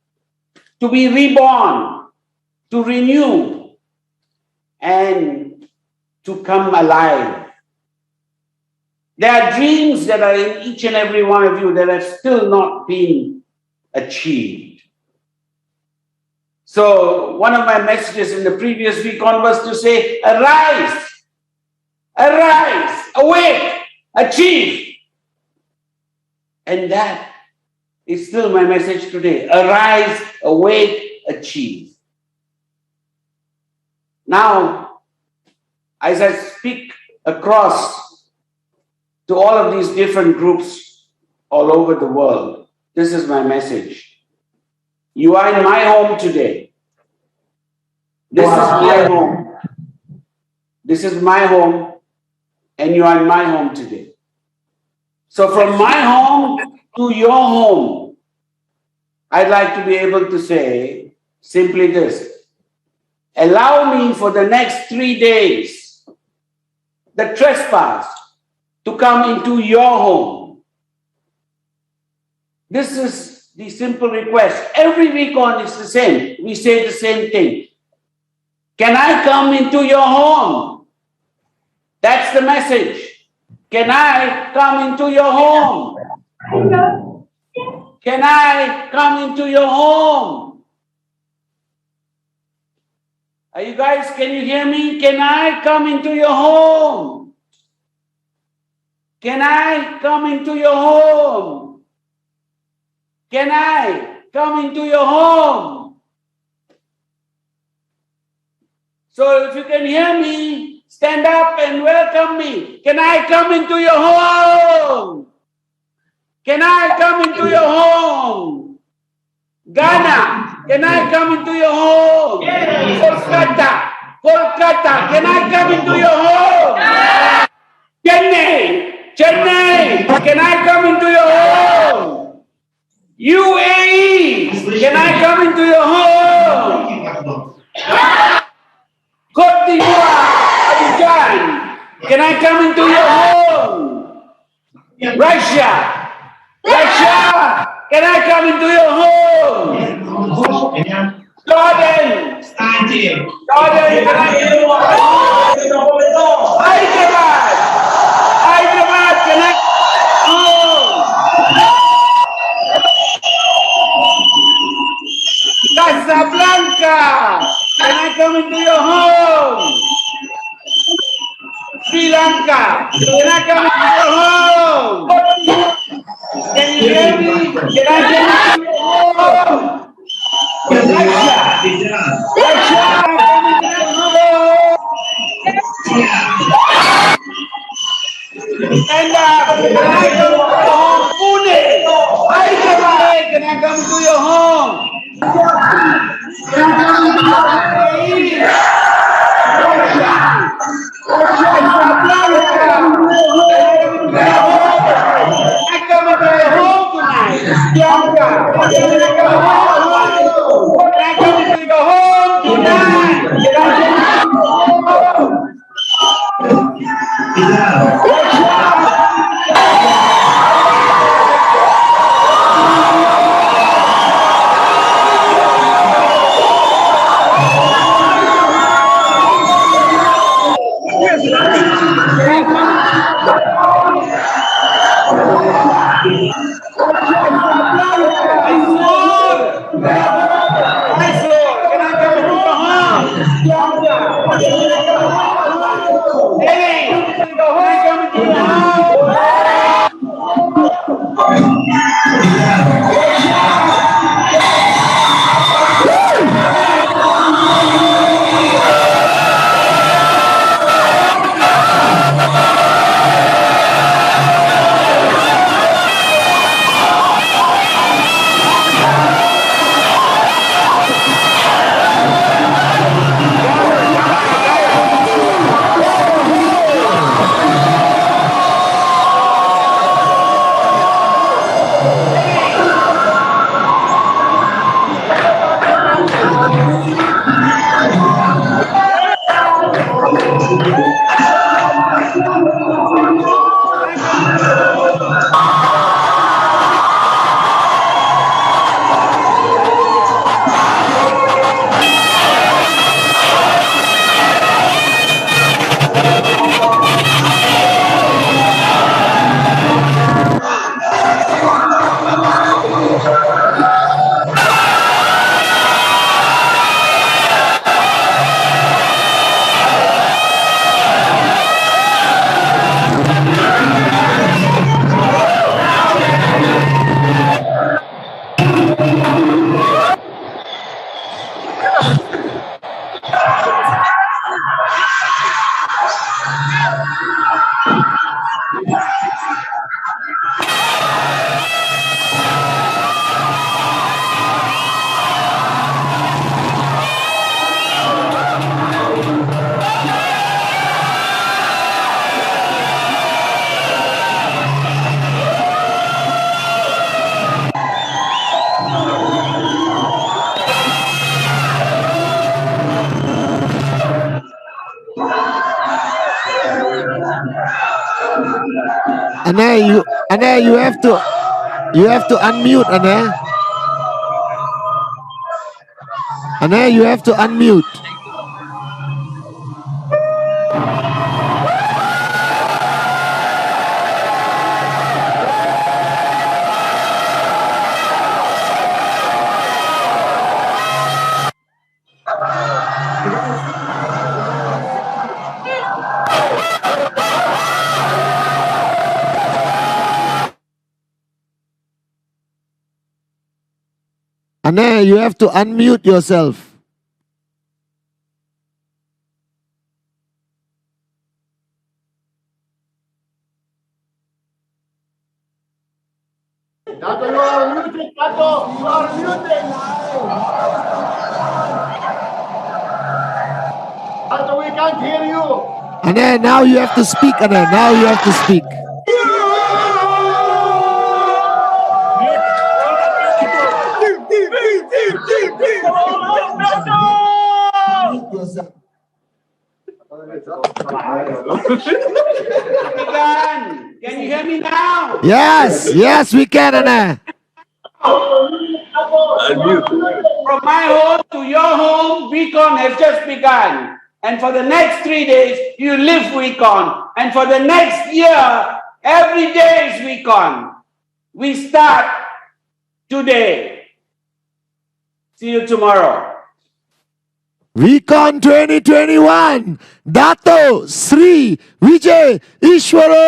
to be reborn, to renew, and to come alive. There are dreams that are in each and every one of you that have still not been achieved. So one of my messages in the previous Vcon was to say, arise, arise, awake, achieve. And that is still my message today. Arise, awake, achieve. Now, as I speak across to all of these different groups all over the world, this is my message. You are in my home today. This is my home. This is my home, and you are in my home today. So from my home to your home, I'd like to be able to say simply this. Allow me for the next 3 days, the trespass, to come into your home. This is the simple request. Every Vcon is the same. We say the same thing. Can I come into your home? That's the message. Can I come into your home? Can I come into your home? Are you guys, can you hear me? Can I come into your home? Can I come into your home? Can I come into your home? So if you can hear me, stand up and welcome me. Can I come into your home? Can I come into your home? Ghana, can I come into your home? Kolkata, Kolkata, can I come into your home? Chennai, Chennai, can I come into your home? UAE, can I come into your home? Cote d'Ivoire, Abidjan, can I come into your home? Russia, Russia, can I come into your home? Jordan, Jordan, can I come into your home? Hyderabad, Hyderabad, can I come into your home? Casablanca, can I come into your home? Sri Lanka, can I come into your home? Can you hear me? Can I come into your home? Russia, Russia, can I come into your home? And can I come into your home? Pune, Hyderabad, can I come into your home? Ane, you have to unmute, Ane. Ane, you have to unmute. Ane, you have to unmute yourself. Dato, you are muted, Dato. You are muted. Dato, we can't hear you. Ane, now you have to speak, Ane. Now you have to speak. Can you hear me now? Yes, yes, we can, Ane. From my home to your home, Vcon has just begun. And for the next 3 days, you live Vcon. And for the next year, every day is Vcon. We start today. See you tomorrow. Vcon 2021, Dato Sri Vijay Ishwara.